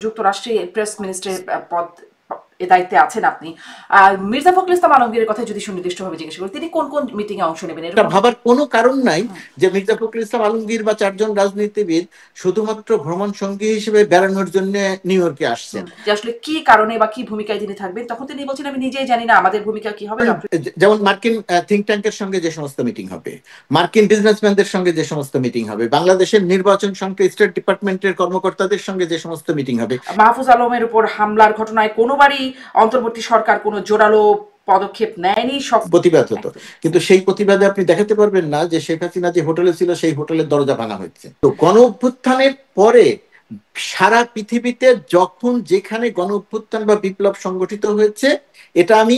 যুক্তরাষ্ট্রে প্রেস মিনিস্টারের পদ এ দায়িত্বে আছেন আপনি। মির্জা ফখরুল ইসলাম আলমগীরের কথা যদি সুনির্দিষ্টভাবে জিজ্ঞেস করি, তিনি কোন কোন মিটিং এ অংশ নেবেন? এটা ভাবার কোনো কারণ নাই যে মির্জা ফখরুল ইসলাম আলমগীর বা চারজন রাজনীতিবিদ শুধুমাত্র ভ্রমণ সঙ্গী হিসেবে বেড়ানোর জন্য নিউ ইয়র্কে আসছেন। যে আসলে কি কারণে বা কি ভূমিকায় তিনি থাকবেন, তখন তিনি বলছেন আমি নিজেই জানি না আমাদের ভূমিকা কি হবে। যেমন মার্কিন থিঙ্ক ট্যাঙ্কের সঙ্গে যে সমস্ত মিটিং হবে, মার্কিন বিজনেসম্যানদের সঙ্গে যে সমস্ত মিটিং হবে, বাংলাদেশের নির্বাচন সংক্রান্ত স্টেট ডিপার্টমেন্টের কর্মকর্তাদের সঙ্গে যে সমস্ত মিটিং হবে। মাহফুজ আলমের উপর হামলার ঘটনায় কোনোবারই অন্তর্বর্তী সরকার কোনো জোরালো পদক্ষেপ নেয়নি, সব প্রতিবাদ হতো, কিন্তু সেই প্রতিবাদে আপনি দেখাতে পারবেন না যে শেখ হাসিনা যে হোটেলে ছিল সেই হোটেলের দরজা ভাঙা হয়েছে। তো গণ অভ্যুত্থানের পরে সারা পৃথিবীতে যখন যেখানে গণ অভ্যুত্থান বা বিপ্লব সংগঠিত হয়েছে, এটা আমি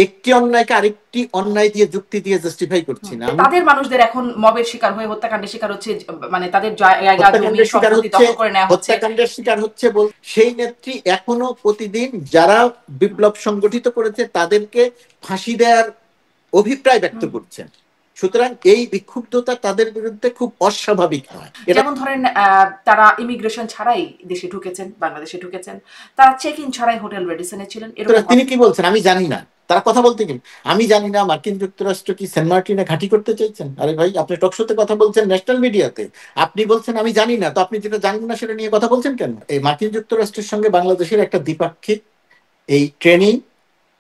একটি অন্যায়কে আরেকটি অন্যায় দিয়ে যুক্তি দিয়ে জাস্টিফাই করছি না। তাদের মানুষদের এখন মবের শিকার হয়ে হত্যাকাণ্ডের শিকার হচ্ছে, মানে তাদের জায়গা জমি সম্পত্তি দখল করে নেওয়া হচ্ছে, হত্যাকাণ্ডের শিকার হচ্ছে। সেই নেত্রী এখনো প্রতিদিন যারা বিপ্লব সংগঠিত করেছে তাদেরকে ফাঁসি দেওয়ার অভিপ্রায় ব্যক্ত করছেন। সুতরাং এই বিক্ষুব্ধতা তাদের বিরুদ্ধে খুব অস্বাভাবিক নয়। যেমন ধরেন তারা ইমিগ্রেশন ছাড়াই দেশে ঢুকেছেন, বাংলাদেশে ঢুকেছেন, তারা চেক ইন ছাড়াই হোটেল রেডিসনে ছিলেন। তিনি কি বলছেন আমি জানি না, তারা কথা বলতে কি আমি জানি না। মার্কিন যুক্তরাষ্ট্র কি সেন্ট মার্টিনে ঘাঁটি করতে চাইছেন? আরে ভাই, আপনি টকশোতে কথা বলছেন, ন্যাশনাল মিডিয়াতে, আপনি বলছেন আমি জানি না। তো আপনি যেটা জানেন না সেটা নিয়ে কথা বলছেন কেন? এই মার্কিন যুক্তরাষ্ট্রের সঙ্গে বাংলাদেশের একটা দ্বিপাক্ষিক এই ট্রেনিং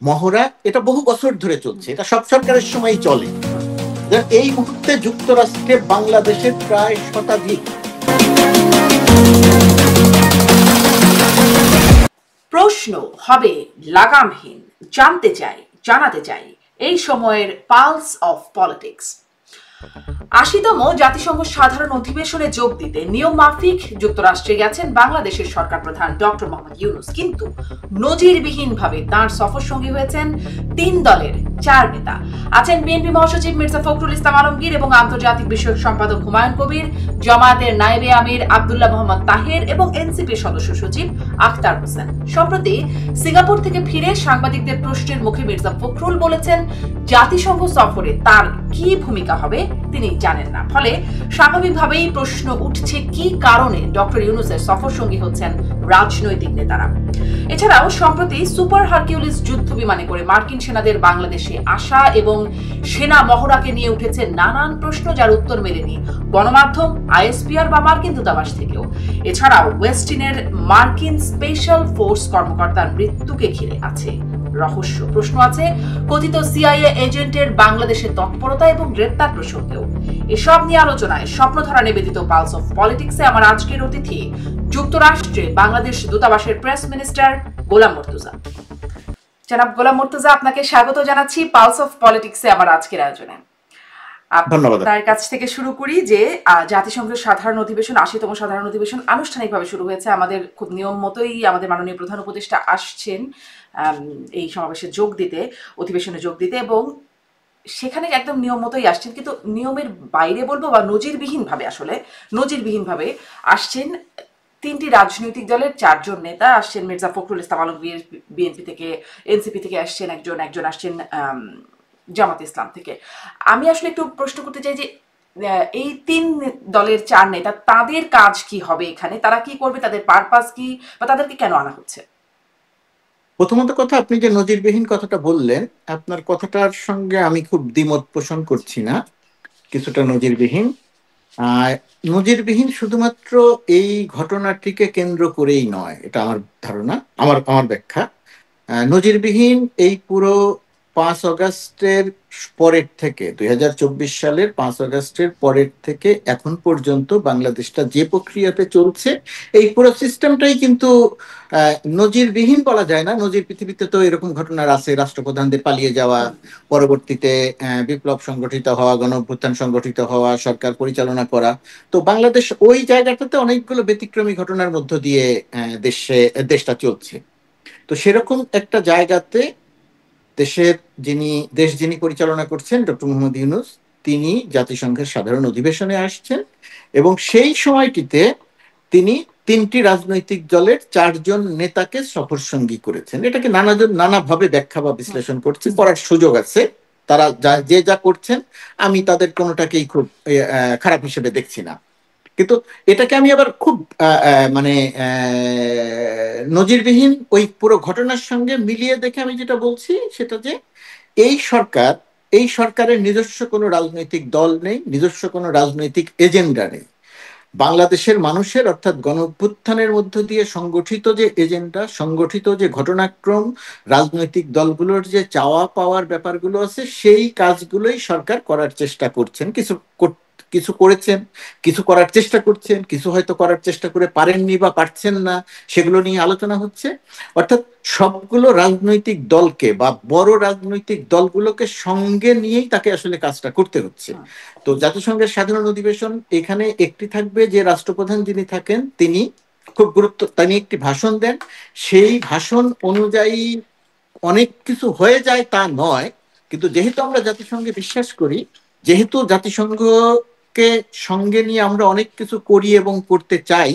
মহড়া, এটা বহু বছর ধরে চলছে, এটা সব সরকারের সময়ই চলে। এই মুহূর্তে যুক্তরাষ্ট্রে বাংলাদেশের প্রায় শতাধিক প্রশ্ন হবে লাগামহীন। জানতে চাই, জানাতে চাই এই সময়ের পালস অফ পলিটিক্স। ৮০তম জাতিসংঘ সাধারণ অধিবেশনে যোগ দিতে নিয়ম মাফিক যুক্তরাষ্ট্রে গেছেন বাংলাদেশের সরকার প্রধান ডক্টর মোহাম্মদ ইউনূস, কিন্তু নজিরবিহীনভাবে তাঁর সফর সঙ্গী হয়েছেন ৩ দলের ৪ নেতা। আছেন বিএনপি মহাসচিব মির্জা ফখরুল ইসলাম আলমগীর এবং আন্তর্জাতিক বিষয়ক সম্পাদক হুমায়ুন কবির, জামায়াতের নায়েবে আমির আব্দুল্লাহ মোহাম্মদ তাহের এবং এনসিপির সদস্য সচিব আখতার হোসেন। সম্প্রতি সিঙ্গাপুর থেকে ফিরে সাংবাদিকদের প্রশ্নের মুখে মির্জা ফখরুল বলেছেন জাতিসংঘ সফরে তার কি ভূমিকা হবে তিনি জানেন না। ফলে স্বাভাবিকভাবেই প্রশ্ন উঠছে কি কারণে ডক্টর ইউনূসের সফর সঙ্গী হচ্ছেন রাজনৈতিক নেতারা। এছাড়াও সম্প্রতি সুপার হারকিউলিস যুদ্ধ বিমানে করে মার্কিন সেনাদের বাংলাদেশে আসা এবং সেনা মহড়াকে নিয়ে উঠেছে নানান প্রশ্ন, যার উত্তর মেলেনি গণমাধ্যম, আইএসপিআর বা মার্কিন দূতাবাস থেকেও। এছাড়াও ওয়েস্টিনের মার্কিন স্পেশাল ফোর্স কর্মকর্তার মৃত্যুকে ঘিরে আছে রহস্য। প্রশ্ন আছে কথিত সিআইএ এজেন্টের বাংলাদেশে তৎপরতা এবং গ্রেপ্তার প্রসঙ্গেও। এসব নিয়ে আলোচনায় স্বপ্নধারা নিবেদিত পালস অফ পলিটিক্সে আমার আজকের অতিথি যুক্তরাষ্ট্রে বাংলাদেশ দূতাবাসের প্রেস মিনিস্টার গোলাম মুর্তজা। জনাব গোলাম মুর্তজা, আপনাকে স্বাগত জানাচ্ছি পালস অফ পলিটিক্সে আমার আজকের আয়োজনে। তার কাছ থেকে শুরু করি যে জাতিসংঘের সাধারণ অধিবেশন, ৮০তম সাধারণ অধিবেশন আনুষ্ঠানিকভাবে শুরু হয়েছে। আমাদের খুব নিয়ম মতোই আমাদের মাননীয় প্রধান উপদেষ্টা আসছেন এই সমাবেশে যোগ দিতে, অধিবেশনে যোগ দিতে, এবং সেখানে একদম নিয়ম মতোই আসছেন, কিন্তু নিয়মের বাইরে বলবো বা নজিরবিহীনভাবে, আসলে নজিরবিহীনভাবে আসছেন ৩টি রাজনৈতিক দলের ৪ জন নেতা আসছেন। মির্জা ফখরুল ইসলাম আলমগীর বিএনপি থেকে, এনসিপি থেকে আসছেন একজন আসছেন জামাত ইসলাম থেকে। আমি আসলে একটু প্রশ্ন করতে চাই যে এই ৩ দলের ৪ নেতা, তাদের কাজ কি হবে এখানে, তারা কি করবে, তাদের পারপাস কি, বা তাদেরকে কেন আনা হচ্ছে? প্রথমত কথা, আপনি যে নজিরবিহীন কথাটা বললেন, আপনার কথাটার সঙ্গে আমি খুব দ্বিমত পোষণ করছি না। কিছুটা নজিরবিহীন, নজিরবিহীন শুধুমাত্র এই ঘটনাটিকে কেন্দ্র করেই নয়, এটা আমার ধারণা, আমার ব্যাখ্যা। নজিরবিহীন এই পুরো ৫ আগস্টের পরের থেকে, ২০২৪ সালের ৫ আগস্টের পরের থেকে এখন পর্যন্ত বাংলাদেশটা যে প্রক্রিয়াতে চলছে, এই পুরো সিস্টেমটাই কিন্তু নজিরবিহীন বলা যায় না। নজির পৃথিবীতে তো এরকম ঘটনার আছে, রাষ্ট্রপ্রধানদের পালিয়ে যাওয়া, পরবর্তীতে বিপ্লব সংগঠিত হওয়া, গণঅভ্যুত্থান সংগঠিত হওয়া, সরকার পরিচালনা করা। তো বাংলাদেশ ওই জায়গাটাতে অনেকগুলো ব্যতিক্রমী ঘটনার মধ্য দিয়ে দেশটা চলছে। তো সেরকম একটা জায়গাতে যিনি পরিচালনা করছেন ডক্টর মোহাম্মদ ইউনূস, তিনি জাতিসংঘের সাধারণ অধিবেশনে আসছেন এবং সেই সময়টিতে তিনি ৩টি রাজনৈতিক দলের ৪ জন নেতাকে সফর সঙ্গী করেছেন। এটাকে নানাভাবে ব্যাখ্যা বা বিশ্লেষণ করছে, করার সুযোগ আছে। তারা যা করছেন আমি তাদের কোনোটাকেই খুব খারাপ হিসেবে দেখছি না। কিন্তু এটাকে আমি আবার খুব মানে নজিরবিহীন ওই পুরো ঘটনার সঙ্গে মিলিয়ে দেখে আমি যেটা বলছি সেটা যে এই সরকার, এই সরকারের নিজস্ব কোনো রাজনৈতিক দল নেই, নিজস্ব কোনো রাজনৈতিক এজেন্ডা নেই। বাংলাদেশের মানুষের অর্থাৎ গণ অভ্যুত্থানের মধ্য দিয়ে সংগঠিত যে এজেন্ডা, সংগঠিত যে ঘটনাক্রম, রাজনৈতিক দলগুলোর যে চাওয়া পাওয়ার ব্যাপারগুলো আছে, সেই কাজগুলোই সরকার করার চেষ্টা করছেন। কিছু করেছেন, কিছু করার চেষ্টা করছেন, কিছু হয়তো করার চেষ্টা করে পারেননি বা পারছেন না, সেগুলো নিয়ে আলোচনা হচ্ছে। অর্থাৎ সবগুলো রাজনৈতিক দলকে বা বড় রাজনৈতিক দলগুলোকে সঙ্গে নিয়েই তাকে আসলে কাজটা করতে হচ্ছে। তো জাতিসংঘের সাধারণ অধিবেশন, এখানে একটি থাকবে যে রাষ্ট্রপ্রধান যিনি থাকেন তিনি তিনি একটি ভাষণ দেন। সেই ভাষণ অনুযায়ী অনেক কিছু হয়ে যায় তা নয়, কিন্তু যেহেতু আমরা জাতিসংঘে বিশ্বাস করি, যেহেতু জাতিসংঘকে সঙ্গে নিয়ে আমরা অনেক কিছু করি এবং করতে চাই,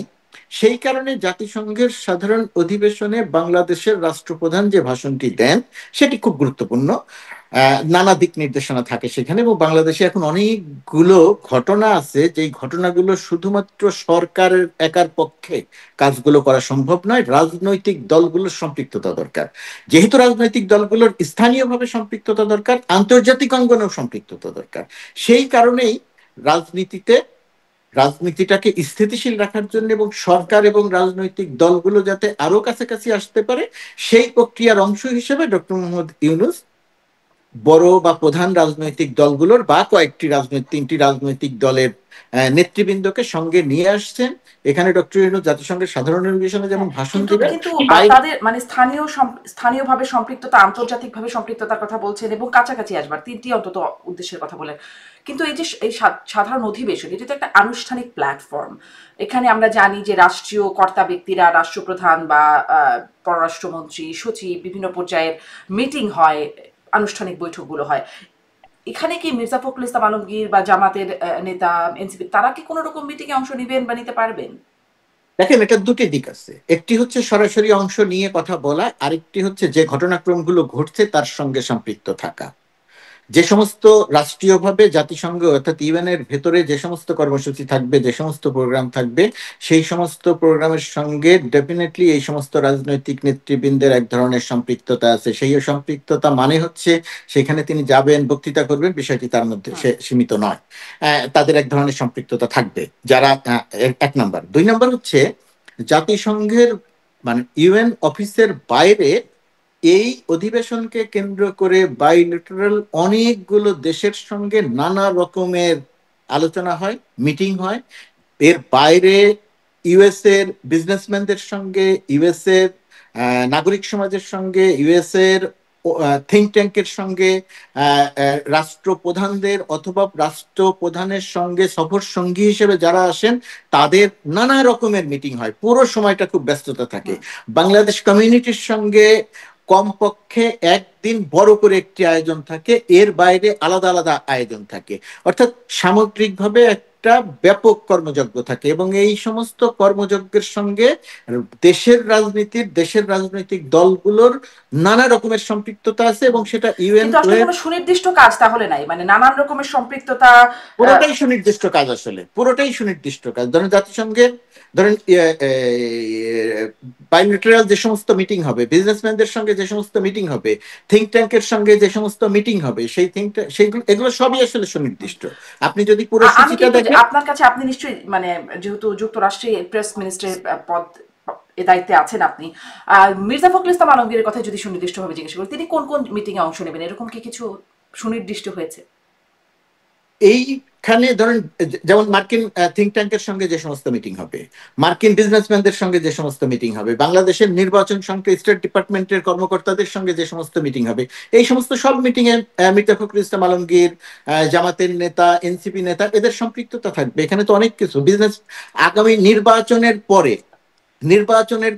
সেই কারণে জাতিসংঘের সাধারণ অধিবেশনে বাংলাদেশের রাষ্ট্রপ্রধান যে ভাষণটি দেন সেটি খুব গুরুত্বপূর্ণ। নানা দিক নির্দেশনা থাকে সেখানে, এবং বাংলাদেশে এখন অনেকগুলো ঘটনা আছে যেই ঘটনাগুলো শুধুমাত্র সরকারের একার পক্ষে কাজগুলো করা সম্ভব নয়, রাজনৈতিক দলগুলোর সম্পৃক্ততা দরকার। যেহেতু রাজনৈতিক দলগুলোর স্থানীয়ভাবে সম্পৃক্ততা দরকার, আন্তর্জাতিক অঙ্গনেও সম্পৃক্ততা দরকার, সেই কারণেই রাজনীতিটাকে স্থিতিশীল রাখার জন্য এবং সরকার এবং রাজনৈতিক দলগুলো যাতে আরো কাছাকাছি আসতে পারে, সেই প্রক্রিয়ার অংশ হিসেবে ডক্টর মোহাম্মদ ইউনূস বড় বা প্রধান রাজনৈতিক দলগুলোর বা তিনটি রাজনৈতিক দলের নেতৃবৃন্দকে সঙ্গে নিয়ে আসছেন। এখানে ডক্টর ইউনূস জাতিসংঘের সাধারণ অধিবেশনে যেমন ভাষণ দিবেন, কিন্তু তাদের মানে স্থানীয়ভাবে সম্পৃক্ততা, আন্তর্জাতিকভাবে সম্পৃক্ততার কথা বলছেন এবং কাছাকাছি আসবার তিনটি অন্তত উদ্দেশ্যের কথা বলেন। কিন্তু এই যে এই সাধারণ অধিবেশন, এটি তো একটা আনুষ্ঠানিক প্ল্যাটফর্ম। এখানে আমরা জানি যে রাষ্ট্রীয় কর্তা ব্যক্তিরা, রাষ্ট্রপ্রধান বা পররাষ্ট্রমন্ত্রী, সচিব, বিভিন্ন পর্যায়ের মিটিং হয়, আনুষ্ঠানিক বৈঠকগুলো হয়। এখানে কি মির্জা ফখরুল ইসলাম আলমগীর বা জামাতের নেতা, এনসিপি, তারা কি কোনো রকম মিটিংয়ে অংশ নেবেন বা নিতে পারবেন? দেখেন, এটার দুটি দিক আছে। একটি হচ্ছে সরাসরি অংশ নিয়ে কথা বলা, আরেকটি হচ্ছে যে ঘটনাক্রমগুলো ঘটছে তার সঙ্গে সম্পৃক্ত থাকা। যে সমস্ত রাষ্ট্রীয়ভাবে জাতিসংঘ অর্থাৎ ইউএনের ভেতরে যে সমস্ত কর্মসূচি থাকবে, যে সমস্ত প্রোগ্রাম থাকবে, সেই সমস্ত প্রোগ্রামের সঙ্গে ডেফিনেটলি এই সমস্ত রাজনৈতিক নেতৃবৃন্দের এক ধরনের সম্পৃক্ততা আছে। সেই সম্পৃক্ততা মানে হচ্ছে সেখানে তিনি যাবেন, বক্তৃতা করবেন, বিষয়টি তার মধ্যে সীমিত নয়। তাদের এক ধরনের সম্পৃক্ততা থাকবে যারা, এক নাম্বার। দুই নাম্বার হচ্ছে জাতিসংঘের মানে ইউএন অফিসের বাইরে এই অধিবেশনকে কেন্দ্র করে বাইলেটারাল অনেকগুলো দেশের সঙ্গে নানা রকমের আলোচনা হয়, মিটিং হয়। এর বাইরে ইউএস এর বিজনেসম্যানদের সঙ্গে, ইউএস এর নাগরিক সমাজের সঙ্গে, ইউএস এর থিঙ্ক ট্যাঙ্কের সঙ্গে, রাষ্ট্রপ্রধানদের অথবা রাষ্ট্রপ্রধানের সঙ্গে সফর সঙ্গী হিসেবে যারা আসেন তাদের নানা রকমের মিটিং হয়। পুরো সময়টা খুব ব্যস্ততা থাকে। বাংলাদেশ কমিউনিটির সঙ্গে কমপক্ষে একদিন বড় করে একটি আয়োজন থাকে, এর বাইরে আলাদা আলাদা আয়োজন থাকে। অর্থাৎ সামগ্রিকভাবে একটা ব্যাপক কর্মযজ্ঞ থাকে, এবং এই সমস্ত কর্মযজ্ঞের সঙ্গে দেশের রাজনৈতিক দলগুলোর নানা রকমের সম্পৃক্ততা আছে, এবং সেটা ইউএন কিন্তু আসলে কোনো সুনির্দিষ্ট কাজ তাহলে নাই, মানে নানান রকমের সম্পৃক্ততা। পুরোটাই সুনির্দিষ্ট কাজ, আসলে পুরোটাই সুনির্দিষ্ট কাজ। ধরেন জাতিসংঘের, ধরেন বাইলেটারাল যে সমস্ত মিটিং হবে, বিজনেসম্যানদের সঙ্গে যে সমস্ত মিটিং হবে, থিঙ্ক ট্যাঙ্কের সঙ্গে যে সমস্ত মিটিং হবে, সেইগুলো এগুলো সবই আসলে সুনির্দিষ্ট। আপনি যদি পুরো সূচিটা দেখেন, আপনার কাছে, আপনি নিশ্চয়ই মানে যেহেতু যুক্তরাষ্ট্রে প্রেস মিনিস্টারের পদ এ দায়িত্বে আছেন আপনি, মির্জা ফখরুল ইসলাম আলমগীরের কথা যদি সুনির্দিষ্টভাবে জিজ্ঞেস করি, তিনি কোন কোন মিটিং এ অংশ নেবেন, এরকম কি কিছু সুনির্দিষ্ট হয়েছে? এইখানে ধরেন যেমন মার্কিন থিঙ্ক ট্যাঙ্কের সঙ্গে যে সমস্ত মিটিং হবে, মার্কিন বিজনেসম্যানদের সঙ্গে যে সমস্ত মিটিং হবে, বাংলাদেশের নির্বাচন সংক্রান্ত স্টেট ডিপার্টমেন্টের কর্মকর্তাদের সঙ্গে যে সমস্ত মিটিং হবে, এই সমস্ত সব মিটিং এ মির্জা ফখরুল ইসলাম আলমগীর, জামাতের নেতা, এনসিপি নেতা, এদের সম্পৃক্ততা থাকবে। এখানে তো অনেক কিছু আগামী নির্বাচনের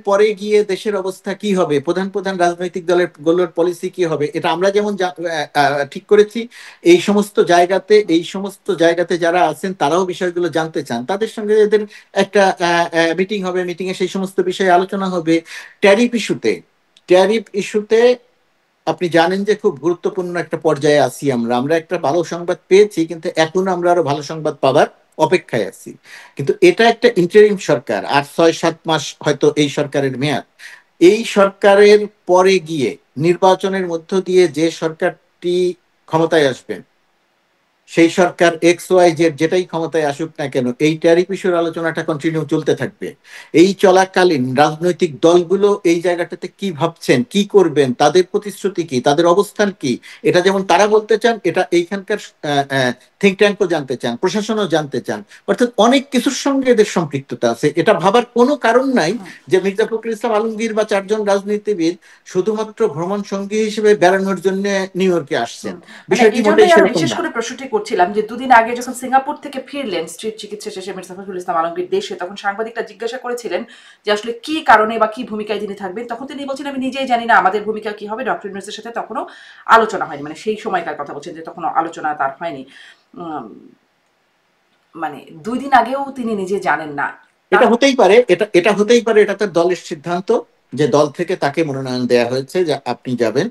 পরে গিয়ে দেশের অবস্থা কি হবে, প্রধান প্রধান রাজনৈতিক দলের পলিসি কি হবে, এটা আমরা যেমন ঠিক করেছি, এই সমস্ত জায়গাতে যারা আছেন তারাও বিষয়গুলো জানতে চান, তাদের সঙ্গে এদের একটা মিটিং হবে, মিটিং এ সেই সমস্ত বিষয়ে আলোচনা হবে। ট্যারিফ ইস্যুতে আপনি জানেন যে খুব গুরুত্বপূর্ণ একটা পর্যায়ে আছি আমরা একটা ভালো সংবাদ পেয়েছি, কিন্তু এখন আমরা আরো ভালো সংবাদ পাবার অপেক্ষায় আছি। কিন্তু এটা একটা ইন্টারিম সরকার, আর 6-7 মাস হয়তো এই সরকারের মেয়াদ। এই সরকারের পরে গিয়ে নির্বাচনের মধ্য দিয়ে যে সরকারটি ক্ষমতায় আসবেন, সেই সরকার XYZ যেটাই ক্ষমতায় আসুক না কেন, এই ট্যারিফ ইস্যুর আলোচনাটা কন্টিনিউ চলতে থাকবে। এই চলাকালীন রাজনৈতিক দলগুলো এই জায়গাটাতে কি ভাবছেন, কি করবেন, তাদের প্রতিশ্রুতি কি, তাদের অবস্থান কি, এটা যেমন তারা বলতে চান, এটা এইখানকার থিঙ্ক ট্যাঙ্কও জানতে চান, প্রশাসনও জানতে চান। অর্থাৎ অনেক কিছুর সঙ্গে এদের সম্পৃক্ততা আছে। এটা ভাবার কোনো কারণ নাই যে মির্জা ফখরুল ইসলাম আলমগীর বা 4জন রাজনীতিবিদ শুধুমাত্র ভ্রমণ সঙ্গী হিসেবে বেড়ানোর জন্য নিউ ইয়র্কে আসছেন। মানে বিষয়টি এই মোটেই জন্যই আমি সেরকম বিশেষ না। করে প্রশ্নটি করছিলাম যে দুদিন আগে যখন সিঙ্গাপুর থেকে ফিরলেন স্ট্রিট চিকিৎসা শেষে মির্জা ফখরুল ইসলাম আলমগীর দেশে, তখন সাংবাদিকরা জিজ্ঞাসা করেছিলেন যে আসলে কি কারণে বা কি ভূমিকায় তিনি থাকবেন। তখন তিনি বলছেন আমি নিজেই জানি না আমাদের ভূমিকা কি হবে, ডক্টর ইউনূসের সাথে তখনও আলোচনা হয়নি। মানে সেই সময়কার কথা বলছেন যে তখনও আলোচনা তার হয়নি। মানে 2 দিন আগেও তিনি নিজে জানেন না। এটা হতেই পারে, এটা হতেই পারে, এটা তার দলের সিদ্ধান্ত, যে দল থেকে তাকে মনোনয়ন দেয়া হয়েছে যে আপনি যাবেন।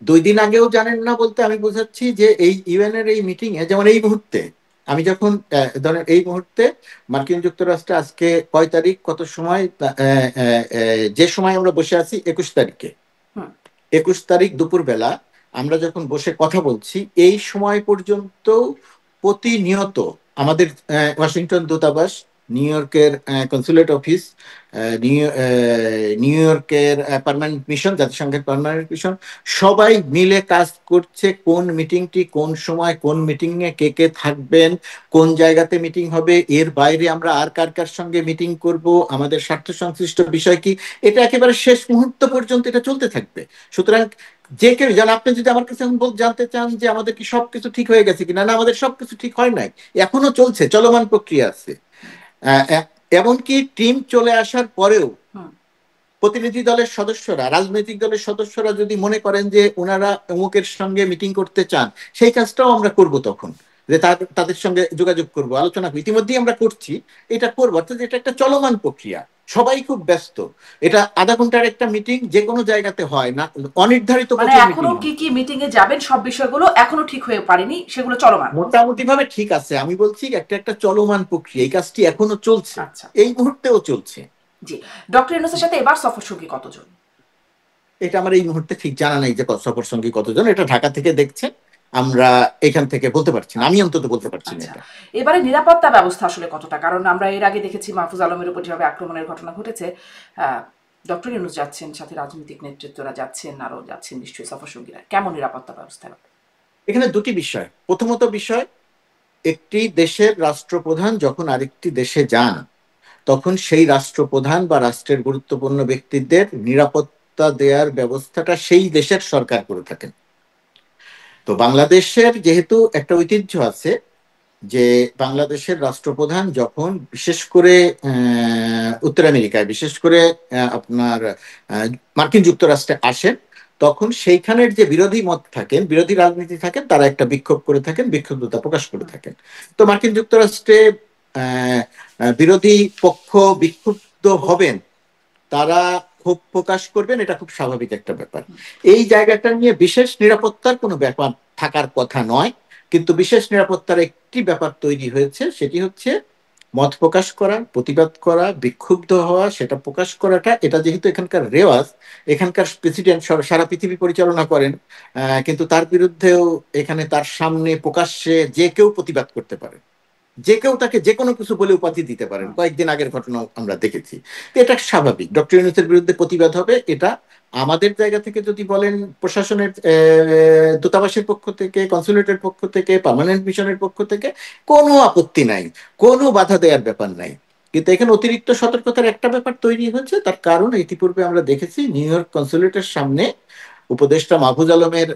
2 দিন আগেও জানেন না বলতে আমি বোঝাচ্ছি যে এই ইউএন এর এই মিটিং এ, যেমন এই মুহূর্তে আমি যখন ধরেন এই মুহূর্তে মার্কিন যুক্তরাষ্ট্রে আজকে কয় তারিখ, কত সময়, যে সময় আমরা বসে আছি 21 তারিখে, 21 তারিখ দুপুরবেলা আমরা যখন বসে কথা বলছি, এই সময় পর্যন্ত প্রতিনিয়ত আমাদের ওয়াশিংটন দূতাবাস, নিউ ইয়র্কের কনসুলেট অফিস, নিউ ইয়র্কের পার্মানেন্ট মিশন, জাতিসংঘের পার্মানেন্ট মিশন, সবাই মিলে কাজ করছে কোন মিটিংটি কোন সময়, কোন মিটিং এ কে কে থাকবেন, কোন জায়গাতে মিটিং হবে, এর বাইরে আমরা আর কার কার সঙ্গে মিটিং করব, আমাদের স্বার্থ সংশ্লিষ্ট বিষয় কি, এটা একেবারে শেষ মুহূর্ত পর্যন্ত এটা চলতে থাকবে। সুতরাং যে কেউ জান, আপনি যদি আমার কাছে জানতে চান যে আমাদের কি সবকিছু ঠিক হয়ে গেছে কিনা, না, আমাদের সবকিছু ঠিক হয় নাই, এখনো চলছে, চলমান প্রক্রিয়া আছে। এমনকি টিম চলে আসার পরেও প্রতিনিধি দলের সদস্যরা, রাজনৈতিক দলের সদস্যরা যদি মনে করেন যে ওনারা অমুকের সঙ্গে মিটিং করতে চান, সেই কাজটাও আমরা করব তখন, যে তাদের সঙ্গে যোগাযোগ করব, আলোচনা করব, ইতিমধ্যেই আমরা করছি, এটা করবো। অর্থাৎ এটা একটা চলমান প্রক্রিয়া, সবাই খুব ব্যস্ত। এটা আধা ঘন্টার একটা মিটিং যে কোনো জায়গাতে হয় না, অনির্ধারিত মানে প্রচুর এখনো মিটিং কি হয়। কি মিটিং এ যাবেন সব বিষয়গুলো এখনো ঠিক হয়ে পারেনি, সেগুলো চলমান। মোটামুটি ভাবে ঠিক আছে, আমি বলছি একটা একটা চলমান প্রক্রিয়া, এই কাজটি এখনো চলছে, আচ্ছা, এই মুহূর্তেও চলছে। জি। ডক্টর ইউনূসের সাথে এবার সফর সঙ্গী কতজন? এটা আমার এই মুহূর্তে ঠিক জানা নেই যে সফর সঙ্গী কতজন, এটা ঢাকা থেকে দেখছে, আমরা এখান থেকে বলতে পারছি না, আমি অন্তত বলতে পারছি না আচ্ছা, এটা। এবারে নিরাপত্তা ব্যবস্থা আসলে কতটা? কারণ আমরা এর আগে দেখেছি মাহফুজ আলমের উপর যেভাবে আক্রমণের ঘটনা ঘটেছে, ডক্টর ইউনূস যাচ্ছেন, সাথে রাজনৈতিক নেতৃত্বরা যাচ্ছেন, আরো যাচ্ছেন নিশ্চয়ই সফর সঙ্গীরা। কেমন নিরাপত্তা ব্যবস্থা? এখানে দুটি বিষয়। প্রথমত বিষয়, একটি দেশের রাষ্ট্রপ্রধান যখন আরেকটি দেশে যান, তখন সেই রাষ্ট্রপ্রধান বা রাষ্ট্রের গুরুত্বপূর্ণ ব্যক্তিদের নিরাপত্তা দেওয়ার ব্যবস্থাটা সেই দেশের সরকার করে থাকেন। তো বাংলাদেশের যেহেতু একটা ঐতিহ্য আছে যে বাংলাদেশের রাষ্ট্রপ্রধান যখন বিশেষ করে উত্তর আমেরিকায়, বিশেষ করে আপনার মার্কিন যুক্তরাষ্ট্রে আসেন, তখন সেইখানের যে বিরোধী মত থাকেন, বিরোধী রাজনীতি থাকেন, তারা একটা বিক্ষোভ করে থাকেন, বিক্ষুব্ধতা প্রকাশ করে থাকেন। তো মার্কিন যুক্তরাষ্ট্রে বিরোধী পক্ষ বিক্ষুব্ধ হবেন, তারা ক্ষোভ প্রকাশ করবেন, এটা খুব স্বাভাবিক একটা ব্যাপার। এই জায়গাটা নিয়ে বিশেষ নিরাপত্তার কোনো ব্যাপার থাকার কথা নয়, কিন্তু বিশেষ নিরাপত্তার একটি ব্যাপার তৈরি হয়েছে, সেটি হচ্ছে মত প্রকাশ করা, প্রতিবাদ করা, বিক্ষুব্ধ হওয়া, সেটা প্রকাশ করাটা, এটা যেহেতু এখানকার রেওয়াজ, এখানকার প্রেসিডেন্ট সারা পৃথিবী পরিচালনা করেন, কিন্তু তার বিরুদ্ধেও এখানে তার সামনে প্রকাশ্যে যে কেউ প্রতিবাদ করতে পারে, যে কেউ তাকে যে কোনো কিছু বলে উপাধি দিতে পারেন, কয়েকদিন আগের ঘটনা আমরা দেখেছি। এটা স্বাভাবিক, ডক্টর ইউনূসের বিরুদ্ধে প্রতিবাদ হবে, এটা আমাদের জায়গা থেকে যদি বলেন, প্রশাসনের দূতাবাসের পক্ষ থেকে, কনসুলেটের পক্ষ থেকে, পার্মানেন্ট মিশনের পক্ষ থেকে কোনো আপত্তি নাই, কোনো বাধা দেওয়ার ব্যাপার নাই। কিন্তু এখানে অতিরিক্ত সতর্কতার একটা ব্যাপার তৈরি হয়েছে, তার কারণ ইতিপূর্বে আমরা দেখেছি নিউ ইয়র্ক কনসুলেটের সামনে উপদেষ্টা মাহফুজ আলমের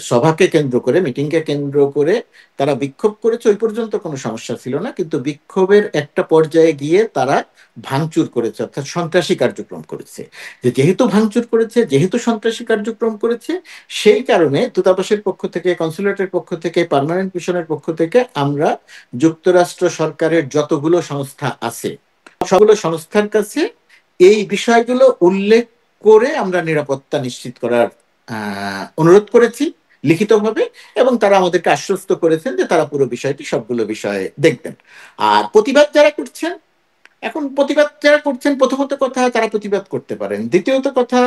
সভাকে কেন্দ্র করে, মিটিংকে কেন্দ্র করে তারা বিক্ষোভ করেছে। ওই পর্যন্ত কোনো সমস্যা ছিল না, কিন্তু বিক্ষোভের একটা পর্যায়ে গিয়ে তারা ভাঙচুর করেছে, অর্থাৎ সন্ত্রাসী কার্যক্রম করেছে। যেহেতু ভাঙচুর করেছে, যেহেতু সন্ত্রাসী কার্যক্রম করেছে, সেই কারণে দূতাবাসের পক্ষ থেকে, কনসুলেটের পক্ষ থেকে, পার্মানেন্ট মিশনের পক্ষ থেকে আমরা যুক্তরাষ্ট্র সরকারের যতগুলো সংস্থা আছে, সবগুলো সংস্থার কাছে এই বিষয়গুলো উল্লেখ করে আমরা নিরাপত্তা নিশ্চিত করার অনুরোধ করেছি, লিখিতভাবে, এবং তারা আমাদেরকে আশ্বস্ত করেছেন যে তারা পুরো বিষয়টি সবগুলো বিষয়ে দেখবেন। আর প্রতিবাদ যারা করছেন, এখন প্রতিবাদ যারা করছেন, প্রথমত কথা তারা প্রতিবাদ করতে পারেন, দ্বিতীয়ত কথা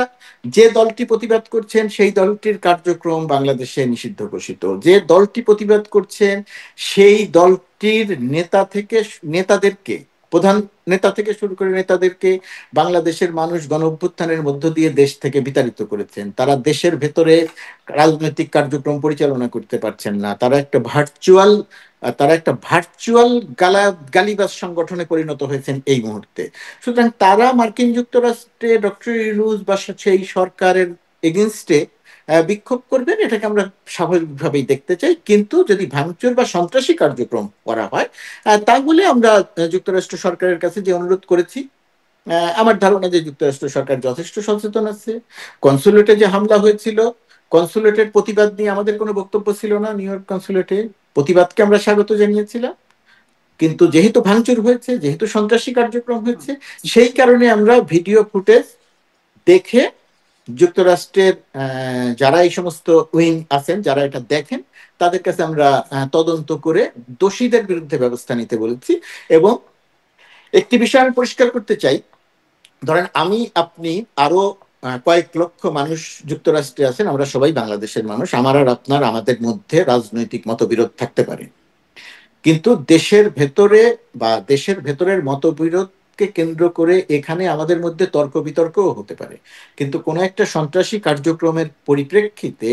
যে দলটি প্রতিবাদ করছেন সেই দলটির কার্যক্রম বাংলাদেশে নিষিদ্ধ ঘোষিত। যে দলটি প্রতিবাদ করছেন সেই দলটির নেতাদেরকে, প্রধান নেতা থেকে শুরু করে নেতাদেরকে বাংলাদেশের মানুষ গণ অভ্যুত্থানের মধ্য দিয়ে দেশ থেকে বিতাড়িত করেছেন। তারা দেশের ভেতরে রাজনৈতিক কার্যক্রম পরিচালনা করতে পারছেন না। তারা একটা ভার্চুয়াল গালিবাজ সংগঠনে পরিণত হয়েছেন এই মুহূর্তে। সুতরাং তারা মার্কিন যুক্তরাষ্ট্রে ডক্টর ইউনূস বা সেই সরকারের এগেনস্টে বিক্ষোভ করবেন, এটাকে আমরা স্বাভাবিকভাবেই দেখতে চাই। কিন্তু যদি ভাঙচুর বা সন্ত্রাসী কার্যক্রম করা হয়, তাহলে আমরা যুক্তরাষ্ট্র সরকারের কাছে যে অনুরোধ করেছি, আমার ধারণা যে যুক্তরাষ্ট্র সরকার যথেষ্ট সচেতন আছে। কনসুলেটে যে হামলা হয়েছিল, কনসুলেটের প্রতিবাদ নিয়ে আমাদের কোনো বক্তব্য ছিল না। নিউ ইয়র্ক কনসুলেটে প্রতিবাদকে আমরা স্বাগত জানিয়েছিলাম, কিন্তু যেহেতু ভাঙচুর হয়েছে, যেহেতু সন্ত্রাসী কার্যক্রম হয়েছে, সেই কারণে আমরা ভিডিও ফুটেজ দেখে যুক্তরাষ্ট্রের যারা এই সমস্ত উইং আছেন, যারা এটা দেখেন, তাদের কাছে আমরা তদন্ত করে দোষীদের বিরুদ্ধে ব্যবস্থা নিতে বলেছি। এবং একটি বিষয় আমি পরিষ্কার করতে চাই, ধরেন আমি, আপনি, আরো কয়েক লক্ষ মানুষ যুক্তরাষ্ট্রে আছেন, আমরা সবাই বাংলাদেশের মানুষ। আমার আর আপনার, আমাদের মধ্যে রাজনৈতিক মতবিরোধ থাকতে পারে, কিন্তু দেশের ভেতরে বা দেশের ভেতরের মতবিরোধকে কেন্দ্র করে এখানে আমাদের মধ্যে তর্ক বিতর্কও হতে পারে। কিন্তু কোনো একটা সন্ত্রাসী কার্যক্রমের পরিপ্রেক্ষিতে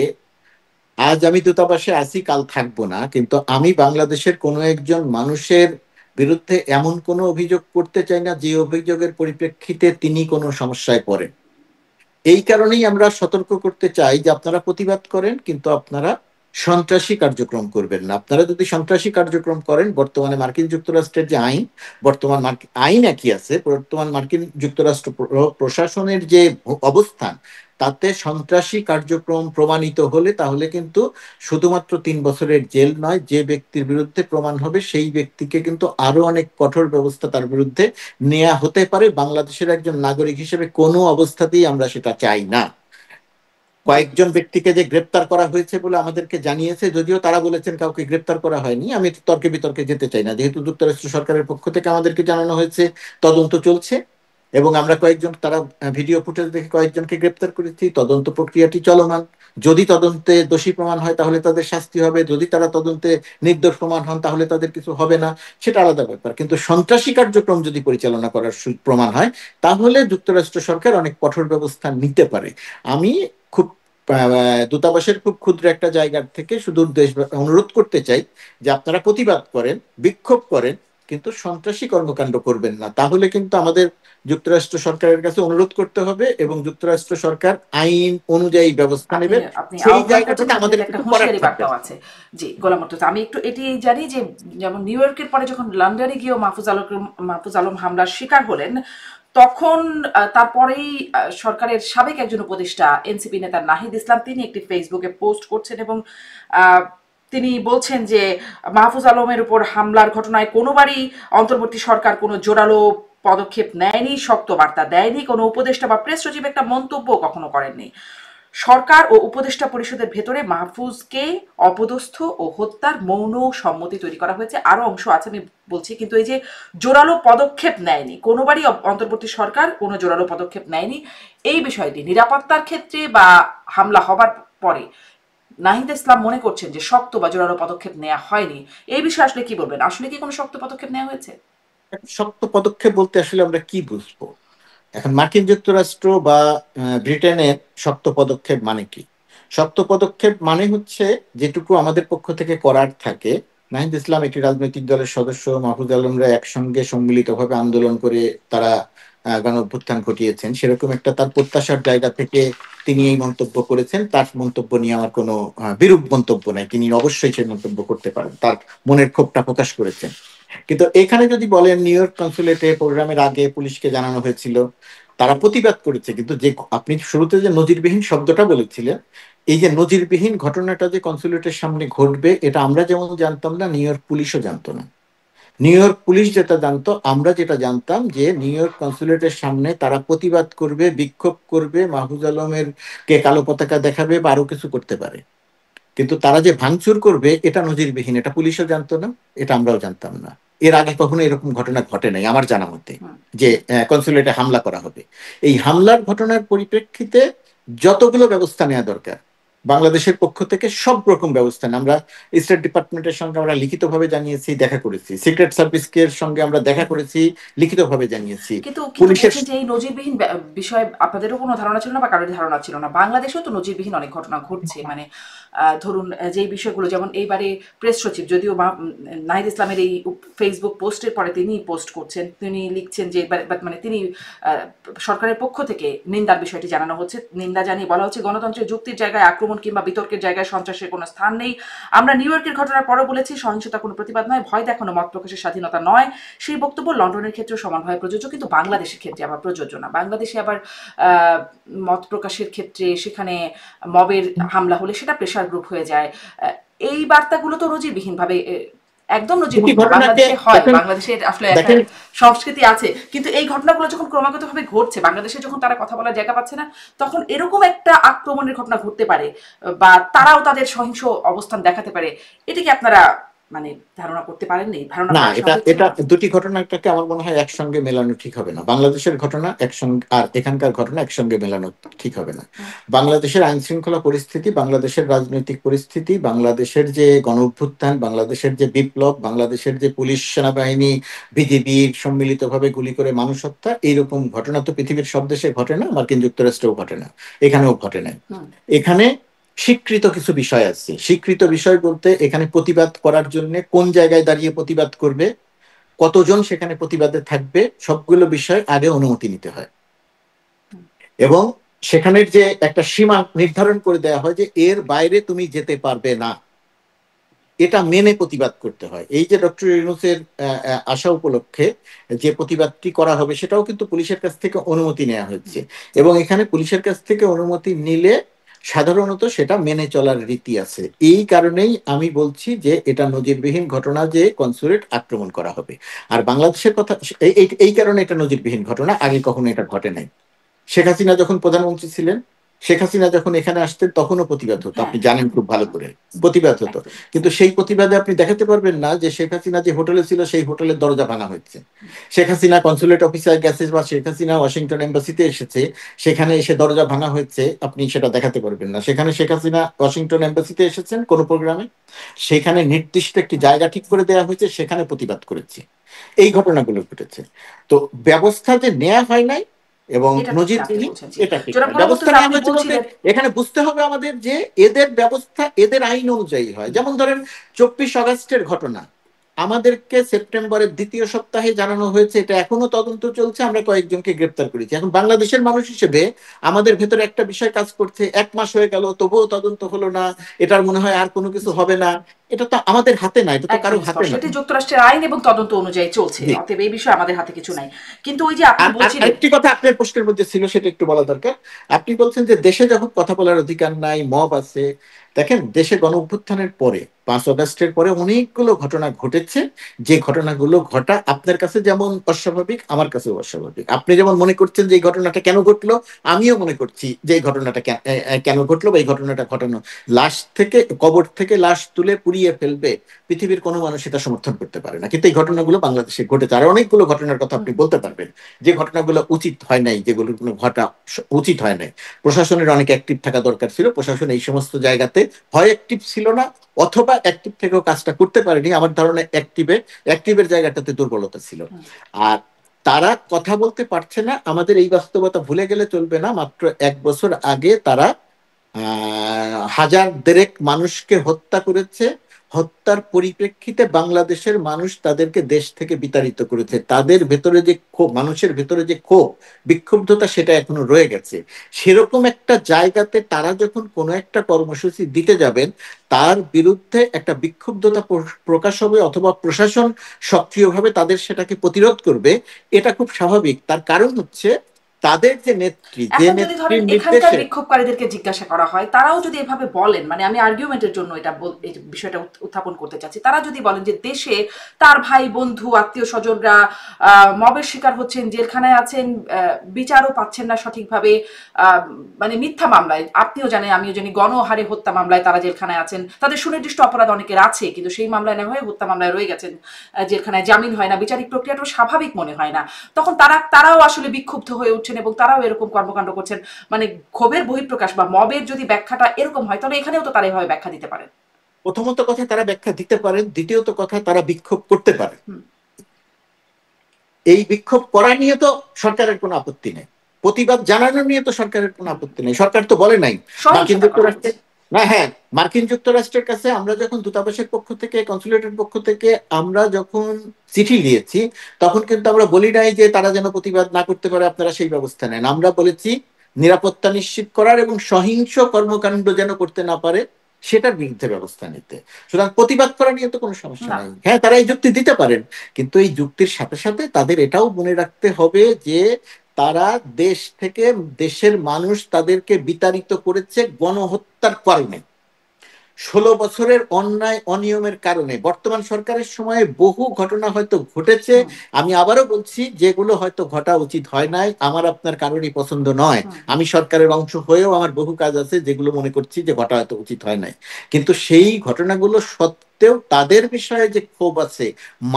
আজ আমি দূতাবাসে আছি, কাল থাকবো না, কিন্তু আমি বাংলাদেশের কোনো একজন মানুষের বিরুদ্ধে এমন কোনো অভিযোগ করতে চাই না যে অভিযোগের পরিপ্রেক্ষিতে তিনি কোনো সমস্যায় পড়েন। এই কারণেই আমরা সতর্ক করতে চাই যে আপনারা প্রতিবাদ করেন, কিন্তু আপনারা সন্ত্রাসী কার্যক্রম করবেন না। আপনারা যদি সন্ত্রাসী কার্যক্রম করেন, বর্তমানে মার্কিন যুক্তরাষ্ট্রের যে আইন, আইন একই আছে, বর্তমান মার্কিন যুক্তরাষ্ট্র প্রশাসনের যে অবস্থান, তাতে সন্ত্রাসী কার্যক্রম প্রমাণিত হলে তাহলে কিন্তু শুধুমাত্র 3 বছরের জেল নয়, যে ব্যক্তির বিরুদ্ধে প্রমাণ হবে সেই ব্যক্তিকে কিন্তু আরো অনেক কঠোর ব্যবস্থা তার বিরুদ্ধে নেওয়া হতে পারে। বাংলাদেশের একজন নাগরিক হিসেবে কোনো অবস্থাতেই আমরা সেটা চাই না। কয়েকজন ব্যক্তিকে যে গ্রেপ্তার করা হয়েছে বলে আমাদেরকে জানিয়েছে, যদিও তারা বলেছেন কাউকে গ্রেপ্তার করা হয়নি, আমি তর্কে বিতর্কে যেতে চাই না। যেহেতু যুক্তরাষ্ট্র সরকারের পক্ষ থেকে আমাদেরকে জানানো হয়েছে তদন্ত চলছে, এবং আমরা তারা ভিডিও ফুটেজ দেখে কয়েকজনকে গ্রেপ্তার করেছি, তদন্ত প্রক্রিয়াটি চলমান। যদি তদন্তে দোষী প্রমাণ হয় তাহলে তাদের শাস্তি হবে, যদি তারা তদন্তে নির্দোষ প্রমাণ হন তাহলে তাদের কিছু হবে না, সেটা আলাদা ব্যাপার। কিন্তু সন্ত্রাসী কার্যক্রম যদি পরিচালনা করার প্রমাণ হয়, তাহলে যুক্তরাষ্ট্র সরকার অনেক কঠোর ব্যবস্থা নিতে পারে। আমি খুব দূতাবাসের খুব ক্ষুদ্র একটা জায়গা থেকে শুধু অনুরোধ করতে চাই যে আপনারা প্রতিবাদ করেন, বিক্ষোভ করেন, কিন্তু সন্ত্রাসী কর্মকাণ্ড করবেন না। তাহলে কিন্তু আমাদের যুক্তরাষ্ট্র সরকারের কাছে অনুরোধ করতে হবে, এবং যুক্তরাষ্ট্র সরকার আইন অনুযায়ী ব্যবস্থা আপনি নেবেন। আপনি সেই আহ্বান করছেন, জায়গাটাতে আমাদের একটা কিছু করার হুঁশিয়ারি থাকবে। বার্তাও আছে। জি, গোলাম মুর্তজা, আমি একটু এটি জানি যে যেমন নিউ ইয়র্কের পরে যখন লন্ডনে গিয়েও মাহফুজ আলম হামলার শিকার হলেন, তখন তারপরেই সরকারের সাবেক একজন উপদেষ্টা এনসিপি নেতা নাহিদ ইসলাম তিনি একটি ফেসবুকে পোস্ট করছেন, এবং তিনি বলছেন যে মাহফুজ আলমের উপর হামলার ঘটনায় কোনোবারই অন্তর্বর্তী সরকার কোনো জোরালো পদক্ষেপ নেয়নি, শক্ত বার্তা দেয়নি, কোনো উপদেষ্টা বা প্রেস সচিব একটা মন্তব্য কখনো করেননি। সরকার ও উপদেষ্টা পরিষদের ভেতরে মাহফুজকে অপদস্থ ও হত্যার মৌন সম্মতি তৈরি করা হয়েছে। আরো অংশ আছে আমি বলছি, কিন্তু এই যে জোরালো পদক্ষেপ নেয়নি, কোনোবারই অন্তর্বর্তী সরকার কোনো জোরালো পদক্ষেপ নেয়নি, এই বিষয়টি নিরাপত্তার ক্ষেত্রে বা হামলা হবার পরে নাহিদ ইসলাম মনে করছেন যে শক্ত বা জোরালো পদক্ষেপ নেওয়া হয়নি। এই বিষয়ে আসলে কি বলবেন? আসলে কি কোনো শক্ত পদক্ষেপ নেওয়া হয়েছে? শক্ত পদক্ষেপ বলতে আসলে আমরা কি বুঝবো? এখন মার্কিন যুক্তরাষ্ট্র বা ব্রিটেনের শক্ত পদক্ষেপ মানে কি? শক্ত পদক্ষেপ মানে হচ্ছে যেটুকু আমাদের পক্ষ থেকে করার থাকে। নাহিদ ইসলাম একটি রাজনৈতিক দলের সদস্য, মাহফুজ আলমরা একসঙ্গে সম্মিলিতভাবে আন্দোলন করে তারা গণ অভ্যুত্থান ঘটিয়েছেন, সেরকম একটা তার প্রত্যাশার জায়গা থেকে তিনি এই মন্তব্য করেছেন। তার মন্তব্য নিয়ে আমার কোনো বিরূপ মন্তব্য নাই, তিনি অবশ্যই সেই মন্তব্য করতে পারেন, তার মনের ক্ষোভটা প্রকাশ করেছেন। কিন্তু এখানে যদি বলেন, নিউ ইয়র্ক কনসুলেটে প্রোগ্রামের আগে পুলিশকে জানানো হয়েছিল, তারা প্রতিবাদ করেছে, কিন্তু যে আপনি শুরুতে যে নজিরবিহীন শব্দটা বলেছিলেন, এই যে নজিরবিহীন ঘটনাটা যে কনসুলেটের সামনে ঘটবে, এটা আমরা যেমন জানতাম না, নিউ ইয়র্ক পুলিশও জানতো না। নিউ ইয়র্ক পুলিশ যেটা জানতো, আমরা যেটা জানতাম, যে নিউ ইয়র্ক কনসুলেটের সামনে তারা প্রতিবাদ করবে, বিক্ষোভ করবে, মাহফুজ আলমের কে কালো পতাকা দেখাবে বা আরো কিছু করতে পারে। কিন্তু তারা যে ভাঙচুর করবে এটা নজিরবিহীন, এটা পুলিশও জানতো না, এটা আমরাও জানতাম না। এর আগে কখনো এরকম ঘটনা ঘটে নাই আমার জানা মতে, যে কনসুলেটে হামলা করা হবে। এই হামলার ঘটনার পরিপ্রেক্ষিতে যতগুলো ব্যবস্থা নেওয়া দরকার বাংলাদেশের পক্ষ থেকে সব রকম ব্যবস্থা নেই। আমরা স্টেট ডিপার্টমেন্টের সঙ্গে আমরা লিখিতভাবে জানিয়েছি, দেখা করেছি, সিক্রেট সার্ভিসের সঙ্গে আমরা দেখা করেছি, লিখিতভাবে জানিয়েছি। কিন্তু পুলিশের বলছেন যে এই নজিরবিহীন বিষয়ে আপনাদেরও কোনো ধারণা ছিল না বা কারোর ধারণা ছিল না। বাংলাদেশেও তো নজিরবিহীন অনেক ঘটনা ঘটছে, মানে ধরুন যেই বিষয়গুলো, যেমন এইবারে প্রেস সচিব, যদিও নাহিদ ইসলামের এই ফেসবুক পোস্টের পরে তিনি পোস্ট করছেন, তিনি লিখছেন যে মানে তিনি সরকারের পক্ষ থেকে নিন্দার বিষয়টি জানানো হচ্ছে, নিন্দা জানিয়ে বলা হচ্ছে গণতন্ত্রের যুক্তির জায়গায় আক্রমণ কিংবা বিতর্কের জায়গায় সন্ত্রাসের কোনো স্থান নেই। আমরা নিউ ইয়র্কের ঘটনার পরও বলেছি সহিংসতা কোনো প্রতিবাদ নয়, ভয় দেখানো মত প্রকাশের স্বাধীনতা নয়। সেই বক্তব্য লন্ডনের ক্ষেত্রেও সমানভাবে প্রযোজ্য, কিন্তু বাংলাদেশের ক্ষেত্রে আবার প্রযোজ্য না। বাংলাদেশে আবার মত প্রকাশের ক্ষেত্রে সেখানে মবের হামলা হলে সেটা প্রেশার গ্রুপ হয়ে যায়। এই বার্তাগুলো তো নজিরবিহীন ভাবে, একদম নজিরবিহীন বাংলাদেশে হয়। বাংলাদেশের আসলে একটা সংস্কৃতি আছে, কিন্তু এই ঘটনাগুলো যখন ক্রমাগতভাবে ঘটছে, বাংলাদেশে যখন তারা কথা বলার জায়গা পাচ্ছে না, তখন এরকম একটা আক্রমণের ঘটনা ঘটতে পারে বা তারাও তাদের সহিংস অবস্থান দেখাতে পারে। এটা কি আপনারা মানে ধারণা করতে পারেননি? ধারণা না, এটা দুটি ঘটনাটাকে আমার মনে হয় একসঙ্গে মেলানো ঠিক হবে না। বাংলাদেশের ঘটনা একসঙ্গে আর এখানকার ঘটনা একসঙ্গে মেলানো ঠিক হবে না। বাংলাদেশের আইন শৃঙ্খলা পরিস্থিতি, বাংলাদেশের রাজনৈতিক পরিস্থিতি, বাংলাদেশের যে গণঅভ্যুত্থান, বাংলাদেশের যে বিপ্লব, বাংলাদেশের যে পুলিশ সেনাবাহিনী বিজিবির সম্মিলিতভাবে গুলি করে মানুষ হত্যা, এইরকম ঘটনা তো পৃথিবীর সব দেশে ঘটে না, মার্কিন যুক্তরাষ্ট্রেও ঘটে না, এখানেও ঘটে না। এখানে স্বীকৃত কিছু বিষয় আছে। স্বীকৃত বিষয় বলতে এখানে প্রতিবাদ করার জন্য কোন জায়গায় দাঁড়িয়ে প্রতিবাদ করবে, কতজন সেখানে প্রতিবাদে থাকবে, সবগুলো বিষয় আগে অনুমতি নিতে হয় এবং সেখানের যে একটা সীমা নির্ধারণ করে দেওয়া হয় যে এর বাইরে তুমি যেতে পারবে না, এটা মেনে প্রতিবাদ করতে হয়। এই যে ডক্টর ইউনূসের আশা উপলক্ষে যে প্রতিবাদটি করা হবে সেটাও কিন্তু পুলিশের কাছ থেকে অনুমতি নেওয়া হচ্ছে এবং এখানে পুলিশের কাছ থেকে অনুমতি নিলে সাধারণত সেটা মেনে চলার রীতি আছে। এই কারণেই আমি বলছি যে এটা নজিরবিহীন ঘটনা যে কনসুলেট আক্রমণ করা হবে। আর বাংলাদেশের কথা, এই কারণে এটা নজিরবিহীন ঘটনা, আগে কখনো এটা ঘটে নাই। শেখ হাসিনা যখন প্রধানমন্ত্রী ছিলেন, শেখ হাসিনা যখন এখানে আসতেন তখনও প্রতিবাদ হতো, আপনি জানেন খুব ভালো করে, প্রতিবাদ হতো। কিন্তু সেই প্রতিবাদে আপনি দেখাতে পারবেন না যে শেখ হাসিনা যে হোটেলে ছিল সেই হোটেলের দরজা ভাঙা হয়েছে, শেখ হাসিনা কনসুলেট অফিসার গেছে বা শেখ হাসিনা ওয়াশিংটন এম্বাসিতে এসেছে, সেখানে এসে দরজা ভাঙা হয়েছে, আপনি সেটা দেখাতে পারবেন না। সেখানে শেখ হাসিনা ওয়াশিংটন এম্বাসিতে এসেছেন কোনো প্রোগ্রামে, সেখানে নির্দিষ্ট একটি জায়গা ঠিক করে দেওয়া হয়েছে, সেখানে প্রতিবাদ করেছে। এই ঘটনাগুলো ঘটেছে। তো ব্যবস্থা যে নেওয়া হয় নাই এবং নজিরবিহীন, এটা ঠিক ব্যবস্থা নেওয়া হয়েছে বলতে এখানে বুঝতে হবে আমাদের যে এদের ব্যবস্থা এদের আইন অনুযায়ী হয়। যেমন ধরেন 24 আগস্টের ঘটনা, আমাদেরকে সেপ্টেম্বরের দ্বিতীয় সপ্তাহে জানানো হয়েছে, এটা এখনো তদন্ত চলছে, আমরা কয়েকজনকে গ্রেপ্তার করেছি। এখন বাংলাদেশের মানুষ হিসেবে আমাদের ভেতরে একটা বিষয় কাজ করছে, 1 মাস হয়ে গেল তবুও তদন্ত হলো না, এটার মনে হয় আর কোনো কিছু হবে না। এটা তো আমাদের হাতে নাই, এটা তো কারো হাতে নাই, এটি যুক্তরাষ্ট্রের আইন এবং তদন্ত অনুযায়ী চলছে, অতএব এই বিষয়ে আমাদের হাতে কিছু নাই। কিন্তু ওই যে আপনি বলছিলেন, আরেকটি কথা আপনার প্রশ্নের মধ্যে ছিল, সেটা একটু বলা দরকার। আপনি বলছেন যে দেশে যখন কথা বলার অধিকার নাই, মব আছে। দেখেন, দেশে গণ অভ্যুত্থানের পরে 5 আগস্টের পরে অনেকগুলো ঘটনা ঘটেছে, যে ঘটনাগুলো ঘটা আপনার কাছে যেমন অস্বাভাবিক আমার কাছেও অস্বাভাবিক। আপনি যেমন মনে করছেন যে এই ঘটনাটা কেন ঘটলো, আমিও মনে করছি যে এই ঘটনাটা কেন ঘটলো বা এই ঘটনাটা ঘটানো। লাশ থেকে, কবর থেকে লাশ তুলে পুড়িয়ে ফেলবে, পৃথিবীর কোনো মানুষ এটা সমর্থন করতে পারে না, কিন্তু এই ঘটনাগুলো বাংলাদেশে ঘটেছে। আর অনেকগুলো ঘটনার কথা আপনি বলতে পারবেন যে ঘটনাগুলো উচিত হয় নাই, যেগুলো কোনো ঘটা উচিত হয় নাই। প্রশাসনের অনেক অ্যাক্টিভ থাকা দরকার ছিল, প্রশাসন এই সমস্ত জায়গাতে হয় অ্যাক্টিভ ছিল না অথবা অ্যাক্টিভ থেকেও কাজটা করতে পারেনি। আমার ধারণা অ্যাক্টিভের জায়গাটাতে দুর্বলতা ছিল। আর তারা কথা বলতে পারছে না, আমাদের এই বাস্তবতা ভুলে গেলে চলবে না। মাত্র 1 বছর আগে তারা 1000 মানুষকে হত্যা করেছে, হত্যার পরিপ্রেক্ষিতে বাংলাদেশের মানুষ তাদেরকে দেশ থেকে বিতাড়িত করেছে। তাদের ভেতরে যে ক্ষোভ, মানুষের ভেতরে যে ক্ষোভ, বিক্ষুব্ধতা, সেটা এখনো রয়ে গেছে। সেরকম একটা জায়গাতে তারা যখন কোনো একটা কর্মসূচি দিতে যাবেন, তার বিরুদ্ধে একটা বিক্ষুব্ধতা প্রকাশ হবে অথবা প্রশাসন সক্রিয়ভাবে তাদের সেটাকে প্রতিরোধ করবে, এটা খুব স্বাভাবিক। তার কারণ হচ্ছে তাদের যে নেত্রী, যে এখন যদি ধরেন নেত্রীর এখানকার নির্দেশে বিক্ষোভকারীদেরকে জিজ্ঞাসা করা হয়, তারাও যদি এভাবে বলেন, মানে আমি আর্গুমেন্টের জন্য এই বিষয়টা উত্থাপন করতে চাচ্ছি, তারা যদি বলেন যে দেশে তার ভাই বন্ধু আত্মীয় স্বজনরা মবের শিকার হচ্ছেন, জেলখানায় আছেন, বিচারও পাচ্ছেন না সঠিকভাবে, মানে মিথ্যা মামলায়, আপনিও জানেন আমিও জানি, গণহারে হত্যা মামলায় তারা জেলখানায় আছেন, তাদের সুনির্দিষ্ট অপরাধ অনেকের আছে কিন্তু সেই মামলায় না হয়ে হত্যা মামলায় রয়ে গেছেন জেলখানায়, জামিন হয় না, বিচারিক প্রক্রিয়াটাও স্বাভাবিক মনে হয় না, তখন তারাও আসলে বিক্ষুব্ধ হয়ে উঠছেন এবং তারাও এরকম কর্মকাণ্ড করছেন। মানে ক্ষোভের বহিঃপ্রকাশ বা মবের যদি ব্যাখ্যাটা এরকম হয়, তাহলে এখানেও তো তারা এভাবে ব্যাখ্যা দিতে পারেন। প্রথমত কথা তারা ব্যাখ্যা দিতে পারেন, দ্বিতীয়ত কথা তারা বিক্ষোভ করতে পারে। এই বিক্ষোভ করা নিয়ে তো সরকারের কোনো আপত্তি নেই, প্রতিবাদ জানানো নিয়ে তো সরকারের কোনো আপত্তি নেই। সরকার তো বলে নাই মার্কিন যুক্তরাষ্ট্রের, না হ্যাঁ, মার্কিন যুক্তরাষ্ট্রের কাছে আমরা যখন দূতাবাসের পক্ষ থেকে, কনসুলেটের পক্ষ থেকে আমরা যখন চিঠি দিয়েছি, তখন কিন্তু আমরা বলি নাই যে তারা যেন প্রতিবাদ না করতে পারে, আপনারা সেই ব্যবস্থা নেন। আমরা বলেছি নিরাপত্তা নিশ্চিত করার এবং সহিংস কর্মকাণ্ড যেন করতে না পারে সেটার বিরুদ্ধে ব্যবস্থা নিতে। সুতরাং প্রতিবাদ করা নিয়ে তো কোনো সমস্যা নেই। হ্যাঁ, তারা এই যুক্তি দিতে পারেন, কিন্তু এই যুক্তির সাথে সাথে তাদের এটাও মনে রাখতে হবে যে তারা দেশ থেকে, দেশের মানুষ তাদেরকে বিতাড়িত করেছে গণহত্যার কারণে, 16 বছরের অন্যায় অনিয়মের কারণে। বর্তমান সরকারের সময়ে বহু ঘটনা হয়তো ঘটেছে, আমি আবারও বলছি যেগুলো হয়তো ঘটা উচিত হয় নাই, আমার আপনার কারণই পছন্দ নয়, আমি সরকারের অংশ হয়েও আমার বহু কাজ আছে যেগুলো মনে করছি যে ঘটা হয়তো উচিত হয় নাই, কিন্তু সেই ঘটনাগুলো সত্ত্বেও তাদের বিষয়ে যে ক্ষোভ আছে,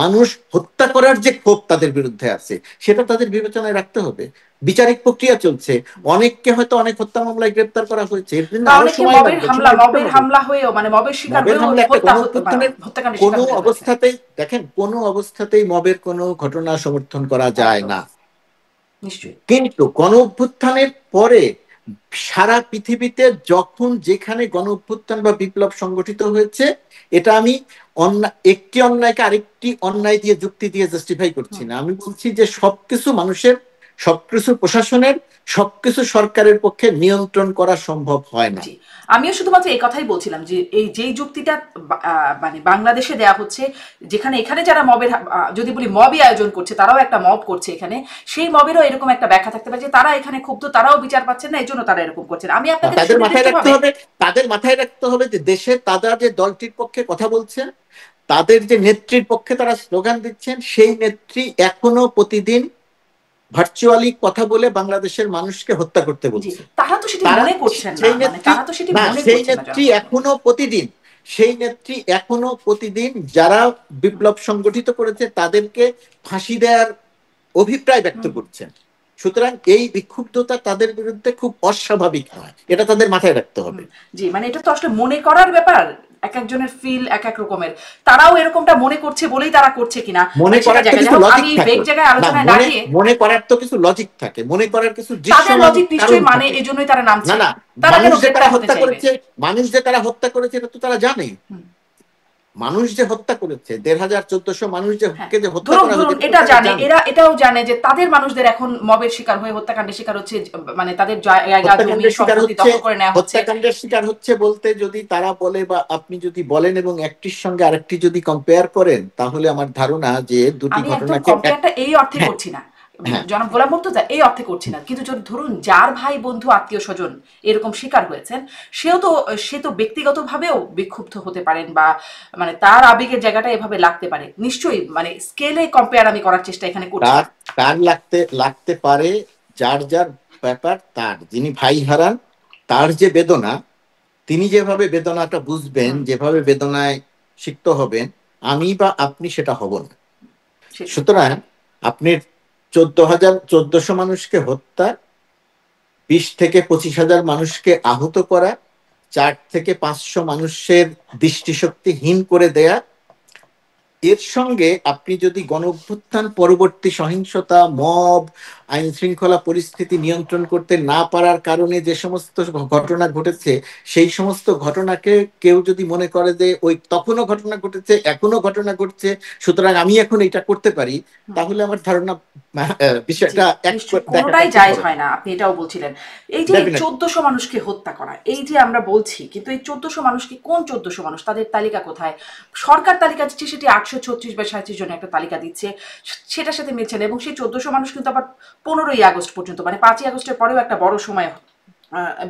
মানুষ হত্যা করার যে ক্ষোভ তাদের বিরুদ্ধে আছে, সেটা তাদের বিবেচনায় রাখতে হবে। বিচারিক প্রক্রিয়া চলছে, অনেককে হয়তো অনেক হত্যা মামলায় গ্রেপ্তার করা হয়েছে, এর জন্য আরো সময় লাগবে। মবের হামলা হয়েও, মানে মবের শিকার হয়েও হত্যাকাণ্ডের কোনো অবস্থাতেই দেখেন, কোনো অবস্থাতেই মবের কোনো ঘটনা সমর্থন করা যায় না। নিশ্চয়ই। কিন্তু গণ অভ্যুত্থানের পরে সারা পৃথিবীতে যখন যেখানে গণ অভ্যুত্থান বা বিপ্লব সংগঠিত হয়েছে, এটা আমি একটি অন্যায়কে আরেকটি অন্যায় দিয়ে যুক্তি দিয়ে জাস্টিফাই করছি না, আমি বলছি যে সবকিছু মানুষের, সবকিছু প্রশাসনের, সবকিছু সরকারের পক্ষে নিয়ন্ত্রণ করা সম্ভব হয় না। আমিও শুধুমাত্র এই কথাই বলছিলাম যে এই যেই যুক্তিটা মানে বাংলাদেশে দেয়া হচ্ছে, যেখানে এখানে যারা মবের, যদি বলি মবই আয়োজন করছে, তারাও একটা মব করছে এখানে, সেই মবেরও এরকম একটা ব্যাখ্যা থাকতে পারে যে তারা এখানে ক্ষুব্ধ, তারাও বিচার পাচ্ছেন না, এই জন্য তারা এরকম করছেন। আমি আপনাদের তাদের মাথায় রাখতে হবে যে দেশে তারা যে দলটির পক্ষে কথা বলছেন, তাদের যে নেত্রীর পক্ষে তারা স্লোগান দিচ্ছেন, সেই নেত্রী এখনো প্রতিদিন ভার্চুয়ালি কথা বলে বাংলাদেশের মানুষকে হত্যা করতে বলছে। তারা তো সেটা মনে করছেন না, সেই নেত্রী এখনো প্রতিদিন, সেই নেত্রী এখনো প্রতিদিন যারা বিপ্লব সংগঠিত করেছে তাদেরকে ফাঁসি দেওয়ার অভিপ্রায় ব্যক্ত করছেন। সুতরাং এই বিক্ষুব্ধতা তাদের বিরুদ্ধে খুব অস্বাভাবিক নয়, এটা তাদের মাথায় রাখতে হবে। জি, মানে এটা তো আসলে মনে করার ব্যাপার, এক একজনের ফিল এক এক রকমের, তারাও এরকমটা মনে করছে বলেই তারা করছে কিনা, মনে করার তো কিছু লজিক থাকে, মনে করার তো কিছু লজিক থাকে, মনে করার কিছু লজিক নিশ্চয়ই, মানে এজন্যই তারা নামছে। না, মানুষ যে তারা হত্যা করেছে, মানুষ যে তারা হত্যা করেছে এটা তো তারা জানে। মানুষ যে হত্যা করেছে, ১৫০০-১৪০০ মানুষ যে হত্যা করা হয়েছে, এটা জানে, এটাও জানে যে তাদের মানুষদের এখন মবের শিকার হয়ে হত্যাকাণ্ডের শিকার হচ্ছে, মানে তাদের জায়গা জমি সম্পত্তি দখল করে নেওয়া হচ্ছে। হত্যাকাণ্ডের শিকার হচ্ছে বলতে যদি তারা বলে বা আপনি যদি বলেন এবং একটির সঙ্গে আরেকটি যদি কম্পেয়ার করেন, তাহলে আমার ধারণা যে দুটি ঘটনাকে কম্পেয়ারটা এই অর্থে করছি না, জনাব গোলাম মুর্তজা, এই অর্থে করছি না, কিন্তু যদি ধরুন যার ভাই বন্ধু আত্মীয় স্বজন এরকম শিকার হয়েছেন, সে তো ব্যক্তিগতভাবেও বিক্ষুব্ধ হতে পারেন, বা মানে তার আবেগের জায়গাটা এভাবে লাগতে পারে নিশ্চয়ই, মানে স্কেলে কম্পেয়ার আমি করার চেষ্টা এখানে করছি। তার লাগতে পারে, যার যার ব্যাপার, তার যিনি ভাই হারান তার যে বেদনা, তিনি যেভাবে বেদনাটা বুঝবেন, যেভাবে বেদনায় সিক্ত হবেন, আমি বা আপনি সেটা হব না। সুতরাং আপনি ১৪০০ মানুষকে হত্যা, ২০ থেকে ২৫,০০০ মানুষকে আহত করা, ৪ থেকে ৫০০ মানুষের দৃষ্টিশক্তিহীন করে দেয়া, এর সঙ্গে আপনি যদি গণঅভ্যুত্থান পরবর্তী সহিংসতা, মব, আইন শৃঙ্খলা পরিস্থিতি নিয়ন্ত্রণ করতে না পারার কারণে যে সমস্ত ঘটনা ঘটেছে, সেই সমস্ত ঘটনাকে কেউ যদি মনে করে যে ওই তখনও ঘটনা ঘটেছে, এখনো ঘটনা ঘটছে, সুতরাং আমি এখন এটা করতে পারি, তাহলে আমার ধারণা বিষয়টা কোনোটাই জায়েজ হয় না। আপনি এটাও বলছিলেন, এই যে ১৪০০ মানুষকে হত্যা করা, এই যে আমরা বলছি, কিন্তু এই ১৪০০ মানুষ কি, কোন ১৪০০ মানুষ, তাদের তালিকা কোথায়? সরকার তালিকা দিচ্ছে সেটি ৮০০ 136 বা 37 জনের একটা তালিকা দিচ্ছে, সেটার সাথে মিলছে না। এবং সেই 1400 মানুষ কিন্তু আবার 15ই আগস্ট পর্যন্ত, মানে 5ই আগস্টের পরেও একটা বড় সময়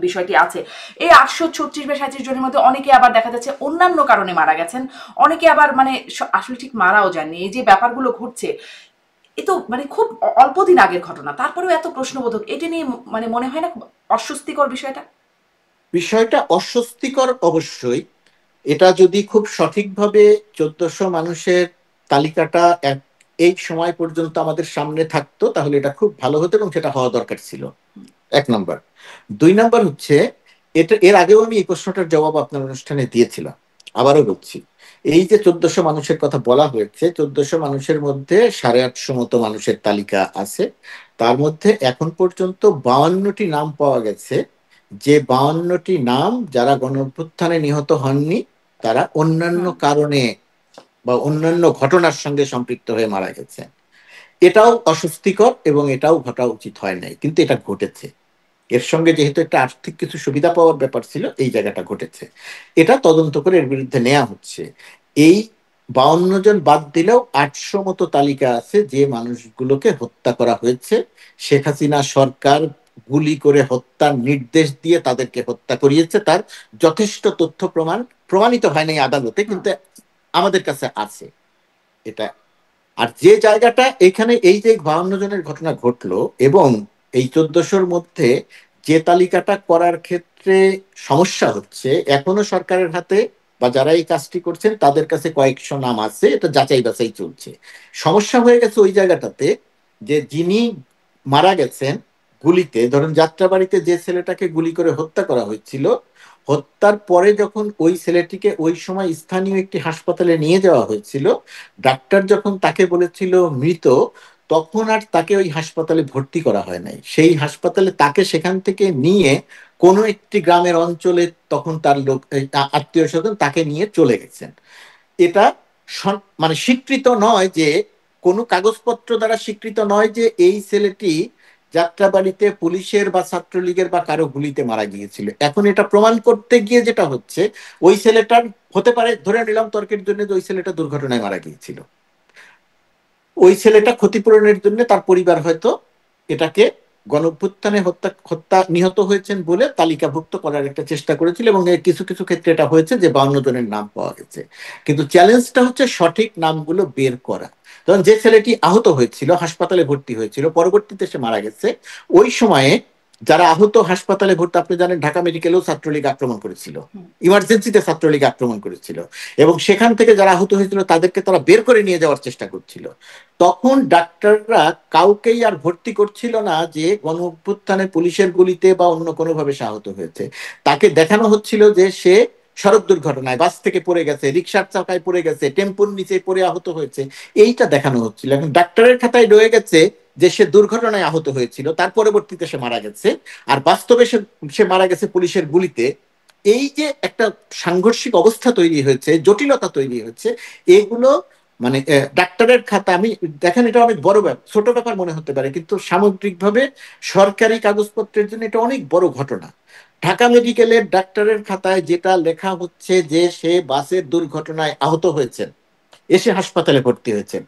বিষয়টি আছে। এই 836 বা 37 জনের মধ্যে অনেকে আবার দেখা যাচ্ছে অন্যান্য কারণে মারা গেছেন, অনেকে আবার মানে আসলে ঠিক মারাও যাননি। এই যে ব্যাপারগুলো ঘটছে, এ তো মানে খুব অল্প দিন আগের ঘটনা, তারপরেও এত প্রশ্নবোধক। এটা নিয়ে মানে মনে হয় না খুব অস্বস্তিকর বিষয়টা? বিষয়টা অস্বস্তিকর অবশ্যই। এটা যদি খুব সঠিকভাবে 1400 মানুষের তালিকাটা এই সময় পর্যন্ত আমাদের সামনে থাকতো তাহলে এটা খুব ভালো হতো এবং সেটা হওয়া দরকার ছিল, 1 নম্বর। 2 নম্বর হচ্ছে, এর আগেও আমি এই প্রশ্নটার জবাব আপনার অনুষ্ঠানে দিয়েছিলাম, আবারও বলছি। এই যে 1400 মানুষের কথা বলা হয়েছে, 1400 মানুষের মধ্যে 850 মতো মানুষের তালিকা আছে। তার মধ্যে এখন পর্যন্ত 52টি নাম পাওয়া গেছে, যে 52টি নাম যারা গণঅভ্যুত্থানে নিহত হননি, তারা অন্যান্য কারণে বা অন্যান্য ঘটনার সঙ্গে সম্পৃক্ত হয়ে মারা গেছে। এটাও অস্বস্তিকর এবং এটাও ঘটা উচিত হয় নাই, কিন্তু এটা ঘটেছে। এর সঙ্গে যেহেতু একটা আর্থিক কিছু সুবিধা পাওয়ার ব্যাপার ছিল, এই জায়গাটা ঘটেছে। এটা তদন্ত করে এর বিরুদ্ধে নেওয়া হচ্ছে। এই 52 জন বাদ দিলেও 800 মতো তালিকা আছে যে মানুষগুলোকে হত্যা করা হয়েছে। শেখ হাসিনা সরকার গুলি করে হত্যার নির্দেশ দিয়ে তাদেরকে হত্যা করিয়েছে। তার যথেষ্ট তথ্য প্রমাণিত হয়নি আদালতে, কিন্তু আমাদের কাছে আছে এটা। আর যে জায়গাটা এখানে এই যে 52 জনের ঘটনা ঘটলো এবং এই 1400-র মধ্যে যে তালিকাটা করার ক্ষেত্রে সমস্যা হচ্ছে, এখনো সরকারের হাতে বা যারা এই কাজটি করছেন তাদের কাছে কয়েকশো নাম আছে, এটা যাচাই বাছাই চলছে। সমস্যা হয়ে গেছে ওই জায়গাটাতে, যে যিনি মারা গেছেন গুলিতে, ধরুন যাত্রাবাড়িতে যে ছেলেটাকে গুলি করে হত্যা করা হয়েছিল, হত্যার পরে যখন ওই ছেলেটিকে ওই সময় স্থানীয় একটি হাসপাতালে নিয়ে যাওয়া হয়েছিল, ডাক্তার যখন তাকে বলেছিল মৃত, তখন আর তাকে ওই হাসপাতালে ভর্তি করা হয় নাই। সেই হাসপাতালে তাকে সেখান থেকে নিয়ে কোনো একটি গ্রামের অঞ্চলে তখন তার লোক, আত্মীয় স্বজন তাকে নিয়ে চলে গেছেন। এটা মানে স্বীকৃত নয়, যে কোনো কাগজপত্র দ্বারা স্বীকৃত নয় যে এই ছেলেটি যাত্রাবাড়িতে পুলিশের বা ছাত্রলীগের বা কারো গুলিতে মারা গিয়েছিল। এখন এটা প্রমাণ করতে গিয়ে যেটা হচ্ছে, ওই ছেলেটার হতে পারে, ধরে নিলাম তর্কের জন্য, যে ওই ছেলেটা দুর্ঘটনায় মারা গিয়েছিল, ওই ছেলেটা ক্ষতিপূরণের জন্য তার পরিবার হয়তো এটাকে গণঅভ্যুত্থানে হত্যা নিহত হয়েছেন বলে তালিকাভুক্ত করার একটা চেষ্টা করেছিল, এবং কিছু কিছু ক্ষেত্রে এটা হয়েছে যে 52 জনের নাম পাওয়া গেছে। কিন্তু চ্যালেঞ্জটা হচ্ছে সঠিক নামগুলো বের করা। তখন যে ছেলেটি আহত হয়েছিল, হাসপাতালে ভর্তি হয়েছিল, পরবর্তীতে সে মারা গেছে, ওই সময়ে যারা আহত হাসপাতালে ভর্তি, আপনি জানেন ঢাকা মেডিকেলেও ছাত্রলীগ আক্রমণ করেছিল, ইমার্জেন্সিতে ছাত্রলীগ আক্রমণ করেছিল, এবং সেখান থেকে যারা আহত হয়েছিল তাদেরকে তারা বের করে নিয়ে যাওয়ার চেষ্টা করছিল। তখন ডাক্তাররা কাউকেই আর ভর্তি করছিল না যে গণ অভ্যুত্থানে পুলিশের গুলিতে বা অন্য কোনোভাবে সে আহত হয়েছে। তাকে দেখানো হচ্ছিল যে সে সড়ক দুর্ঘটনায় বাস থেকে পড়ে গেছে, রিক্সার চাকায় পড়ে গেছে, টেম্পুর নিচে পড়ে আহত হয়েছে, এইটা দেখানো হচ্ছিল। এখন ডাক্তারের খাতায় রয়ে গেছে যে সে দুর্ঘটনায় আহত হয়েছিল, তার পরবর্তীতে সে মারা গেছে, আর বাস্তবে সে মারা গেছে পুলিশের গুলিতে। এই যে একটা সাংঘর্ষিক অবস্থা তৈরি হয়েছে, জটিলতা তৈরি হয়েছে, এগুলো মানে ডাক্তারের খাতা, আমি দেখেন এটা অনেক বড় ব্যাপার, ছোট ব্যাপার মনে হতে পারে, কিন্তু সামগ্রিকভাবে সরকারি কাগজপত্রের জন্য এটা অনেক বড় ঘটনা। ঢাকা মেডিকেলের ডাক্তারের খাতায় যেটা লেখা হচ্ছে যে সে বাসের দুর্ঘটনায় আহত হয়েছেন, এসে হাসপাতালে ভর্তি হয়েছেন,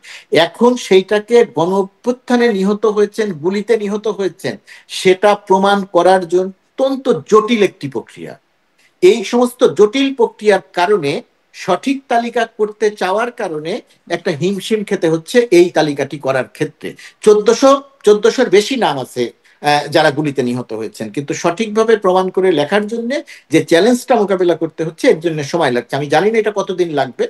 এখন সেইটাকে গণ অভ্যুত্থানে নিহত হয়েছেন, গুলিতে নিহত হয়েছেন, সেটা প্রমাণ করার জন্য অত্যন্ত জটিল একটি প্রক্রিয়া। এই সমস্ত জটিল প্রক্রিয়ার কারণে, সঠিক তালিকা করতে চাওয়ার কারণে একটা হিমশিম খেতে হচ্ছে এই তালিকাটি করার ক্ষেত্রে। 1400-এর বেশি নাম আছে যারা গুলিতে নিহত হয়েছেন, কিন্তু সঠিকভাবে প্রমাণ করে লেখার জন্য যে চ্যালেঞ্জটা মোকাবেলা করতে হচ্ছে, এর জন্য সময় লাগছে। আমি জানি না এটা কতদিন লাগবে,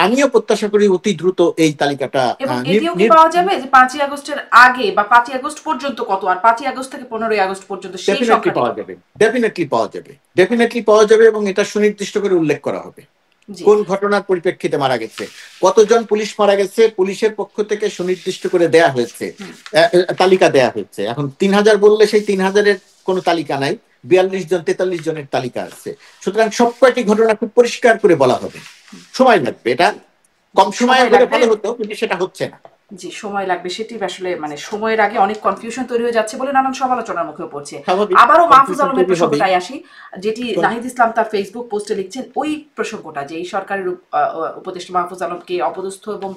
আমিও প্রত্যাশা করি অতি দ্রুত এই তালিকাটা। এবং এটিও কি পাওয়া যাবে যে 5ই আগস্টের আগে বা 5ই আগস্ট পর্যন্ত কত, আর 5ই আগস্ট থেকে 15ই আগস্ট পর্যন্ত সেই ডেফিনেটলি পাওয়া যাবে, ডেফিনেটলি পাওয়া যাবে, এবং এটা সুনির্দিষ্ট করে উল্লেখ করা হবে কোন ঘটনার পরিপ্রেক্ষিতে মারা গেছে, কতজন পুলিশ মারা গেছে, পুলিশের পক্ষ থেকে সুনির্দিষ্ট করে দেয়া হয়েছে, তালিকা দেয়া হয়েছে। এখন 3000 বললে সেই 3000-এর কোনো তালিকা নাই, 42 জন 43 জনের তালিকা আছে। সুতরাং সব কয়টি ঘটনা খুব পরিষ্কার করে বলা হবে, সময় লাগবে। এটা কম সময়ে হলে ভালো হতো, কিন্তু সেটা হচ্ছে না। জি, সময় লাগবে, সেটি আসলে মানে সময়ের আগে অনেক কনফিউশন তৈরি হয়ে যাচ্ছে বলে নানান সমালোচনার মুখেও পড়ছে। স্বাভাবিক, আবারও মাহফুজ কনফিউশন আলমের তৈরি হবেই। প্রসঙ্গটায় আসি, যেটি নাহিদ ইসলাম তার ফেসবুক পোস্টে লিখছেন, ওই প্রসঙ্গটা যে এই সরকারের উপদেষ্টা মাহফুজ আলমকে অপদস্থ এবং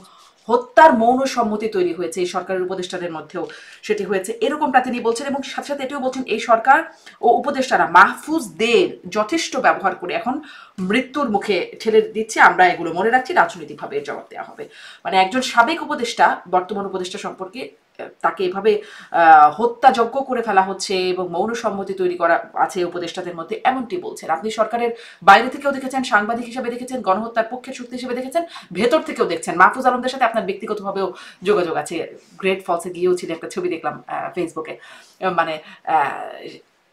হত্যার মৌন সম্মতি তৈরি হয়েছে এই সরকারের উপদেষ্টাদের মধ্যেও সেটি হয়েছে, এরকমটা তিনি বলছেন। এবং সাথে সাথে এটিও বলছেন এই সরকার ও উপদেষ্টারা মাহফুজদের যথেষ্ট ব্যবহার করে এখন মৃত্যুর মুখে ঠেলে দিচ্ছে, আমরা এগুলো মনে রাখছি, রাজনৈতিকভাবে এর জবাব দেওয়া হবে। মানে একজন সাবেক উপদেষ্টা বর্তমান উপদেষ্টা সম্পর্কে তাকে এভাবে হত্যাযজ্ঞ করে ফেলা হচ্ছে এবং মৌন সম্মতি তৈরি করা আছে উপদেষ্টাদের মধ্যে, এমনটি বলছেন। আপনি সরকারের বাইরে থেকেও দেখেছেন, সাংবাদিক হিসেবে দেখেছেন, গণহত্যার পক্ষের শক্তি হিসেবে দেখেছেন, ভেতর থেকেও দেখছেন। মাহফুজ আলমদের সাথে আপনার ব্যক্তিগতভাবেও যোগাযোগ আছে, গ্রেট ফলসে গিয়েও ছিলেন, একটা ছবি দেখলাম ফেসবুকে। মানে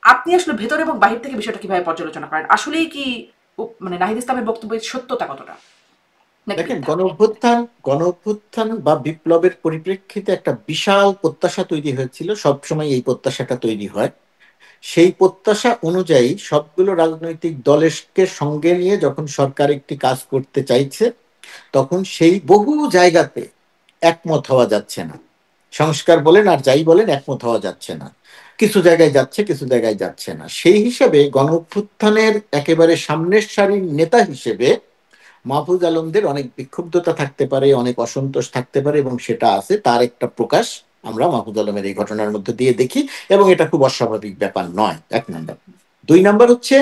আপনি আসলে ভেতর এবং বাহির থেকে বিষয়টা কিভাবে পর্যালোচনা করেন? আসলেই কি মানে নাহিদ ইসলামের বক্তব্যের সত্যতা কতটা? দেখেন, গণ অভ্যুত্থান বা বিপ্লবের পরিপ্রেক্ষিতে একটা বিশাল প্রত্যাশা তৈরি হয়েছিল, সবসময় এই প্রত্যাশাটা তৈরি হয়। সেই প্রত্যাশা অনুযায়ী সবগুলো রাজনৈতিক দলকে সঙ্গে নিয়ে যখন সরকার একটি কাজ করতে চাইছে, তখন সেই বহু জায়গাতে একমত হওয়া যাচ্ছে না। সংস্কার বলেন আর যাই বলেন, একমত হওয়া যাচ্ছে না। কিছু জায়গায় যাচ্ছে, কিছু জায়গায় যাচ্ছে না। সেই হিসেবে গণ অভ্যুত্থানের একেবারে সামনের সারির নেতা হিসেবে মাহফুজ আলমদের অনেক বিক্ষুব্ধতা থাকতে পারে, অনেক অসন্তোষ থাকতে পারে, এবং সেটা আছে, তার একটা প্রকাশ আমরা মাহফুজ আলমের এই ঘটনার মধ্যে দিয়ে দেখি, এবং এটা খুব অস্বাভাবিক ব্যাপার নয়, 1 নম্বর। 2 নম্বর হচ্ছে,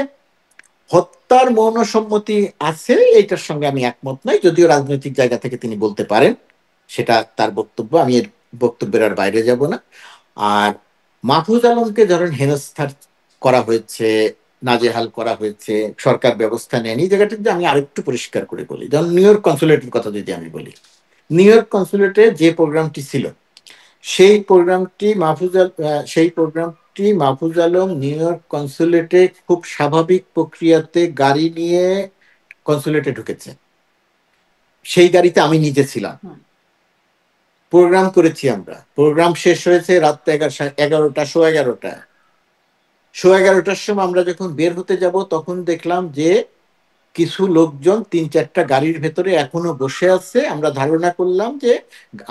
হত্যার মৌন সম্মতি আছে, এইটার সঙ্গে আমি একমত নই, যদিও রাজনৈতিক জায়গা থেকে তিনি বলতে পারেন, সেটা তার বক্তব্য, আমি এর বক্তব্যের আর বাইরে যাব না। আর মাহফুজ আলমকে ধরেন হেনস্থা করা হয়েছে, নাজেহাল করা হয়েছে, সরকার ব্যবস্থা নেয়নি, এই জায়গাটা যদি আমি আরেকটু পরিষ্কার করে বলি, যেমন নিউ ইয়র্ক কনসুলেটের কথা যদি আমি বলি, নিউ ইয়র্ক কনসুলেটে যে প্রোগ্রামটি ছিল, সেই প্রোগ্রামটি মাহফুজ আলম নিউ ইয়র্ক কনসুলেটে খুব স্বাভাবিক প্রক্রিয়াতে গাড়ি নিয়ে কনসুলেটে ঢুকেছে। সেই গাড়িতে আমি নিজে ছিলাম, প্রোগ্রাম করেছি আমরা। প্রোগ্রাম শেষ হয়েছে রাত 11টা, 11:15 সময় আমরা যখন বের হতে যাব, তখন দেখলাম যে কিছু লোকজন 3-4টা গাড়ির ভেতরে এখনো বসে আছে। আমরা ধারণা করলাম যে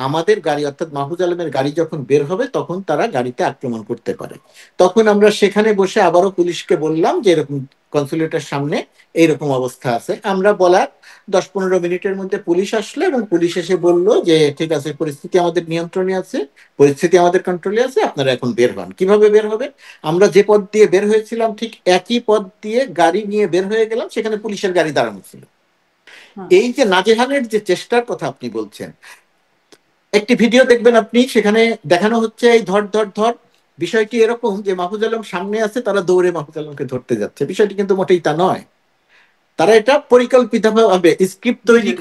আমাদের গাড়ি, অর্থাৎ মাহফুজ আলমের গাড়ি যখন বের হবে, তখন তারা গাড়িতে আক্রমণ করতে পারে। তখন আমরা সেখানে বসে আবারও পুলিশকে বললাম যে এরকম কনসুলেটের সামনে এইরকম অবস্থা আছে। আমরা বলার 10-15 মিনিটের মধ্যে পুলিশ আসলো, এবং পুলিশ এসে বলল যে ঠিক আছে, পরিস্থিতি আমাদের নিয়ন্ত্রণে আছে, পরিস্থিতি আমাদের কন্ট্রোলে আছে, আপনারা এখন বের হন। কিভাবে বের হবে? আমরা যে পথ দিয়ে বের হয়েছিলাম ঠিক একই পথ দিয়ে গাড়ি নিয়ে বের হয়ে গেলাম, সেখানে পুলিশের গাড়ি দাঁড়ানো ছিল। এই যে নাজেহালের যে চেষ্টার কথা আপনি বলছেন, একটি ভিডিও দেখবেন আপনি, সেখানে দেখানো হচ্ছে এই ধর ধর ধর, বিষয়টি এরকম যে মাহফুজ আলম সামনে আছে, তারা দৌড়ে মাহফুজ আলমকে ধরতে যাচ্ছে। বিষয়টি কিন্তু মোটেই তা নয়। তারা এটা পরিকল্পিতভাবে স্ক্রিপ্ট তৈরি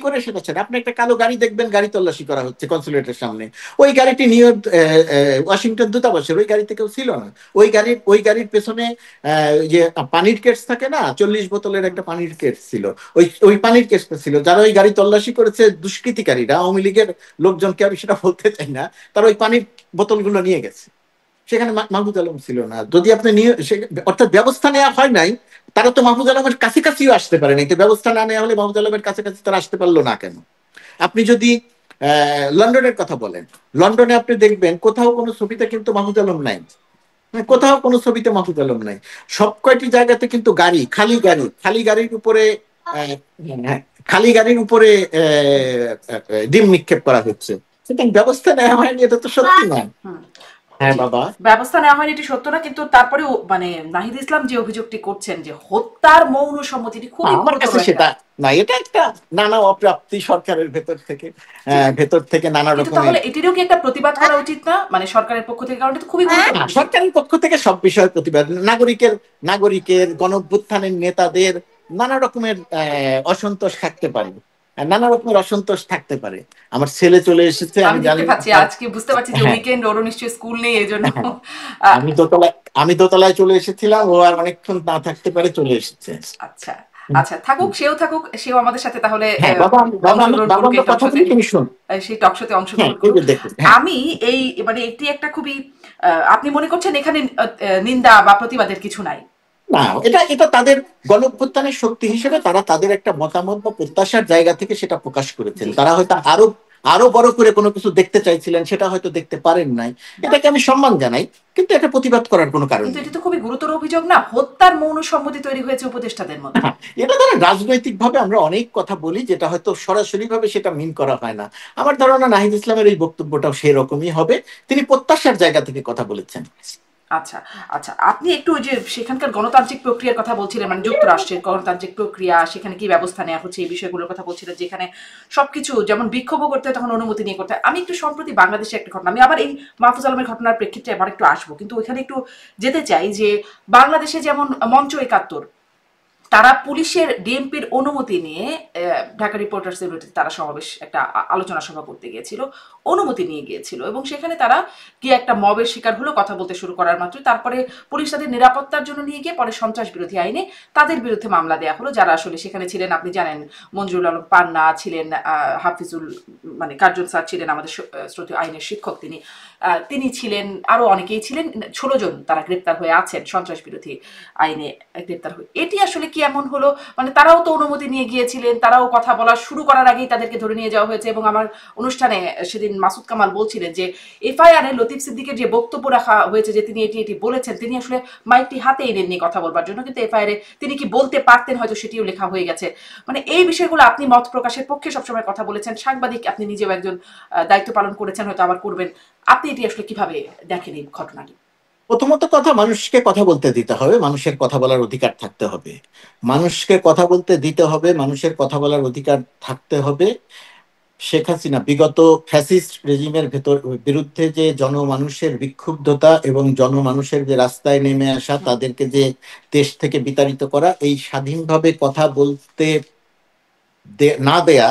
করে সেটা ছেড়ে, আপনি একটা কালো গাড়ি দেখবেন, গাড়ি তল্লাশি করা হচ্ছে কনসুলেটের সামনে। ওই গাড়িটি নিউ ইয়র্ক ওয়াশিংটন দূতাবাসের, ওই গাড়িতে কেউ ছিল না। ওই গাড়ির পেছনে যে পানির কেস থাকে না, 40 বোতলের একটা পানির কেস ছিল, ওই পানির কেসটা ছিল। যারা ওই গাড়ি তল্লাশি করেছে দুষ্কৃতিকারীরা, আওয়ামী লীগের লোকজনকে আমি সেটা বলতে চাই না, তারা ওই পানির বোতলগুলো নিয়ে গেছে। সেখানে মাহফুজ আলম ছিল না। যদি আপনি অর্থাৎ ব্যবস্থা নেওয়া হয় নাই, তারা তো মাহফুজ আলমের কাছাকাছিও আসতে পারে নাই। তো ব্যবস্থা না নেওয়া হলে মাহফুজ আলমের কাছাকাছি তারা আসতে পারলো না কেন? আপনি যদি লন্ডনের কথা বলেন, লন্ডনে আপনি দেখবেন কোথাও কোনো ছবিতে কিন্তু মাহফুজ আলম নাই, কোথাও কোনো ছবিতে মাহফুজ আলম নাই। সব কয়টি জায়গাতে কিন্তু গাড়ি, খালি গাড়ির উপরে আহ, হ্যাঁ, খালি গাড়ির উপরে ডিম নিক্ষেপ করা হচ্ছে। সুতরাং ব্যবস্থা নেওয়া হয়নি, এটা তো সত্যি না। হ্যাঁ বাবা, ব্যবস্থা নেওয়া হয়নি এটি সত্য না, কিন্তু তারপরেও মানে নাহিদ ইসলাম যে অভিযোগটি করছেন যে হত্যার মৌন সম্মতিটি খুবই আমার কাছে সেটা না, এটা একটা নানা অপ্রাপ্তি সরকারের ভেতর থেকে নানা কিন্তু রকমের। তাহলে এটিরও কি একটা প্রতিবাদ করা উচিত না, মানে সরকারের পক্ষ থেকে? কারণ এটা তো খুবই গুরুত্বপূর্ণ। সরকারের পক্ষ থেকে সব বিষয়ে প্রতিবাদ, নাগরিকের গণঅভ্যুত্থানের নেতাদের নানা রকমের অসন্তোষ থাকতে পারে, নানা রকমের অসন্তোষ থাকতে পারে। আমার ছেলে চলে এসেছে, আমি আমি জানি দেখতে পাচ্ছি, আজকে বুঝতে পারছি যে হ্যাঁ, উইকেন্ড, ওরও নিশ্চয়ই স্কুল নেই, এই জন্য আমি দোতলায় চলে এসেছিলাম, ও আর অনেকক্ষণ না থাকতে পারে চলে এসেছে। আচ্ছা আচ্ছা, থাকুক, সেও আমাদের সাথে তাহলে হ্যাঁ বাবা, অংশগ্রহণ করুক এই টক শোতে, তুমি শুন। সেই টক শোতে হ্যাঁ, অংশগ্রহণ করুক। দেখুন, হ্যাঁ, আমি এই মানে এটি একটা খুবই আপনি মনে করছেন এখানে নিন্দা বা প্রতিবাদের কিছু নাই? না, এটা তাদের গণঅভ্যুত্থানের শক্তি হিসেবে তারা তাদের একটা মতামত বা প্রত্যাশার জায়গা থেকে সেটা প্রকাশ করেছেন। তারা হয়তো আরো আরো বড় করে কোনো কিছু দেখতে চাইছিলেন, সেটা হয়তো দেখতে পারেন নাই। এটাকে আমি সম্মান জানাই, কিন্তু এটা প্রতিবাদ করার কোনো কারণ কিন্তু নেই। এটা তো খুবই গুরুতর অভিযোগ না, হত্যার মৌন সম্মতি তৈরি হয়েছে উপদেষ্টাদের মধ্যে। এটা ধরেন রাজনৈতিক ভাবে আমরা অনেক কথা বলি, যেটা হয়তো সরাসরি ভাবে সেটা মিন করা হয় না। আমার ধারণা নাহিদ ইসলামের এই বক্তব্যটাও সেই রকমই হবে, তিনি প্রত্যাশার জায়গা থেকে কথা বলেছেন। আচ্ছা আচ্ছা, আপনি একটু ওই যে সেখানকার গণতান্ত্রিক প্রক্রিয়ার কথা বলছিলেন, মানে যুক্তরাষ্ট্রের গণতান্ত্রিক প্রক্রিয়া, সেখানে কি ব্যবস্থা নেওয়া হচ্ছে, এই বিষয়গুলোর কথা বলছিলেন, যেখানে সবকিছু যেমন বিক্ষোভও করতে হয় তখন অনুমতি নিয়ে করতে হয়। আমি একটু সম্প্রতি বাংলাদেশে একটা ঘটনা, আমি আবার এই মাহফুজ আলমের ঘটনার প্রেক্ষিতে আবার একটু আসবো, কিন্তু ওইখানে একটু যেতে চাই যে বাংলাদেশে যেমন মঞ্চ ৭১ তারা পুলিশের ডিএমপির অনুমতি নিয়ে ঢাকা রিপোর্টার্সের বিরুদ্ধে তারা সমাবেশ একটা আলোচনা সভা করতে গিয়েছিল, অনুমতি নিয়ে গিয়েছিল, এবং সেখানে তারা গিয়ে একটা মবের শিকার হলো কথা বলতে শুরু করার মাত্রই। তারপরে পুলিশ তাদের নিরাপত্তার জন্য নিয়ে গিয়ে পরে সন্ত্রাস বিরোধী আইনে তাদের বিরুদ্ধে মামলা দেওয়া হলো, যারা আসলে সেখানে ছিলেন। আপনি জানেন মঞ্জুরুল আলম পান্না ছিলেন, হাফিজুল মানে কার্জন স্যার ছিলেন, আমাদের শ্রদ্ধেয় আইনের শিক্ষক, তিনি ছিলেন, আরো অনেকেই ছিলেন। ১৬ জন তারা গ্রেপ্তার হয়ে আছেন সন্ত্রাস বিরোধী আইনে গ্রেপ্তার হয়ে। এটি আসলে কি এমন হলো, মানে তারাও তো অনুমতি নিয়ে গিয়েছিলেন, তারাও কথা বলা শুরু করার আগেই তাদেরকে ধরে নিয়ে যাওয়া হয়েছে। এবং আমার অনুষ্ঠানে সেদিন মাসুদ কামাল বলছিলেন যে এফআইআর এ লতিফ সিদ্দিকের যে বক্তব্য রাখা হয়েছে যে তিনি এটি এটি বলেছেন, তিনি আসলে মাইকটি হাতে এনে নিয়ে কথা বলবার জন্য, কিন্তু এফআইআর এ তিনি কি বলতে পারতেন হয়তো সেটিও লেখা হয়ে গেছে। মানে এই বিষয়গুলো আপনি মত প্রকাশের পক্ষে সবসময় কথা বলেছেন, সাংবাদিক, আপনি নিজেও একজন দায়িত্ব পালন করেছেন, হয়তো আবার করবেন। আপনি এটি আসলে কিভাবে দেখেন এই ঘটনাটি? প্রথমত কথা, মানুষকে কথা বলতে দিতে হবে, মানুষের কথা বলার অধিকার থাকতে হবে। মানুষকে কথা বলতে দিতে হবে, মানুষের কথা বলার অধিকার থাকতে হবে। শেখ হাসিনা বিগত ফ্যাসিস্ট রেজিমের বিরুদ্ধে যে জনমানুষের বিক্ষুব্ধতা এবং জনমানুষের যে রাস্তায় নেমে আসা, তাদেরকে যে দেশ থেকে বিতাড়িত করা, এই স্বাধীনভাবে কথা বলতে না দেয়া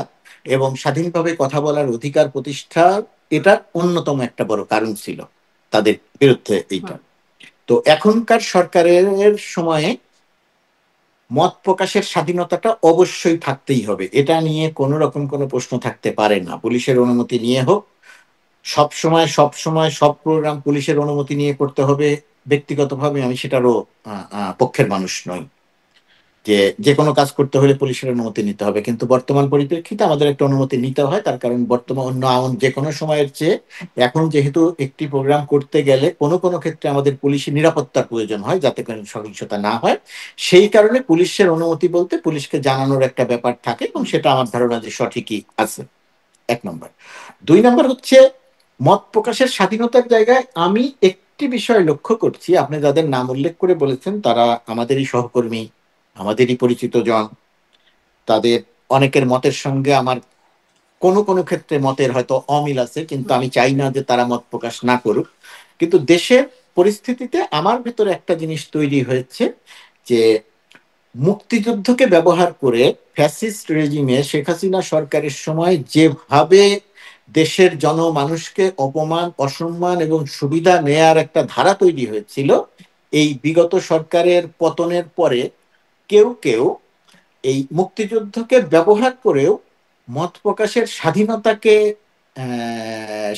এবং স্বাধীনভাবে কথা বলার অধিকার প্রতিষ্ঠা, এটা অন্যতম একটা বড় কারণ ছিল তাদের বিরুদ্ধে এইটা। তো এখনকার সরকারের সময়ে মত প্রকাশের স্বাধীনতাটা অবশ্যই থাকতেই হবে, এটা নিয়ে কোনো রকম কোনো প্রশ্ন থাকতে পারে না। পুলিশের অনুমতি নিয়ে হোক, সব সময় সব প্রোগ্রাম পুলিশের অনুমতি নিয়ে করতে হবে, ব্যক্তিগতভাবে আমি সেটারও পক্ষের মানুষ নই, যে যে কোনো কাজ করতে হলে পুলিশের অনুমতি নিতে হবে। কিন্তু বর্তমান পরিপ্রেক্ষিতে আমাদের একটা অনুমতি নিতে হয়, তার কারণ বর্তমান অন্য যে কোনো সময়ের চেয়ে এখন যেহেতু একটি প্রোগ্রাম করতে গেলে কোনো কোনো ক্ষেত্রে আমাদের পুলিশি নিরাপত্তার প্রয়োজন হয়, যাতে কোনো সহিংসতা না হয়। সেই কারণে পুলিশের অনুমতি বলতে পুলিশকে জানানোর একটা ব্যাপার থাকে, এবং সেটা আমার ধারণা যে সঠিকই আছে, ১ নম্বর। ২ নম্বর হচ্ছে মত প্রকাশের স্বাধীনতার জায়গায় আমি একটি বিষয় লক্ষ্য করছি, আপনি যাদের নাম উল্লেখ করে বলেছেন তারা আমাদেরই সহকর্মী, আমাদেরই পরিচিত জন। তাদের অনেকের মতের সঙ্গে আমার কোনো কোনো ক্ষেত্রে মতের হয়তো অমিল আছে, কিন্তু আমি চাই না যে তারা মত প্রকাশ না করুক। কিন্তু দেশের পরিস্থিতিতে আমার ভেতরে একটা জিনিস তৈরি হয়েছে, যে মুক্তিযুদ্ধকে ব্যবহার করে ফ্যাসিস্ট রেজিমে শেখ হাসিনা সরকারের সময় যেভাবে দেশের জনমানুষকে অপমান, অসম্মান এবং সুবিধা নেয়ার একটা ধারা তৈরি হয়েছিল, এই বিগত সরকারের পতনের পরে কেউ কেউ এই মুক্তিযুদ্ধকে ব্যবহার করেও মত প্রকাশের স্বাধীনতাকে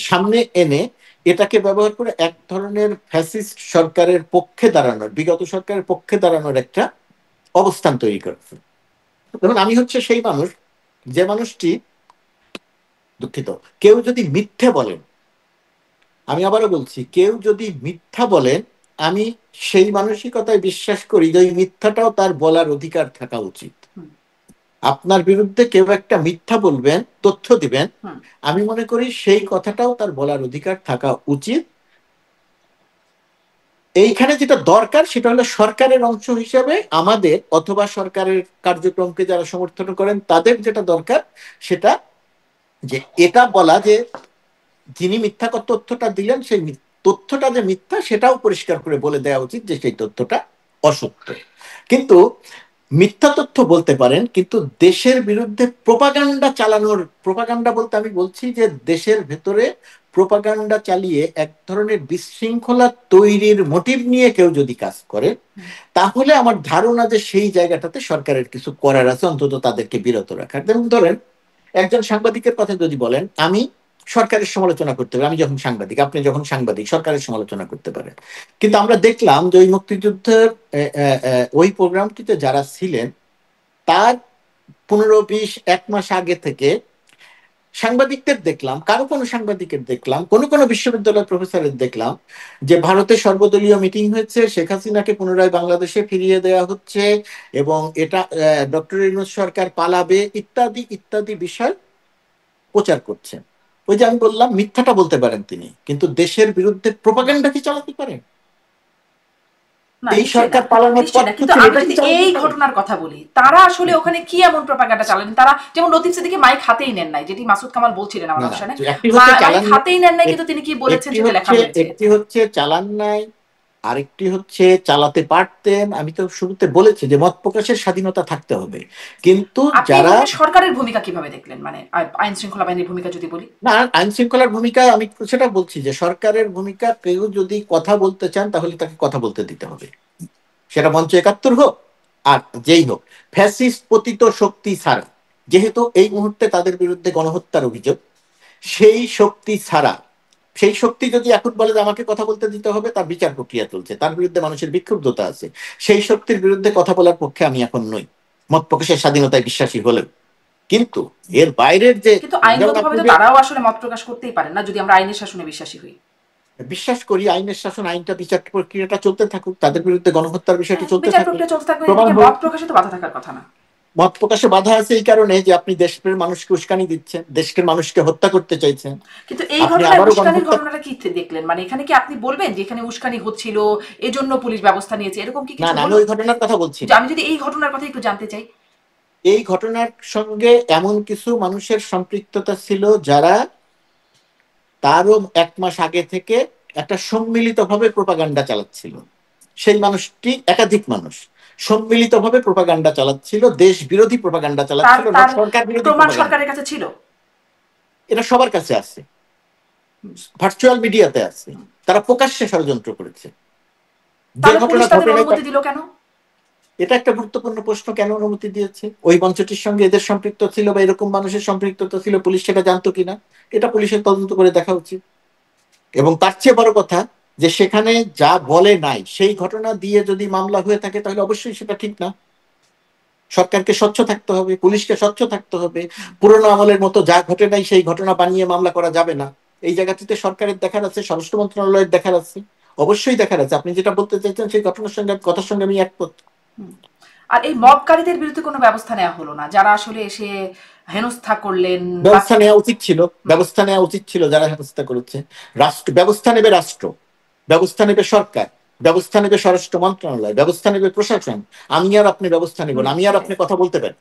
সামনে এনে এটাকে ব্যবহার করে এক ধরনের ফ্যাসিস্ট সরকারের পক্ষে দাঁড়ানোর, বিগত সরকারের পক্ষে দাঁড়ানোর একটা অবস্থান তৈরি করেছে। যেমন আমি হচ্ছে সেই মানুষ, যে মানুষটি, দুঃখিত, কেউ যদি মিথ্যে বলেন, আমি আবারও বলছি, কেউ যদি মিথ্যা বলেন, আমি সেই মানসিকতায় বিশ্বাস করি যে ওই মিথ্যাটাও তার বলার অধিকার থাকা উচিত। আপনার বিরুদ্ধে কেউ একটা মিথ্যা বলবেন, তথ্য দিবেন, আমি মনে করি সেই কথাটাও তার বলার অধিকার থাকা উচিত। এইখানে যেটা দরকার সেটা হলো সরকারের অংশ হিসেবে আমাদের, অথবা সরকারের কার্যক্রমকে যারা সমর্থন করেন তাদের যেটা দরকার সেটা যে এটা বলা যে যিনি মিথ্যা তথ্যটা দিলেন সেই তথ্যটা যে মিথ্যা সেটাও পরিষ্কার করে বলে দেওয়া উচিত যে সেই তথ্যটা অসত্য। কিন্তু মিথ্যা তথ্য বলতে পারেন, কিন্তু দেশের বিরুদ্ধে প্রোপাগান্ডা চালানোর, প্রোপাগান্ডা বলতে আমি বলছি যে দেশের ভেতরে প্রোপাগান্ডা চালিয়ে এক ধরনের বিশৃঙ্খলা তৈরির মোটিভ নিয়ে কেউ যদি কাজ করে, তাহলে আমার ধারণা যে সেই জায়গাটাতে সরকারের কিছু করার আছে, অন্তত তাদেরকে বিরত রাখার। যেমন ধরেন, একজন সাংবাদিকের কথা যদি বলেন, আমি সরকারের সমালোচনা করতে পারি, আমি যখন সাংবাদিক, আপনি যখন সাংবাদিক, সরকারের সমালোচনা করতে পারেন। কিন্তু আমরা দেখলাম যে ওই মুক্তিযুদ্ধের ওই প্রোগ্রামটিতে যারা ছিলেন, তার ১৫-২০ এক মাস আগে থেকে সাংবাদিকদের দেখলাম, কোনো সাংবাদিকের দেখলাম, কোনো বিশ্ববিদ্যালয়ের প্রফেসরের দেখলাম যে ভারতে সর্বদলীয় মিটিং হয়েছে, শেখ হাসিনাকে পুনরায় বাংলাদেশে ফিরিয়ে দেওয়া হচ্ছে এবং এটা ডক্টর ইউনূস সরকার পালাবে ইত্যাদি ইত্যাদি বিষয় প্রচার করছেন। ওই যে আমি বললাম, মিথ্যাটা বলতে পারেন তিনি, কিন্তু দেশের বিরুদ্ধে প্রোপাগান্ডা কি চালাতে পারেন? না, এই নিশ্চয়ই না, সরকার পালানোর নিশ্চয়ই পর না। কিন্তু থেকে আমি এটা কি যদি চালাতে এই পারেন? ঘটনার কথা বলি, তারা আসলে ওখানে কি এমন প্রপাগান্ডা চালালেন? তারা যেমন লতিফ সিদ্দিকী মাইক হাতেই নেন নাই, যেটি মাসুদ কামাল বলছিলেন আমার না না, অনুষ্ঠানে, একটি হচ্ছে মাইক চালান, হাতেই নেন নাই, কিন্তু তিনি কি বলেছেন সেটা লেখা হয়েছে। একটি হচ্ছে চালান নাই, আরেকটি হচ্ছে চালাতে পারতেন। আমি তো শুরুতে বলেছি যে মত প্রকাশের স্বাধীনতা থাকতে হবে, কিন্তু আপনি যারা এখানে সরকারের ভূমিকা কিভাবে দেখলেন, মানে আইন শৃঙ্খলা বাহিনীর ভূমিকা যদি বলি? না, আইন শৃঙ্খলার ভূমিকা আমি সেটা বলছি যে সরকারের ভূমিকা, কেউ যদি কথা বলতে চান তাহলে তাকে কথা বলতে দিতে হবে, সেটা মঞ্চ ৭১ হোক আর যেই হোক। ফ্যাসিস্ট পতিত শক্তি ছাড়া, যেহেতু এই মুহূর্তে তাদের বিরুদ্ধে গণহত্যার অভিযোগ, সেই শক্তি ছাড়া, সেই শক্তি যদি এখন বলে যে আমাকে কথা বলতে দিতে হবে, তার বিচার প্রক্রিয়া চলছে, তার বিরুদ্ধে মানুষের বিক্ষুব্ধতা আছে, সেই শক্তির বিরুদ্ধে কথা বলার পক্ষে আমি এখন নই, মত প্রকাশের স্বাধীনতায় বিশ্বাসী হলেও। কিন্তু এর বাইরের যে, কিন্তু যেমন আপনি আইনগতভাবে তো যে তারাও আসলে মত প্রকাশ করতেই পারেন না, যদি আমরা আইনের শাসনে বিশ্বাসী হই। বিশ্বাস করি আইনের শাসন, আইনটা বিচার প্রক্রিয়াটা চলতে থাকুক, তাদের বিরুদ্ধে গণহত্যার বিষয়টি চলতে বিচার থাকুক, প্রক্রিয়া চলতে থাকবে, প্রমাণ এদিকে হোক। মত প্রকাশে তো বাধা থাকার কথা না। মত প্রকাশে বাধা আছে এই কারণে যে আপনি দেশের মানুষকে উস্কানি দিচ্ছেন, দেশের মানুষকে হত্যা করতে চাইছেন। কিন্তু এই আপনি ঘটনায় আবারও উস্কানির গণহত্যা, ঘটনাটা কি দেখলেন? মানে এখানে কি আপনি বলবেন যে এখানে উস্কানি হচ্ছিল, এজন্য পুলিশ ব্যবস্থা নিয়েছে, এরকম কি না কিছু না, আমি হলো? ওই ঘটনার কথা বলছি যে না। আমি যদি এই ঘটনার কথা একটু জানতে চাই। এই ঘটনার সঙ্গে এমন কিছু মানুষের সম্পৃক্ততা ছিল যারা তারও ১ মাস আগে থেকে একটা সম্মিলিতভাবে প্রোপাগান্ডা চালাচ্ছিল। সেই মানুষটি, একাধিক মানুষ সম্মিলিতভাবে প্রোপাগান্ডা চালাচ্ছিল, দেশ বিরোধী প্রোপাগান্ডা তার চালাচ্ছিল, নট তার সরকার বিরোধী প্রমাণ প্রোপাগান্ডা। সরকারের কাছে ছিল? এটা সবার কাছে আছে, ভার্চুয়াল মিডিয়াতে আছে, তারা প্রকাশ্যে ষড়যন্ত্র করেছে। যে তাহলে পুলিশ ঘটনা তাদের ঘটে নাই, অনুমতি দিল কেন? এটা একটা গুরুত্বপূর্ণ প্রশ্ন, কেন অনুমতি দিয়েছে? ওই মঞ্চটির সঙ্গে এদের সম্পৃক্ত ছিল বা এরকম মানুষের সম্পৃক্ততা ছিল, পুলিশ সেটা জানতো কিনা, এটা পুলিশের তদন্ত করে দেখা উচিত। এবং তার চেয়ে বড় কথা, যে সেখানে যা বলে নাই সেই ঘটনা দিয়ে যদি মামলা হয়ে থাকে তাহলে অবশ্যই সেটা ঠিক না। সরকারকে স্বচ্ছ থাকতে হবে, পুলিশকে স্বচ্ছ থাকতে হবে। পুরনো আমলের মতো যা ঘটে নাই সেই ঘটনা বানিয়ে মামলা করা যাবে না। এই জায়গাটিতে সরকারের দেখার আছে, স্বরাষ্ট্র মন্ত্রণালয়ের দেখার আছে, অবশ্যই দেখার আছে। আপনি যেটা বলতে চাইছেন সেই ঘটনার সঙ্গে, কথার সঙ্গে আমি একমত। আর এই মবকারীদের বিরুদ্ধে কোনো ব্যবস্থা নেওয়া হলো না, যারা আসলে এসে হেনস্থা করলেন বা? ব্যবস্থা নেওয়া উচিত ছিল, ব্যবস্থা নেওয়া উচিত ছিল যারা হেনস্থা করেছে। রাষ্ট্র ব্যবস্থা নেবে, রাষ্ট্র ব্যবস্থা নেবে, সরকার ব্যবস্থা নেবে, স্বরাষ্ট্র মন্ত্রণালয় ব্যবস্থা নেবে, প্রশাসন। আমি আর আপনি ব্যবস্থা নেব না, আমি আর আপনি কথা বলতে পারেন,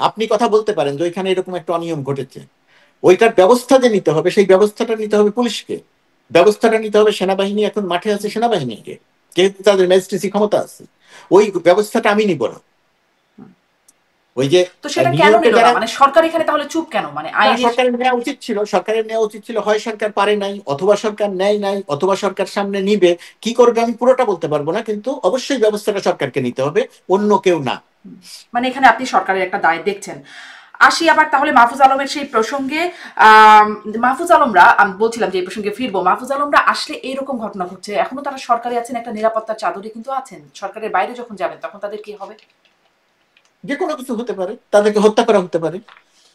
আপনি কথা বলতে পারেন যে ওইখানে এরকম একটা অনিয়ম ঘটেছে, ওইটার ব্যবস্থা যে নিতে হবে সেই ব্যবস্থাটা নিতে হবে পুলিশকে, ব্যবস্থাটা নিতে হবে সেনাবাহিনী, এখন মাঠে আছে সেনাবাহিনীকে, যেহেতু তাদের ম্যাজিস্ট্রেসি ক্ষমতা আছে। ওই ব্যবস্থাটা আমি নিব না। ওই যে তো সেটা নিউ কেন ইয়র্কে নিল না? যারা, মানে সরকার এখানে তাহলে চুপ কেন? মানে না, আইনের। সরকারের নেওয়া উচিত ছিল, সরকারের নেওয়া উচিত ছিল। হয় সরকার পারে নাই, অথবা সরকার নেয় নাই, অথবা সরকার সামনে নিবে, কি করবে আমি পুরোটা বলতে পারবো না, কিন্তু অবশ্যই ব্যবস্থাটা সরকারকে নিতে হবে, অন্য কেউ না। মানে এখানে আপনি সরকারের একটা দায় দেখছেন। আসি আবার তাহলে মাহফুজ আলমের সেই প্রসঙ্গে। মাহফুজ আলমরা, আমি বলছিলাম যে এই প্রসঙ্গে ফিরবো, মাহফুজ আলমরা আসলে এইরকম ঘটনা ঘটছে, এখনো তারা সরকারি আছেন, একটা নিরাপত্তার চাদরে কিন্তু আছেন, সরকারের বাইরে যখন যাবেন তখন তাদের কি হবে? যে কোনো কিছু হতে পারে, তাদেরকে হত্যা করা হতে পারে।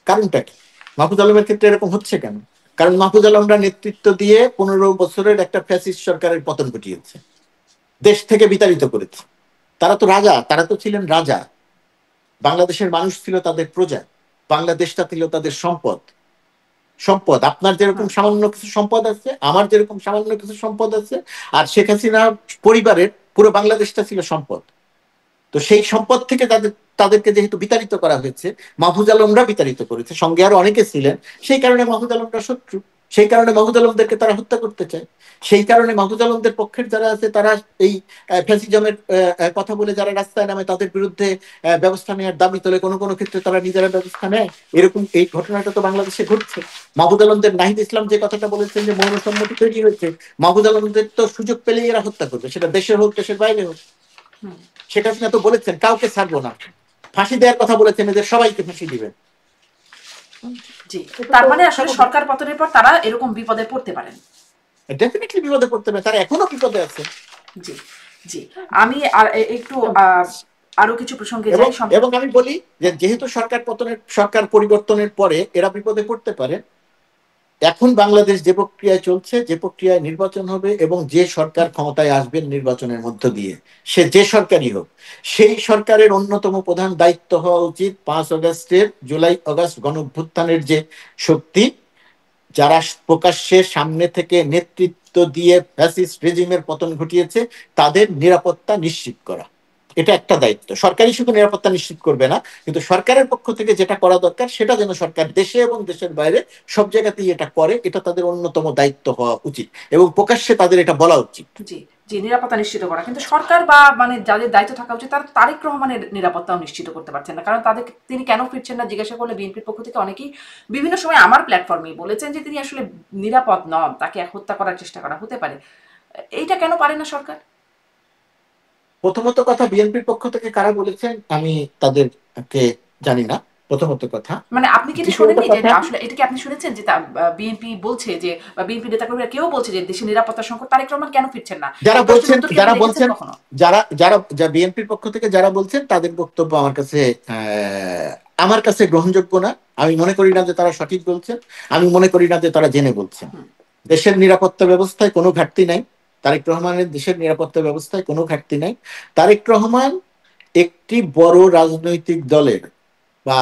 কারণটা কি? মাহফুজ আলমের ক্ষেত্রে এরকম হচ্ছে কেন? কারণ মাহফুজ আলমরা নেতৃত্ব দিয়ে 15 বছরের একটা ফ্যাসিস্ট সরকারের পতন ঘটিয়েছে, দেশ থেকে বিতাড়িত করেছে। তারা তো রাজা, তারা তো ছিলেন রাজা, বাংলাদেশের মানুষ ছিল তাদের প্রজা, বাংলাদেশটা ছিল তাদের সম্পদ। সম্পদ, আপনার যেরকম সামান্য কিছু সম্পদ আছে, আমার যেরকম সামান্য কিছু সম্পদ আছে, আর শেখ হাসিনা পরিবারের পুরো বাংলাদেশটা ছিল সম্পদ। তো সেই সম্পদ থেকে তাদেরকে যেহেতু বিতাড়িত করা হয়েছে, মাহফুজ আলমরা বিতাড়িত করেছে, সঙ্গে আরো অনেকে ছিলেন, সেই কারণে মাহফুজ আলমরা শত্রু, সেই কারণে মাহফুজ আলমদেরকে তারা হত্যা করতে চায়। সেই কারণে মাহফুজ আলমদের পক্ষের যারা আছে তারা এই ফ্যাসিজমের কথা বলে যারা রাস্তায় নামে তাদের বিরুদ্ধে ব্যবস্থা নেওয়ার দাবি তোলে, কোনো কোনো ক্ষেত্রে তারা নিজেরা ব্যবস্থা নেয়। এরকম এই ঘটনাটা তো বাংলাদেশে ঘটছে। মাহফুজ আলমদের, নাহিদ ইসলাম যে কথাটা বলেছেন যে মৌনসম্মতি তৈরি হয়েছে, মাহফুজ আলমদের তো সুযোগ পেলেই এরা হত্যা করবে, সেটা দেশের হোক দেশের বাইরে হোক। শেখ হাসিনা তো বলেছেন কাউকে ছাড়বো না, ফাঁসি দেওয়ার কথা বলেছেন, এদের সবাইকে ফাঁসি দিবেন। জি, তার মানে আসলে সরকার পতনের পর তারা এরকম বিপদে পড়তে পারেন। ডেফিনেটলি বিপদে পড়তে পারে, তারা এখনো বিপদে আছে। জি, জি। আমি আর একটু আরো কিছু প্রসঙ্গে এবং যাই। এবং আমি বলি যে যেহেতু সরকার পরিবর্তনের পরে এরা বিপদে পড়তে পারে, এখন বাংলাদেশ যে প্রক্রিয়ায় চলছে, যে প্রক্রিয়ায় নির্বাচন হবে এবং যে সরকার ক্ষমতায় আসবেন নির্বাচনের মধ্য দিয়ে, সে যে সরকারই হোক, সেই সরকারের অন্যতম প্রধান দায়িত্ব হওয়া উচিত 5 আগস্টের, জুলাই আগস্ট গণঅভ্যুত্থানের যে শক্তি, যারা প্রকাশ্যে সামনে থেকে নেতৃত্ব দিয়ে ফ্যাসিস্ট রেজিমের পতন ঘটিয়েছে, তাদের নিরাপত্তা নিশ্চিত করা। এটা একটা দায়িত্ব। সরকারই শুধু নিরাপত্তা নিশ্চিত করবে না, কিন্তু সরকারের পক্ষ থেকে যেটা করা দরকার সেটা যেন সরকার দেশে এবং দেশের বাইরে সব জায়গাতেই এটা করে, এটা তাদের অন্যতম দায়িত্ব হওয়া উচিত এবং প্রকাশ্যে তাদের এটা বলা উচিত। জি জি, নিরাপত্তা নিশ্চিত করা। কিন্তু সরকার বা মানে যাদের দায়িত্ব থাকা উচিত তারা তারেক রহমানের নিরাপত্তাও নিশ্চিত করতে পারছেন না। কারণ তাদের তিনি কেন ফিরছেন না জিজ্ঞাসা করলে বিএনপির পক্ষ থেকে অনেকেই বিভিন্ন সময় আমার প্ল্যাটফর্মেই বলেছেন যে তিনি আসলে নিরাপদ নন, তাকে হত্যা করার চেষ্টা করা হতে পারে। এইটা কেন পারে না সরকার? প্রথমত কথা, বিএনপির পক্ষ থেকে কারা বলেছেন আমি তাদেরকে জানি না, প্রথমত কথা। মানে আপনি কি এটা দ্বিতীয়ত শোনেননি যে কথা, আসলে এটা কি আপনি শুনেছেন যে বিএনপি বলছে যে বিএনপি নেতাকর্মীরা কেউ বলছে যে দেশের নিরাপত্তা সংকট, তারেক রহমান কেন ফিরছেন না? যারা এই প্রশ্নের বলছেন উত্তর কি যারা আপনি দেখেছেন বলছেন কখনো? যারা যারা যা বিএনপির পক্ষ থেকে যারা বলছেন তাদের বক্তব্য আমার কাছে গ্রহণযোগ্য না। আমি মনে করি না যে তারা সঠিক বলছেন, আমি মনে করি না যে তারা জেনে বলছেন। দেশের নিরাপত্তা ব্যবস্থায় কোনো ঘাটতি নাই, তারেক রহমানের দেশের নিরাপত্তা ব্যবস্থায় কোনো ঘাটতি নাই। তারেক রহমান একটি বড় রাজনৈতিক দলের বা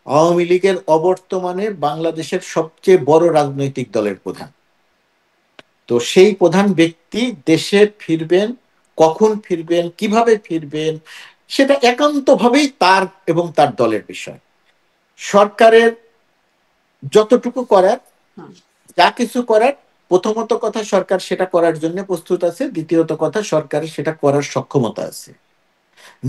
আওয়ামী লীগের অবর্তমানে বাংলাদেশের সবচেয়ে বড় রাজনৈতিক দলের প্রধান। তো সেই প্রধান ব্যক্তি দেশে ফিরবেন, কখন ফিরবেন, কিভাবে ফিরবেন, সেটা একান্তভাবেই তার এবং তার দলের বিষয়। সরকারের যতটুকু করার, যা কিছু করার, প্রথমত কথা সরকার সেটা করার জন্য প্রস্তুত আছে, দ্বিতীয়ত কথা সরকারের সেটা করার সক্ষমতা আছে।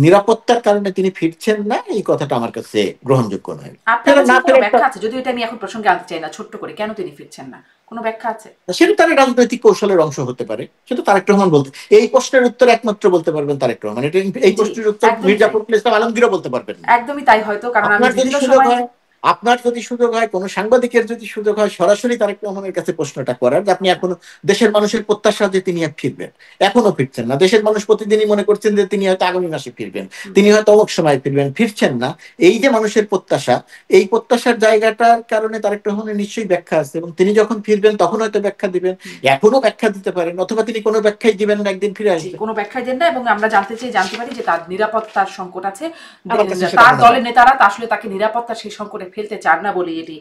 নিরাপত্তার কারণে তিনি ফিরছেন না, এই কথাটা আমার কাছে গ্রহণযোগ্য নয়। আপনার কাছে না কি কোনো ফেরার ব্যাখ্যা আছে? যদিও এটা আমি এখন প্রসঙ্গে আনতে চাই না, ছোট্ট করে কেন তিনি ফিরছেন না, কোনো ব্যাখ্যা আছে? সেটা তার রাজনৈতিক কৌশলের অংশ হতে পারে, সেটা তারেক রহমান বলতে, এই প্রশ্নের উত্তর একমাত্র বলতে পারবেন তারেক রহমান। এটা, এই জি, প্রশ্নের উত্তর একদমই মির্জা তাই। ফখরুল ইসলাম আলমগীরও বলতে পারবেন না। একদমই তাই, হয়তো কারণ আমি আপনার যদি বিভিন্ন সুযোগ সময় হয়, আপনার যদি সুযোগ হয়, কোনো সাংবাদিকের যদি সুযোগ হয় সরাসরি তারেক রহমানের কাছে প্রশ্নটা করার, যে আপনি এখনো দেশের মানুষের প্রত্যাশা যে তিনি ফিরবেন, এখনো ফিরছেন না। দেশের মানুষ প্রতিদিনই মনে করছেন যে তিনি হয়তো আগামী মাসে ফিরবেন, তিনি হয়তো অমুক সময় ফিরবেন, ফিরছেন না। এই যে মানুষের প্রত্যাশা, এই প্রত্যাশার জায়গাটার কারণে তারেক রহমানের নিশ্চয়ই ব্যাখ্যা আছে এবং তিনি যখন ফিরবেন তখন হয়তো ব্যাখ্যা দিবেন, এখনো ব্যাখ্যা দিতে পারেন, অথবা তিনি কোনো ব্যাখ্যাই দিবেন না, একদিন ফিরে জি, আসবেন। কোনো ব্যাখ্যাই দেন না এবং আমরা জানতে পারি যে তার নিরাপত্তার সংকট আছে। আমার কাছে সেটা তার মনে হয় দলের নেতারা তা আসলে তাকে নিরাপত্তার সেই সংকটে ফেলতে চান না বলে এটি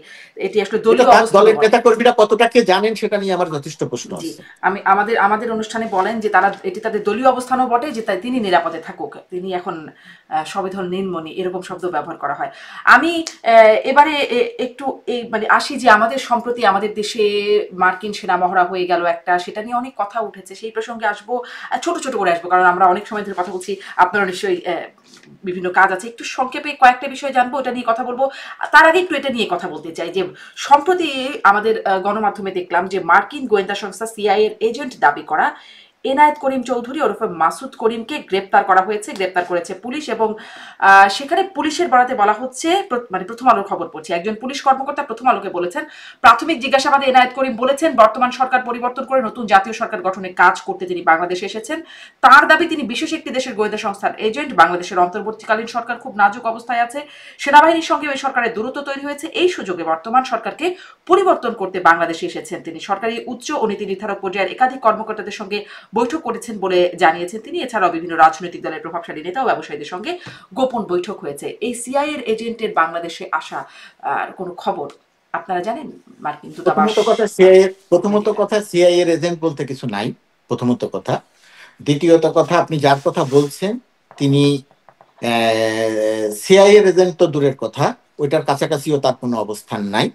এটি আসলে এটা দলীয় তার অবস্থানও দলের বটে। নেতা কর্মীরা কতটা কে জানেন সেটা নিয়ে আমার যথেষ্ট প্রশ্ন জি, আছে। আমি আমাদের অনুষ্ঠানে বলেন যে তারা এটি তাদের দলীয় অবস্থানও বটে যে তাই তিনি নিরাপদে থাকুক, তিনি এখন সবেধন নির্মণি এরকম শব্দ ব্যবহার করা হয়। আমি এবারে একটু এই মানে আসি যে আমাদের সম্প্রতি আমাদের দেশে মার্কিন সেনা মহড়া হয়ে গেল একটা, সেটা নিয়ে অনেক কথা উঠেছে, সেই প্রসঙ্গে আসবো। ছোট ছোট করে আসবো কারণ আমরা অনেক সময় ধরে কথা বলছি, আপনারা নিশ্চয়ই বিভিন্ন কাজ আছে, একটু সংক্ষেপে কয়েকটা বিষয় জানবো, ওটা নিয়ে কথা বলবো। তার আগে একটু এটা নিয়ে কথা বলতে চাই যে সম্প্রতি আমাদের গণমাধ্যমে দেখলাম যে মার্কিন গোয়েন্দা সংস্থা সিআইএর এজেন্ট দাবি করা এনায়েত করিম চৌধুরী ওরফে মাসুদ করিমকে গ্রেপ্তার করা হয়েছে, গ্রেপ্তার করেছে পুলিশ। এবং সেখানে পুলিশের বরাতে বলা হচ্ছে, মানে প্রথম আলোর খবর পড়ছি, একজন পুলিশ কর্মকর্তা প্রথম আলোকে বলেছেন প্রাথমিক জিজ্ঞাসাবাদে এনায়েত করিম বলেছেন বর্তমান সরকার পরিবর্তন করে নতুন জাতীয় সরকার গঠনে কাজ করতে তিনি বাংলাদেশে এসেছেন। তার দাবি তিনি বিশেষ একটি দেশের গোয়েন্দা সংস্থার এজেন্ট, বাংলাদেশের অন্তর্বর্তীকালীন সরকার খুব নাজুক অবস্থায় আছে, সেনাবাহিনীর সঙ্গে ওই সরকারের দূরত্ব তৈরি হয়েছে, এই সুযোগে বর্তমান সরকারকে পরিবর্তন করতে বাংলাদেশে এসেছেন তিনি। সরকারি উচ্চ ও নীতি নির্ধারক পর্যায়ের একাধিক কর্মকর্তাদের সঙ্গে বৈঠক করেছেন বলে জানিয়েছেন তিনি। এছাড়াও বিভিন্ন রাজনৈতিক দলের প্রভাবশালী নেতা ও ব্যবসায়ীদের সঙ্গে গোপন বৈঠক হয়েছে। এই সিআইএর এজেন্টের বাংলাদেশে আসা কোনো খবর আপনারা জানেন? মার্কিন দূতাবাস প্রথমত কথা সিআইএ এর এজেন্ট বলতে কিছু নাই, প্রথমত কথা। দ্বিতীয়ত কথা, আপনি যার কথা বলছেন তিনি সিআইএ এর এজেন্ট তো দূরের কথা, ওইটার কাছাকাছিও তার কোনো অবস্থান নাই।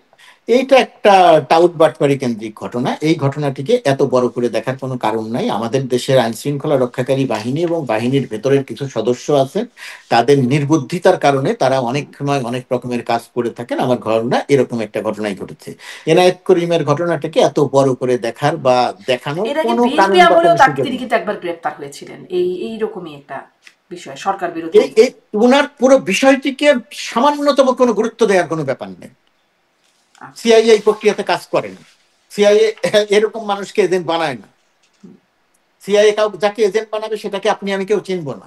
এইটা একটা টাউট বাটপারি কেন্দ্রিক ঘটনা। এই ঘটনাটিকে এত বড় করে দেখার কোনো কারণ নাই। আমাদের দেশের আইন শৃঙ্খলা রক্ষাকারী বাহিনী এবং বাহিনীর ভেতরের কিছু সদস্য আছেন, তাদের নির্বুদ্ধিতার কারণে তারা অনেক সময় অনেক রকমের কাজ করে থাকেন। আমার ঘটনা এরকম একটা ঘটনাই ঘটেছে। এনায়েত করিমের ঘটনাটাকে এত বড় করে দেখার বা দেখানোর এর আগে কোনো বিএনপি কারণ বা আমলেও কোনো সুযোগ তিনি নেই। কিন্তু একবার গ্রেপ্তার হয়েছিলেন এইরকমই একটা বিষয়, সরকার বিরোধী। এই এই ওনার পুরো বিষয়টিকে সামান্যতম কোনো গুরুত্ব দেওয়ার কোনো ব্যাপার নেই। সিআইএ এই প্রক্রিয়াতে কাজ করে না। সিআইএ এরকম মানুষকে এজেন্ট বানায় না। সিআইএ যাকে এজেন্ট বানাবে সেটাকে আপনি আমি কেউ চিনব না।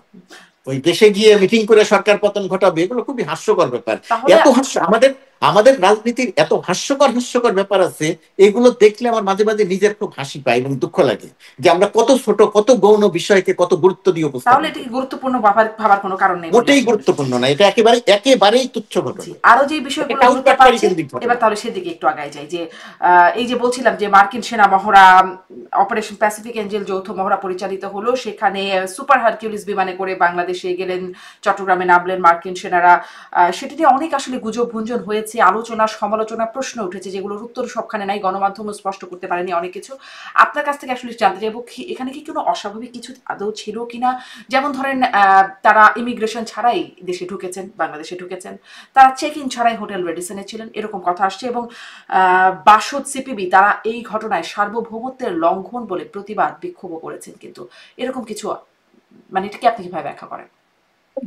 ওই দেশে গিয়ে মিটিং করে সরকার পতন ঘটাবে, এগুলো খুবই হাস্যকর ব্যাপার। তাহলে এত হাস্য আমাদের আমাদের রাজনীতির এত হাস্যকর হাস্যকর ব্যাপার আছে, এগুলো দেখলে আমার মাঝে মাঝে নিজের খুব হাসি পায় এবং দুঃখ লাগে যে আমরা কত ছোট কত গৌণ বিষয়কে কত গুরুত্ব দিয়ে তাহলে উপস্থাপন এটাকে করি। গুরুত্বপূর্ণ ভাবার কোনো কারণ নেই বলে মোটেই আপনি মনে গুরুত্বপূর্ণ করছেন? না, এটা একেবারে একেবারেই তুচ্ছ জি, ঘটনা। আরো যে এটা বিষয়গুলো গুরুত্ব কাউন্টারকারী পাচ্ছে, কেন্দ্রিক এবার ঘটনা। তাহলে সেদিকে একটু আগায় যাই যে এই যে বলছিলাম যে মার্কিন সেনা মহড়া অপারেশন প্যাসিফিক এঞ্জেল যৌথ মহড়া পরিচালিত হলো, সেখানে সুপার হারকিউলিস বিমানে করে বাংলাদেশে গেলেন, চট্টগ্রামে নামলেন মার্কিন সেনারা। সেটি নিয়ে অনেক আসলে গুজব গুঞ্জন হয়েছে, আলোচনা সমালোচনা প্রশ্ন উঠেছে, যেগুলোর উত্তর সবখানে নাই, গণমাধ্যম স্পষ্ট করতে পারেনি অনেক কিছু। আপনার কাছ থেকে আসলে জানতে চাইবো এখানে কি কোনো অস্বাভাবিক কিছু আদৌ ছিল কিনা? যেমন ধরেন তারা ইমিগ্রেশন ছাড়াই দেশে ঢুকেছেন, বাংলাদেশে ঢুকেছেন, তারা চেক ইন ছাড়াই হোটেল রেডিসনে ছিলেন, এরকম কথা আসছে। এবং বাসদ সিপিবি তারা এই ঘটনায় সার্বভৌমত্বের লঙ্ঘন বলে প্রতিবাদ বিক্ষোভও করেছেন, কিন্তু এরকম কিছু, মানে এটাকে আপনি কিভাবে ব্যাখ্যা করেন?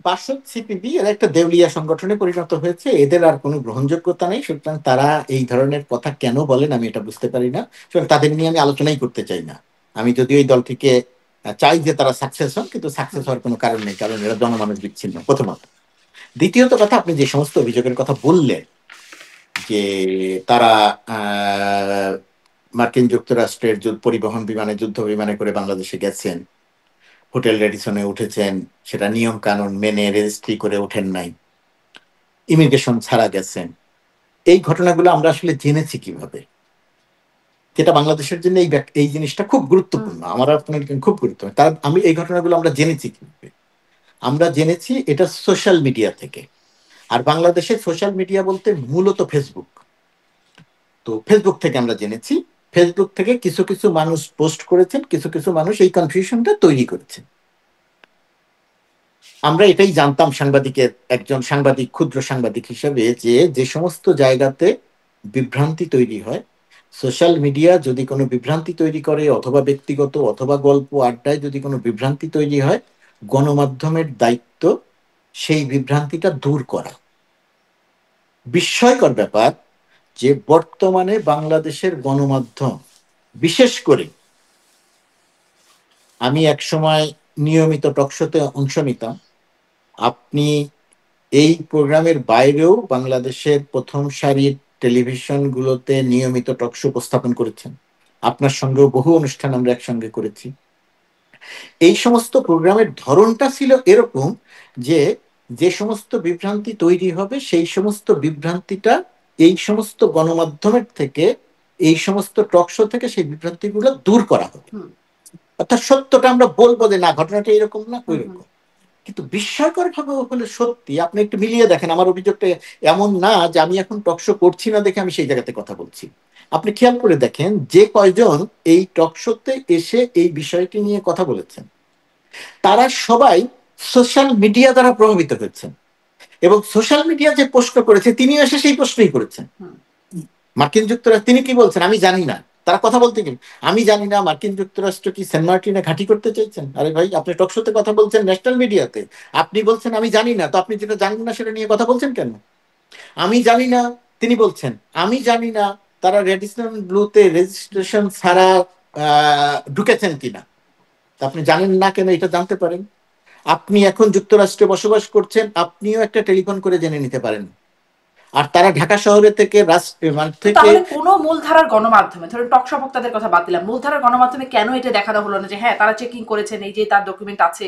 বাসদ সিপিবি এরা একটা দেউলিয়া সংগঠনে পরিণত হয়েছে, এদের আর কোনো গ্রহণযোগ্যতা নেই, সুতরাং তারা এই ধরনের কথা কেন বলেন আমি এটা বুঝতে পারি না। সুতরাং তাদের নিয়ে আমি আলোচনাই করতে চাই না। আমি যদিও এই দলটিকে চাই যে তারা সাকসেস হন, কিন্তু সাকসেস হওয়ার কোনো কারণ নেই, কারণ এরা জনমানুষ বিচ্ছিন্ন, প্রথমত। দ্বিতীয়ত কথা, আপনি যে সমস্ত অভিযোগের কথা বললেন যে তারা মার্কিন যুক্তরাষ্ট্রের পরিবহন বিমানে, যুদ্ধ বিমানে করে বাংলাদেশে গেছেন, হোটেল রেডিসনে উঠেছেন, সেটা নিয়ম কানুন মেনে রেজিস্ট্রি করে ওঠেন নাই, ইমিগ্রেশন ছাড়া গেছেন, এই ঘটনাগুলো আমরা আসলে জেনেছি কিভাবে? যেটা বাংলাদেশের জন্য এই জিনিসটা খুব গুরুত্বপূর্ণ, আমার আপনার খুব গুরুত্বপূর্ণ। তার এই ঘটনাগুলো আমরা জেনেছি কিভাবে? আমরা জেনেছি এটা সোশ্যাল মিডিয়া থেকে। আর বাংলাদেশে সোশ্যাল মিডিয়া বলতে মূলত ফেসবুক। তো ফেসবুক থেকে আমরা জেনেছি, ফেসবুক থেকে কিছু কিছু মানুষ পোস্ট করেছেন, কিছু কিছু মানুষ এই কনফিউশনটা তৈরি করেছেন। আমরা এটাই জানতাম সাংবাদিকের, একজন সাংবাদিক, ক্ষুদ্র সাংবাদিক হিসেবে, যে যে সমস্ত জায়গাতে বিভ্রান্তি তৈরি হয়, সোশ্যাল মিডিয়া যদি কোনো বিভ্রান্তি তৈরি করে, অথবা ব্যক্তিগত অথবা গল্প আড্ডায় যদি কোনো বিভ্রান্তি তৈরি হয়, গণমাধ্যমের দায়িত্ব সেই বিভ্রান্তিটা দূর করা। বিস্ময়কর ব্যাপার যে বর্তমানে বাংলাদেশের গণমাধ্যম, বিশেষ করে আমি একসময় নিয়মিত টকশোতে অংশ নিতাম, আপনি এই প্রোগ্রামের বাইরেও বাংলাদেশের প্রথম সারির টেলিভিশনগুলোতে নিয়মিত টকশো উপস্থাপন করেছেন, আপনার সঙ্গেও বহু অনুষ্ঠান আমরা একসঙ্গে করেছি। এই সমস্ত প্রোগ্রামের ধরনটা ছিল এরকম যে যে সমস্ত বিভ্রান্তি তৈরি হবে সেই সমস্ত বিভ্রান্তিটা এই সমস্ত গণমাধ্যমের থেকে, এই সমস্ত টকশো থেকে সেই বিভ্রান্তিগুলো দূর করা হবে। অর্থাৎ সত্যটা আমরা বলবো যে না, ঘটনাটা এরকম না ওই রকম। কিন্তু বিস্ময়কর ভাবে হলে সত্যি, আপনি একটু মিলিয়ে দেখেন, আমার অভিযোগটা এমন না যে আমি এখন টকশো করছি না দেখে আমি সেই জায়গাতে কথা বলছি। আপনি খেয়াল করে দেখেন যে কয়জন এই টকশোতে এসে এই বিষয়টি নিয়ে কথা বলেছেন, তারা সবাই সোশ্যাল মিডিয়া দ্বারা প্রভাবিত হয়েছেন, এবং সোশ্যাল মিডিয়া যে প্রশ্ন করেছে তিনিও এসে সেই প্রশ্নই করেছেন। মার্কিন যুক্তরাষ্ট্র, তিনি কি বলছেন আমি জানি না, তারা কথা বলতে গেলে আমি জানি না মার্কিন যুক্তরাষ্ট্র কি সেন্ট মার্টিনে ঘাঁটি করতে চাইছেন? আরে ভাই, আপনি টকশোতে কথা বলছেন, ন্যাশনাল মিডিয়াতে, আপনি বলছেন আমি জানি না, তো আপনি যেটা জানেন না সেটা নিয়ে কথা বলছেন কেন? আমি জানি না, তিনি বলছেন আমি জানি না তারা রেডিসন ব্লুতে রেজিস্ট্রেশন ছাড়া ঢুকেছেন কিনা। তা আপনি জানেন না কেন এটা জানতে পারেন? আপনি এখন যুক্তরাষ্ট্রে বসবাস করছেন, আপনিও একটা টেলিফোন করে জেনে নিতে পারেন। আর তারা ঢাকা শহরে থেকে তাহলে কোন মূলধারার গণমাধ্যমে, ধরুন টক বক্তাদের কথা বাদ দিলাম, মূলধারার গণমাধ্যমে কেন এটা দেখানো হলো না যে হ্যাঁ তারা চেকিং করেছেন, এই যে তার ডকুমেন্ট আছে?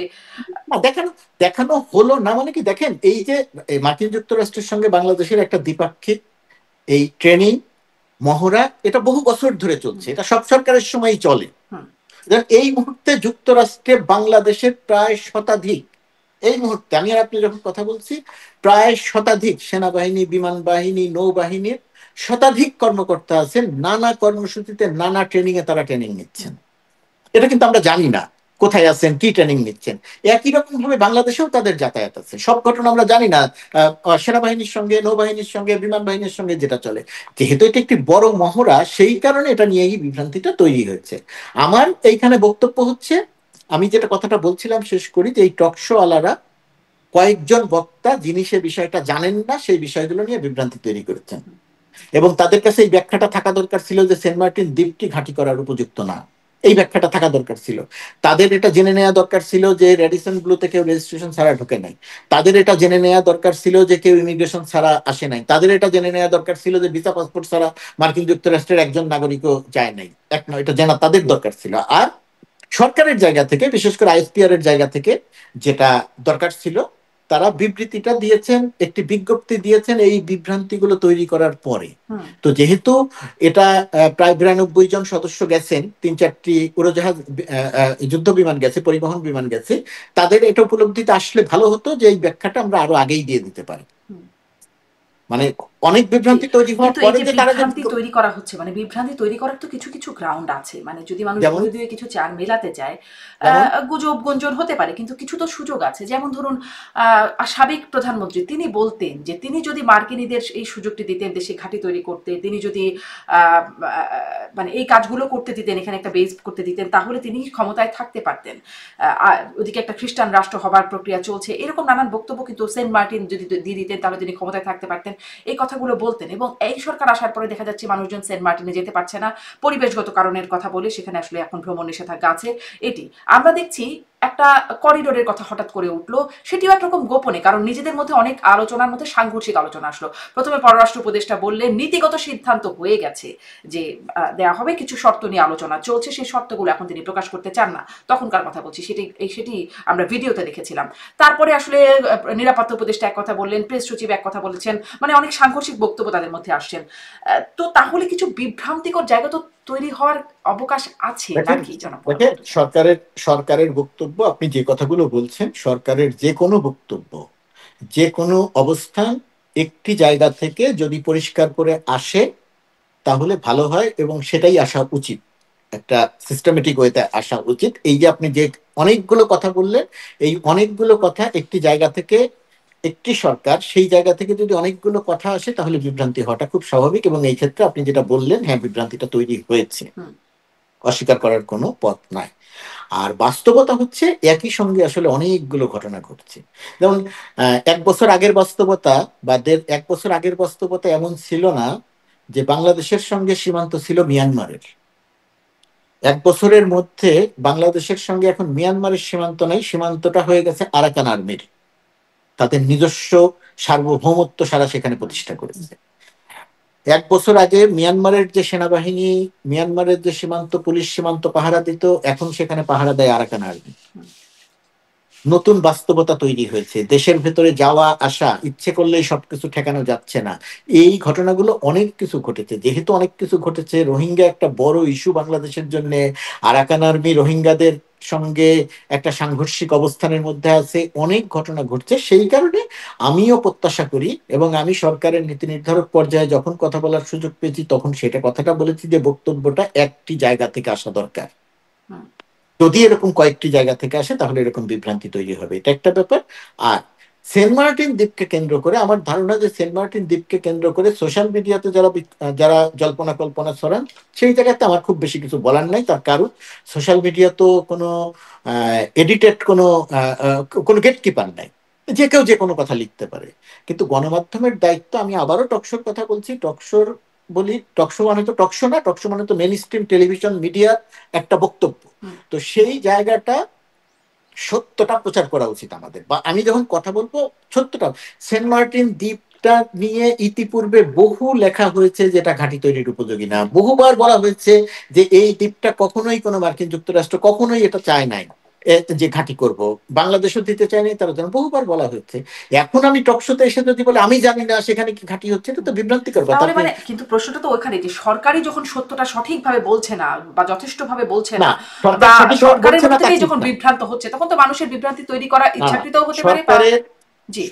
দেখানো দেখানো হলো না মানে কি, দেখেন এই যে মার্কিন যুক্তরাষ্ট্রের সঙ্গে বাংলাদেশের একটা দ্বিপাক্ষিক এই ট্রেনিং মহড়া, এটা বহু বছর ধরে চলছে, এটা সব সরকারের সময়ই চলে। এই মুহূর্তে যুক্তরাষ্ট্রে বাংলাদেশের প্রায় শতাধিক, এই মুহূর্তে আমি আর আপনি যখন কথা বলছি, প্রায় শতাধিক সেনাবাহিনী, বিমান বাহিনী, নৌবাহিনীর শতাধিক কর্মকর্তা আছেন, নানা কর্মসূচিতে নানা ট্রেনিং এ তারা ট্রেনিং নিচ্ছেন। এটা কিন্তু আমরা জানি না কোথায় আছেন, কি ট্রেনিং নিচ্ছেন। একই রকম ভাবে বাংলাদেশেও তাদের যাতায়াত আছে, সব ঘটনা আমরা জানি না। সেনাবাহিনীর সঙ্গে, নৌবাহিনীর সঙ্গে, বিমান বাহিনীর সঙ্গে যেটা চলে, যেহেতু এটা একটি বড় মহড়া, সেই কারণে এটা নিয়েই বিভ্রান্তিটা তৈরি হয়েছে। আমার এইখানে বক্তব্য হচ্ছে, আমি যেটা কথাটা বলছিলাম শেষ করি, যে এই টকশো আলারা কয়েকজন বক্তা যিনি সে বিষয়টা জানেন না, সেই বিষয়গুলো নিয়ে বিভ্রান্তি তৈরি করেছেন, এবং তাদের কাছে এই ব্যাখ্যাটা থাকা দরকার ছিল যে সেন্ট মার্টিন দ্বীপটি ঘাঁটি করার উপযুক্ত না। এই ব্যাখ্যাটা থাকা দরকার ছিল। তাদের এটা জেনে নেওয়া দরকার ছিল যে রেডিসন ব্লুতে কেউ রেজিস্ট্রেশন ছাড়া ঢোকে নাই। তাদের এটা জেনে নেওয়া দরকার ছিল যে কেউ ইমিগ্রেশন ছাড়া আসে নাই। তাদের এটা জেনে নেওয়া দরকার ছিল যে ভিসা পাসপোর্ট ছাড়া মার্কিন যুক্তরাষ্ট্রের একজন নাগরিকও যায় নাই। এক নয়, এটা জানা তাদের দরকার ছিল। আর সরকারের জায়গা থেকে, বিশেষ করে আইএসপিআর এর জায়গা থেকে যেটা দরকার ছিল, তারা বিবৃতিটা দিয়েছেন, একটি বিজ্ঞপ্তি দিয়েছেন এই বিভ্রান্তিগুলো তৈরি করার পরে। তো যেহেতু এটা প্রায় 92 জন সদস্য গেছেন, 3-4টি উড়োজাহাজ, যুদ্ধ বিমান গেছে, পরিবহন বিমান গেছে, তাদের এটা উপলব্ধিতে আসলে ভালো হতো যে এই ব্যাখ্যাটা আমরা আরো আগেই দিয়ে দিতে পারি। মানে অনেক বিভ্রান্তি তৈরি হওয়ার কিন্তু এই পরে যে যে তারা বিভ্রান্তি তৈরি করা হচ্ছে, মানে বিভ্রান্তি তৈরি করার তো কিছু কিছু গ্রাউন্ড আছে, মানে যদি মানুষ যেমন দুয়ে দুয়ে কিছু চার মেলাতে চায়, যেমন গুজব গুঞ্জন হতে পারে, কিন্তু কিছু তো সুযোগ আছে। যেমন ধরুন সাবেক প্রধানমন্ত্রী তিনি বলতেন যে তিনি যদি মার্কিনীদের এই সুযোগটি দিতেন দেশে ঘাঁটি তৈরি করতে, তিনি যদি মানে এই কাজগুলো করতে দিতেন, এখানে একটা বেস করতে দিতেন, তাহলে তিনি ক্ষমতায় থাকতে পারতেন। ওদিকে একটা খ্রিস্টান রাষ্ট্র হবার প্রক্রিয়া চলছে, এরকম নানান বক্তব্য কিন্তু সেন্ট মার্টিন যদি দিয়ে দিতেন তাহলে তিনি ক্ষমতায় থাকতে পারতেন, এই কথাগুলো বলতেন। এবং এই সরকার আসার পরে দেখা যাচ্ছে মানুষজন সেন্ট মার্টিনে যেতে পারছে না পরিবেশগত কারণের কথা বলে, সেখানে আসলে এখন ভ্রমণ নিষেধাজ্ঞা আছে। এটি আমরা দেখছি একটা করিডোরের কথা হঠাৎ করে উঠলো, সেটিও একরকম গোপনে, কারণ নিজেদের মধ্যে অনেক আলোচনার মধ্যে সাংঘর্ষিক আলোচনা আসলো। প্রথমে পররাষ্ট্র উপদেষ্টা বললেন নীতিগত সিদ্ধান্ত হয়ে গেছে যে দেয়া হবে, কিছু শর্ত নিয়ে আলোচনা চলছে, সেই শর্তগুলো এখন তিনি প্রকাশ করতে চান না, তখনকার কথা বলছি, সেটি আমরা ভিডিওতে দেখেছিলাম। তারপরে আসলে নিরাপত্তা উপদেষ্টা এক কথা বললেন, প্রেস সচিব এক কথা বলেছেন, মানে অনেক সাংঘর্ষিক বক্তব্য তাদের মধ্যে আসছেন। তো তাহলে কিছু বিভ্রান্তিকর জায়গা তো তৈরি হওয়ার অবকাশ আছে নাকি জনাব? সরকারের বক্তব্য, আপনি যে কথাগুলো বলছেন, সরকারের যে কোনো বক্তব্য, যে কোনো অবস্থান একটি জায়গা থেকে যদি পরিষ্কার করে আসে তাহলে ভালো হয়, এবং সেটাই আসা উচিত, একটা সিস্টেমেটিক ওয়েতে আসা উচিত। এই যে আপনি যে অনেকগুলো কথা বললেন, এই অনেকগুলো কথা একটি জায়গা থেকে, একটি সরকার সেই জায়গা থেকে যদি অনেকগুলো কথা আসে তাহলে বিভ্রান্তি হওয়াটা খুব স্বাভাবিক। এবং এই ক্ষেত্রে আপনি যেটা বললেন, হ্যাঁ, বিভ্রান্তিটা তৈরি হয়েছে, অস্বীকার করার কোনো পথ নাই। আর বাস্তবতা হচ্ছে একই সঙ্গে আসলে অনেকগুলো ঘটনা ঘটছে। যেমন 1 বছর আগের বাস্তবতা বা 1 বছর আগের বাস্তবতা এমন ছিল না যে বাংলাদেশের সঙ্গে সীমান্ত ছিল মিয়ানমারের। 1 বছরের মধ্যে বাংলাদেশের সঙ্গে এখন মিয়ানমারের সীমান্ত নাই, সীমান্তটা হয়ে গেছে আরাকান আর্মির। তাদের নিজস্ব সার্বভৌমত্ব সারা সেখানে প্রতিষ্ঠা করেছে। 1 বছর আগে মিয়ানমারের যে সেনাবাহিনী, মিয়ানমারের যে সীমান্ত পুলিশ সীমান্ত পাহারা দিত, এখন সেখানে পাহারা দেয় আরাকান আর্মি। নতুন বাস্তবতা তৈরি হয়েছে, দেশের ভেতরে যাওয়া আসা ইচ্ছে করলেই সবকিছু ঠেকানো যাচ্ছে না। এই ঘটনাগুলো অনেক কিছু ঘটেছে। যেহেতু অনেক কিছু ঘটেছে, রোহিঙ্গা একটা বড় ইস্যু বাংলাদেশের জন্য, আরাকান আর্মি রোহিঙ্গাদের সঙ্গে একটা সাংঘর্ষিক অবস্থানের মধ্যে আছে, অনেক ঘটনা ঘটছে। সেই কারণে আমিও প্রত্যাশা করি, এবং আমি সরকারের নীতি নির্ধারক পর্যায়ে যখন কথা বলার সুযোগ পেয়েছি তখন সেটা কথাটা বলেছি যে বক্তব্যটা একটি জায়গা থেকে আসা দরকার। যদি এরকম কয়েকটি জায়গা থেকে আসে তাহলে এরকম বিভ্রান্তি তৈরি হবে, এটা একটা ব্যাপার। আর সেন্ট মার্টিন দ্বীপকে কেন্দ্র করে আমার ধারণা যে সেন্ট মার্টিন দ্বীপকে কেন্দ্র করে সোশ্যাল মিডিয়াতে যারা জল্পনা কল্পনা ছড়ান, সেই জায়গাতে আমার খুব বেশি কিছু বলার নাই। তার কারণ সোশ্যাল মিডিয়া তো কোনো এডিটেড কোনো গেটকিপার নাই, যে কেউ যে কোনো কথা লিখতে পারে। কিন্তু গণমাধ্যমের দায়িত্ব, আমি আবারও টকশোর কথা বলছি, টকশোর বলি, টকশো মানে তো টকশো না, টকশো মানে তো মেইন স্ট্রিম টেলিভিশন মিডিয়ার একটা বক্তব্য। তো সেই জায়গাটা সত্যটা প্রচার করা উচিত আমাদের, বা আমি যখন কথা বলবো সত্যটা। সেন্ট মার্টিন দ্বীপটা নিয়ে ইতিপূর্বে বহু লেখা হয়েছে যেটা ঘাঁটি তৈরির উপযোগী না। বহুবার বলা হয়েছে যে এই দ্বীপটা কখনোই কোনো মার্কিন যুক্তরাষ্ট্র কখনোই এটা চায় নাই যে ঘাঁটি করব, বাংলাদেশও দিতে চায়নি, তারা যেন বহুবার বলা হয়েছে। এখন আমি টকশোতে এসে যদি বলে আমি জানি না সেখানে কি ঘাঁটি হচ্ছে, এটা তো বিভ্রান্তিকর কথা। তাহলে মানে কিন্তু প্রশ্নটা তো ওইখানে যে সরকারই যখন সত্যটা সঠিকভাবে বলছে না বা যথেষ্টভাবে বলছে না, বা সরকারের মধ্যে থেকেই যখন বিভ্রান্ত হচ্ছে, তখন তো মানুষের বিভ্রান্তি তৈরি করা ইচ্ছাকৃতও হতে পারে।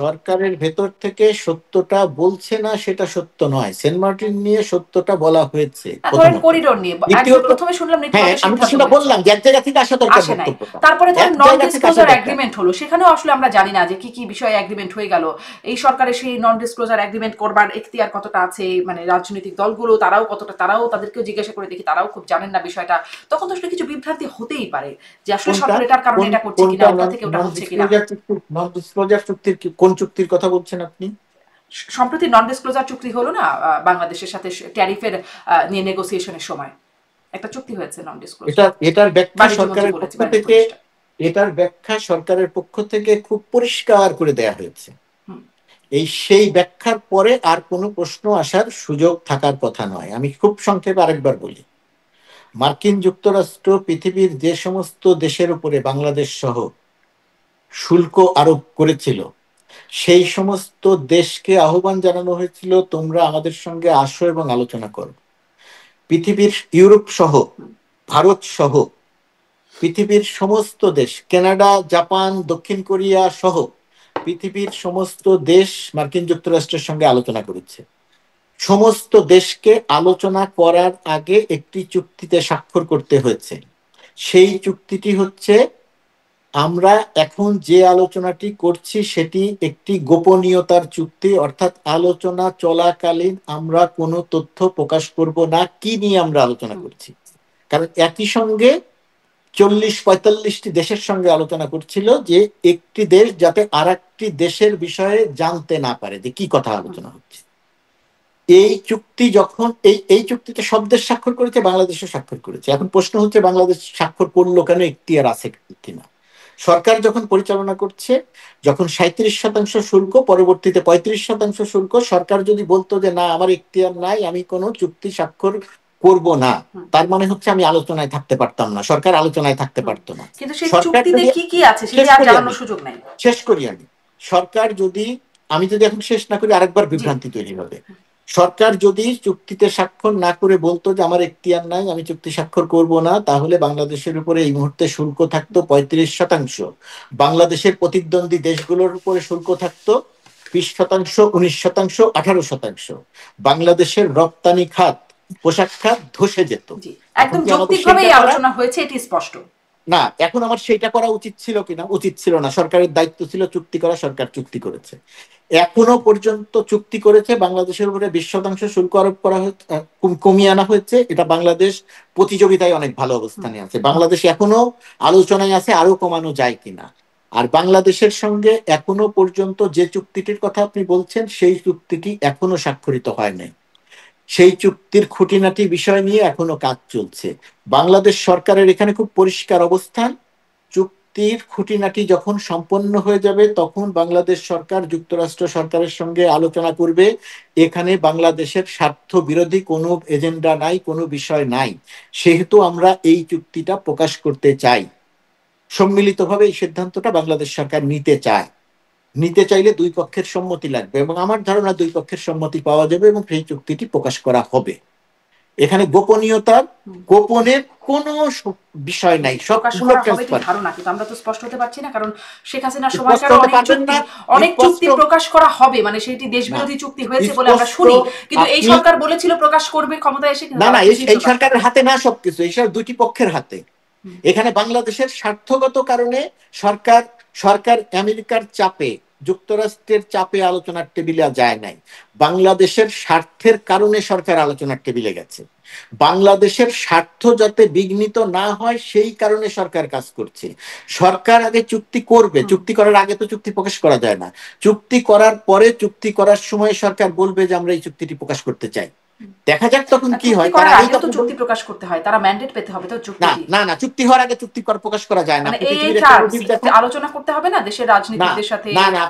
সরকারের ভেতর থেকে সত্যটা বলছে না সেটা সত্য নয়। সেন্ট মার্টিন নিয়ে সত্যটা বলা হয়েছে, করিডোর নিয়ে প্রথমে শুনলাম বললাম যে এক জায়গা থেকে আসা দরকার, তারপরে ধরেন নন ডিসক্লোজার এগ্রিমেন্ট হলো, সেখানেও আসলে আমরা জানি না যে কি কি বিষয়ে এগ্রিমেন্ট হয়ে গেল। এই সরকারের সেই নন ডিসক্লোজার এগ্রিমেন্ট করবার এখতিয়ার কতটা আছে, মানে রাজনৈতিক দলগুলো তারাও কতটা, তারাও তাদেরকেও জিজ্ঞাসা করে দেখি, তারাও খুব জানেন না বিষয়টা। তখন তো আসলে কিছু বিভ্রান্তি হতেই পারে যে আসলে সরকার এটার কারণে এটা করছে কিনা, ওটা থেকে ওটা হচ্ছে কিনা। নন ডিসক্লোজার চুক্তির কোন চুক্তির কথা বলছেন আপনি? সম্প্রতি নন ডিসক্লোজার চুক্তি হলো না বাংলাদেশের সাথে ট্যারিফের নিয়ে নেগোসিয়েশনের সময়, একটা চুক্তি হয়েছে নন ডিসক্লোজার, এটার ব্যাখ্যা বাণিজ্য মন্ত্রী সরকারের পক্ষ বলেছে, বাণিজ্য থেকে, উপদেষ্টা। এটার ব্যাখ্যা সরকারের পক্ষ থেকে খুব পরিষ্কার করে দেয়া হয়েছে। হুম। সেই ব্যাখ্যার পরে আর কোনো প্রশ্ন আসার সুযোগ থাকার কথা নয়। আমি খুব সংক্ষেপে আরেকবার বলি, মার্কিন যুক্তরাষ্ট্র পৃথিবীর যে সমস্ত দেশের উপরে বাংলাদেশ সহ শুল্ক আরোপ করেছিল, সেই সমস্ত দেশকে আহ্বান জানানো হয়েছিল তোমরা আমাদের সঙ্গে আসো এবং আলোচনা করো। পৃথিবীর ইউরোপ সহ, ভারত সহ পৃথিবীর সমস্ত দেশ, কানাডা, জাপান, দক্ষিণ কোরিয়া সহ পৃথিবীর সমস্ত দেশ মার্কিন যুক্তরাষ্ট্রের সঙ্গে আলোচনা করেছে। সমস্ত দেশকে আলোচনা করার আগে একটি চুক্তিতে স্বাক্ষর করতে হয়েছে। সেই চুক্তিটি হচ্ছে, আমরা এখন যে আলোচনাটি করছি সেটি একটি গোপনীয়তার চুক্তি, অর্থাৎ আলোচনা চলাকালীন আমরা কোনো তথ্য প্রকাশ করব না কি নিয়ে আমরা আলোচনা করছি। কারণ একই সঙ্গে 40-45টি দেশের সঙ্গে আলোচনা করছিল যে একটি দেশ যাতে আর একটি দেশের বিষয়ে জানতে না পারে যে কি কথা আলোচনা হচ্ছে। এই চুক্তি যখন এই চুক্তিতে সব দেশ স্বাক্ষর করেছে, বাংলাদেশও স্বাক্ষর করেছে। এখন প্রশ্ন হচ্ছে বাংলাদেশ স্বাক্ষর করলো কেন, এখতিয়ার আছে কিনা। সরকার যখন পরিচালনা করছে, যখন 37% শুল্ক, পরবর্তীতে 35% শুল্ক, সরকার যদি বলতো যে না আমার এখতিয়ার নাই, আমি কোনো চুক্তি স্বাক্ষর করব না, তার মানে হচ্ছে আমি আলোচনায় থাকতে পারতাম না, সরকার আলোচনায় থাকতে পারতো না। কিন্তু সেই সরকার চুক্তিতে যদি, কি কি আছে সেটা আর জানানোর সুযোগ নাই। শেষ করি আমি, সরকার যদি, আমি যদি এখন শেষ না করি আরেকবার বিভ্রান্তি তৈরি হবে। সরকার যদি চুক্তিতে স্বাক্ষর না করে বলতো যে আমার এখতিয়ার নাই, আমি চুক্তি স্বাক্ষর করব না, তাহলে বাংলাদেশের উপরে এই মুহূর্তে শুল্ক থাকতো 35%, বাংলাদেশের প্রতিদ্বন্দ্বী দেশগুলোর উপরে শুল্ক থাকতো 20%, 19%, 18%। বাংলাদেশের রপ্তানি খাত, পোশাক খাত ধসে যেত। একদম যৌক্তিকভাবে এই আলোচনা হয়েছে, এটি স্পষ্ট না। এখন আমার সেইটা করা উচিত ছিল কিনা? উচিত ছিল না। সরকারের দায়িত্ব ছিল চুক্তি করা, সরকার চুক্তি করেছে। এখনো পর্যন্ত চুক্তি করেছে, বাংলাদেশের উপরে 20% শুল্ক আরোপ করা হয়েছে, কমিয়ে আনা হয়েছে। এটা বাংলাদেশ প্রতিযোগিতায় অনেক ভালো অবস্থানে আছে। বাংলাদেশ এখনো আলোচনায় আছে আরো কমানো যায় কিনা। আর বাংলাদেশের সঙ্গে এখনো পর্যন্ত যে চুক্তিটির কথা আপনি বলছেন, সেই চুক্তিটি এখনো স্বাক্ষরিত হয় নাই। সেই চুক্তির খুঁটিনাটি বিষয় নিয়ে এখনো কাজ চলছে। বাংলাদেশ সরকারের এখানে খুব পরিষ্কার অবস্থান, চুক্তির খুঁটিনাটি যখন সম্পন্ন হয়ে যাবে তখন বাংলাদেশ সরকার যুক্তরাষ্ট্র সরকারের সঙ্গে আলোচনা করবে। এখানে বাংলাদেশের স্বার্থ বিরোধী কোনো এজেন্ডা নাই, কোনো বিষয় নাই। সেহেতু আমরা এই চুক্তিটা প্রকাশ করতে চাই। সম্মিলিতভাবে এই সিদ্ধান্তটা বাংলাদেশ সরকার নিতে চায়। নিতে চাইলে দুই পক্ষের সম্মতি লাগবে, এবং আমার ধারণা দুই পক্ষের সম্মতি পাওয়া যাবে এবং সেই চুক্তিটি প্রকাশ করা হবে। এখানে গোপনীয়তার, গোপনের কোনো বিষয় নাই, সবগুলো ট্রান্সপারেন্ট। ধারণা, কিন্তু আমরা তো স্পষ্ট হতে পারছি না, কারণ শেখ হাসিনার সময়কার অনেক চুক্তি প্রকাশ করা হবে, মানে সেটি দেশবিরোধী চুক্তি হয়েছে বলে আমরা শুনি, কিন্তু এই সরকার বলেছিল প্রকাশ করবে ক্ষমতা এসে। না না, এই সরকারের হাতে না সবকিছু, এই সব দুটি পক্ষের হাতে। এখানে বাংলাদেশের স্বার্থগত কারণে সরকার আমেরিকার চাপে, যুক্তরাষ্ট্রের চাপে আলোচনার টেবিলে যায় নাই। বাংলাদেশের স্বার্থের কারণে সরকার আলোচনার টেবিলে গেছে। বাংলাদেশের স্বার্থ যাতে বিঘ্নিত না হয় সেই কারণে সরকার কাজ করছে। সরকার আগে চুক্তি করবে, চুক্তি করার আগে তো চুক্তি প্রকাশ করা যায় না। চুক্তি করার পরে, চুক্তি করার সময় সরকার বলবে যে আমরা এই চুক্তিটি প্রকাশ করতে চাই। দেখা যাক তখন কি হয়। তার আগে তো চুক্তি প্রকাশ করতে হয়, তারা ম্যান্ডেট পেতে হবে তো চুক্তি। না না, চুক্তি হওয়ার আগে চুক্তি প্রকাশ করা যায় না। আলোচনা করতে হবে না দেশের রাজনীতিকদের সাথে। না না,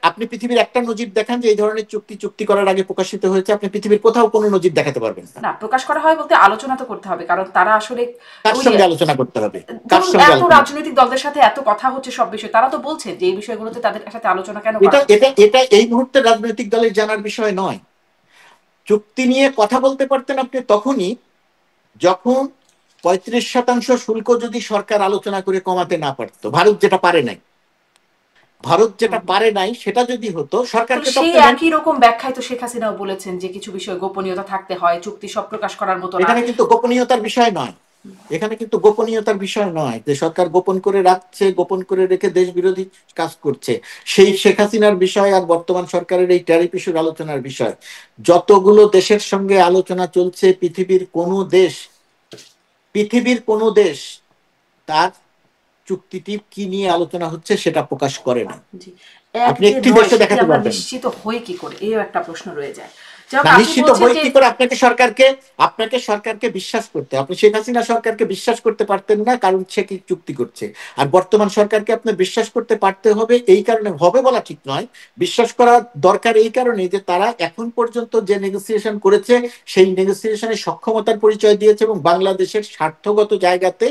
আপনি পৃথিবীর একটা নজির দেখান যে এই ধরনের চুক্তি করার আগে প্রকাশিত হয়েছে। আপনি পৃথিবীর কোথাও কোনো নজির দেখাতে পারবেন না। প্রকাশ করা হয় বলতে আলোচনা তো করতে হবে, কারণ তারা আসলে কার সঙ্গে আলোচনা করতে হবে, কার সঙ্গে এত রাজনৈতিক দলদের সাথে এত কথা হচ্ছে সব বিষয়, তারা তো বলছে যে এই বিষয়গুলোতে তাদের সাথে আলোচনা কেন করা। এটা এই মুহূর্তে রাজনৈতিক দলের জানার বিষয় নয়। চুক্তি নিয়ে কথা বলতে পারতেন আপনি তখনই যখন 35% শুল্ক যদি সরকার আলোচনা করে কমাতে না পারতো। ভারত যেটা পারে নাই সেটা যদি হতো, সরকারকে সেই একই রকম ব্যাখ্যায় তো শেখ হাসিনাও বলেছেন যে কিছু বিষয় গোপনীয়তা থাকতে হয়, চুক্তি সব প্রকাশ করার মতো না। এখানে কিন্তু গোপনীয়তার বিষয় নয়, এখানে কিন্তু গোপনীয়তার বিষয় নয় যে সরকার গোপন করে রাখছে, গোপন করে রেখে দেশ বিরোধী কাজ করছে। সেই শেখ হাসিনার বিষয় আর বর্তমান সরকারের এই ট্যারিফ ইস্যুর আলোচনার বিষয়, যতগুলো দেশের সঙ্গে আলোচনা চলছে, পৃথিবীর কোনো দেশ তার চুক্তিটি কি নিয়ে আলোচনা হচ্ছে সেটা প্রকাশ করে না। আপনি একটি দেশে দেখাতে পারবেন? নিশ্চিত হয়ে কি করে, এই একটা প্রশ্ন রয়ে যায় যেমন না, আপনি নিশ্চিত বলছেন বই যে কি করে আপনাকে সরকারকে বিশ্বাস করতে, আপনি শেখ হাসিনা সরকারকে বিশ্বাস করতে পারতেন না, কারণ সে কি চুক্তি করছে। আর বর্তমান সরকারকে আপনি বিশ্বাস করতে পারতে হবে, এই কারণে, হবে বলা ঠিক নয়, বিশ্বাস করা দরকার এই কারণে যে তারা এখন পর্যন্ত যে নেগোসিয়েশন করেছে সেই নেগোসিয়েশনের সক্ষমতার পরিচয় দিয়েছে এবং বাংলাদেশের স্বার্থগত জায়গাতে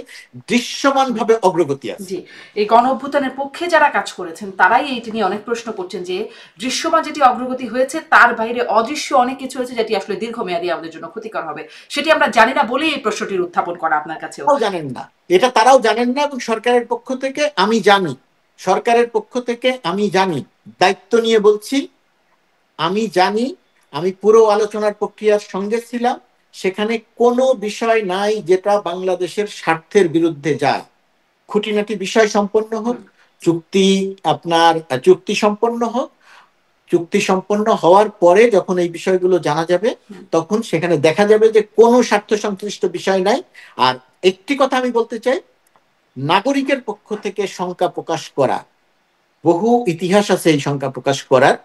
দৃশ্যমানভাবে অগ্রগতি আছে। জি, এই গণ অভ্যুত্থানের পক্ষে যারা কাজ করেছেন তারাই এইটি নিয়ে অনেক প্রশ্ন করছেন যে দৃশ্যমান যেটি অগ্রগতি হয়েছে তার বাইরে অদৃশ্য অনেক কিছু হয়েছে যেটি আসলে দীর্ঘমেয়াদী আমাদের জন্য ক্ষতিকর হবে, সেটি আমরা জানি না বলেই এই প্রশ্নটির উত্থাপন করা আপনার কাছেও। তারাও জানেন না, এটা তারাও জানেন না, এবং সরকারের পক্ষ থেকে আমি জানি, সরকারের পক্ষ থেকে আমি জানি, দায়িত্ব নিয়ে বলছি, আমি জানি, আমি পুরো আলোচনার প্রক্রিয়ার সঙ্গে ছিলাম, সেখানে কোনো বিষয় নাই যেটা বাংলাদেশের স্বার্থের বিরুদ্ধে যায়। খুঁটিনাটি বিষয় সম্পন্ন হোক, চুক্তি আপনার চুক্তি সম্পন্ন হোক, চুক্তি সম্পন্ন হওয়ার পরে যখন এই বিষয়গুলো জানা যাবে তখন সেখানে দেখা যাবে যে কোনো স্বার্থ সংশ্লিষ্ট বিষয় নাই। আর একটি কথা আমি বলতে চাই, নাগরিকের পক্ষ থেকে শঙ্কা প্রকাশ করা, বহু ইতিহাস আছে এই শঙ্কা প্রকাশ করার,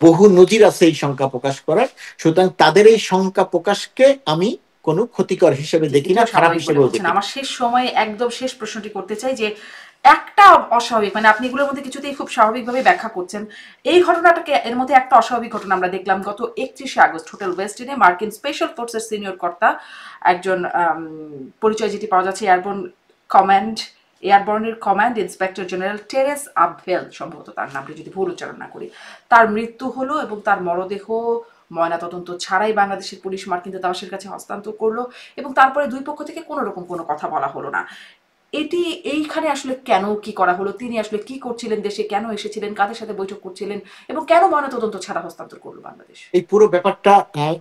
বহু নজির আছে এই শঙ্কা প্রকাশ করার, সুতরাং তাদের এই শঙ্কা প্রকাশকে আমি কোনো ক্ষতিকর হিসেবে দেখি না, এটিও খারাপ স্বাভাবিক বলে হিসেবেও বলছেন। দেখি না। আমার শেষ সময়ে একদম শেষ প্রশ্নটি করতে চাই যে একটা অস্বাভাবিক, মানে আপনি এগুলোর মধ্যে কিছুতেই খুব স্বাভাবিকভাবে ব্যাখ্যা করছেন, এই ঘটনাটাকে, এর মধ্যে একটা অস্বাভাবিক ঘটনা আমরা দেখলাম গত 31শে আগস্ট হোটেল ওয়েস্টিনে মার্কিন স্পেশাল ফোর্সের সিনিয়র কর্তা একজন পরিচয় যেটি পাওয়া যাচ্ছে এয়ারবর্নের কমান্ড ইন্সপেক্টর জেনারেল টেরেস আবভেল, সম্ভবত তার নামটি যদি ভুল উচ্চারণ না করি, তার মৃত্যু হলো এবং তার মরদেহ ময়নাতদন্ত ছাড়াই বাংলাদেশের পুলিশ মার্কিন দূতাবাসের কাছে হস্তান্তর করলো এবং তারপরে দুই পক্ষ থেকে কোনো রকম কোনো কথা বলা হলো না। এটি এইখানে আসলে কেন কি করা হলো, তিনি আসলে কি করছিলেন, দেশে কেন এসেছিলেন, কাদের সাথে বৈঠক করছিলেন এবং কেন ময়নাতদন্ত ছাড়া হস্তান্তর করলো বাংলাদেশ? এই পুরো ব্যাপারটা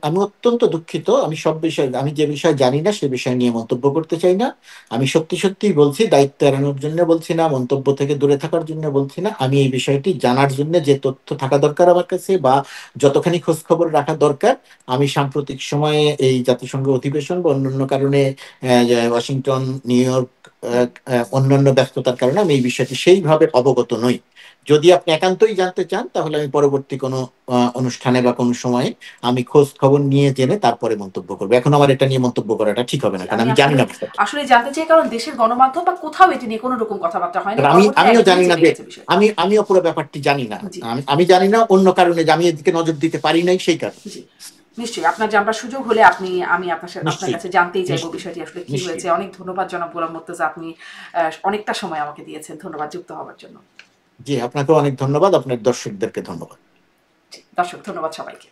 আমি অত্যন্ত দুঃখিত, আমি সব বিষয়, আমি যে বিষয় জানি না সে বিষয় নিয়ে মন্তব্য করতে চাই না। আমি সত্যি সত্যি বলছি, দায়িত্ব এড়ানোর জন্য বলছি না, মন্তব্য থেকে দূরে থাকার জন্য বলছি না, আমি এই বিষয়টি জানার জন্য যে তথ্য থাকা দরকার আমার কাছে বা যতখানি খোঁজ খবর রাখা দরকার, আমি সাম্প্রতিক সময়ে এই জাতিসংঘ অধিবেশন বা অন্যান্য কারণে যে ওয়াশিংটন, নিউ ইয়র্ক, অন্যান্য ব্যস্ততার কারণে আমি এই বিষয়টি সেইভাবে অবগত নই। যদি আপনি একান্তই জানতে চান তাহলে আমি পরবর্তী কোনো অনুষ্ঠানে বা কোনো সময়ে আমি খোঁজ খবর নিয়ে জেনে তারপরে মন্তব্য করবো। এখন আমার এটা নিয়ে মন্তব্য করাটা ঠিক হবে না, কারণ আমি আমি জানি আসলে না বিষয়টা। আসলে জানতে চাই কারণ দেশের গণমাধ্যম বা কোথাও এটি নিয়ে কোনো রকম কথাবার্তা হয়নি, কারণ পরবর্তীতে আমিও একদমই জানি না চেপে যে, গেছে বিষয়। আমিও পুরো ব্যাপারটি জানি না, জি, আমি জানি না অন্য কারণে যে আমি এদিকে নজর দিতে পারি নাই সেই কারণে। জি, নিশ্চয়ই আপনার জানবার সুযোগ হলে আমি আপনার নিশ্চয়ই, কাছে জানতেই চাইবো নিশ্চয়ই, বিষয়টি আসলে কি নিশ্চয়ই। হয়েছে। অনেক ধন্যবাদ জনাব গোলাম মুর্তজা, আপনি অনেকটা সময় আমাকে দিয়েছেন, ধন্যবাদ যুক্ত হওয়ার জন্য। জি, আপনাকেও অনেক ধন্যবাদ, আপনার দর্শকদেরকে ধন্যবাদ। জি, দর্শক ধন্যবাদ সবাইকে।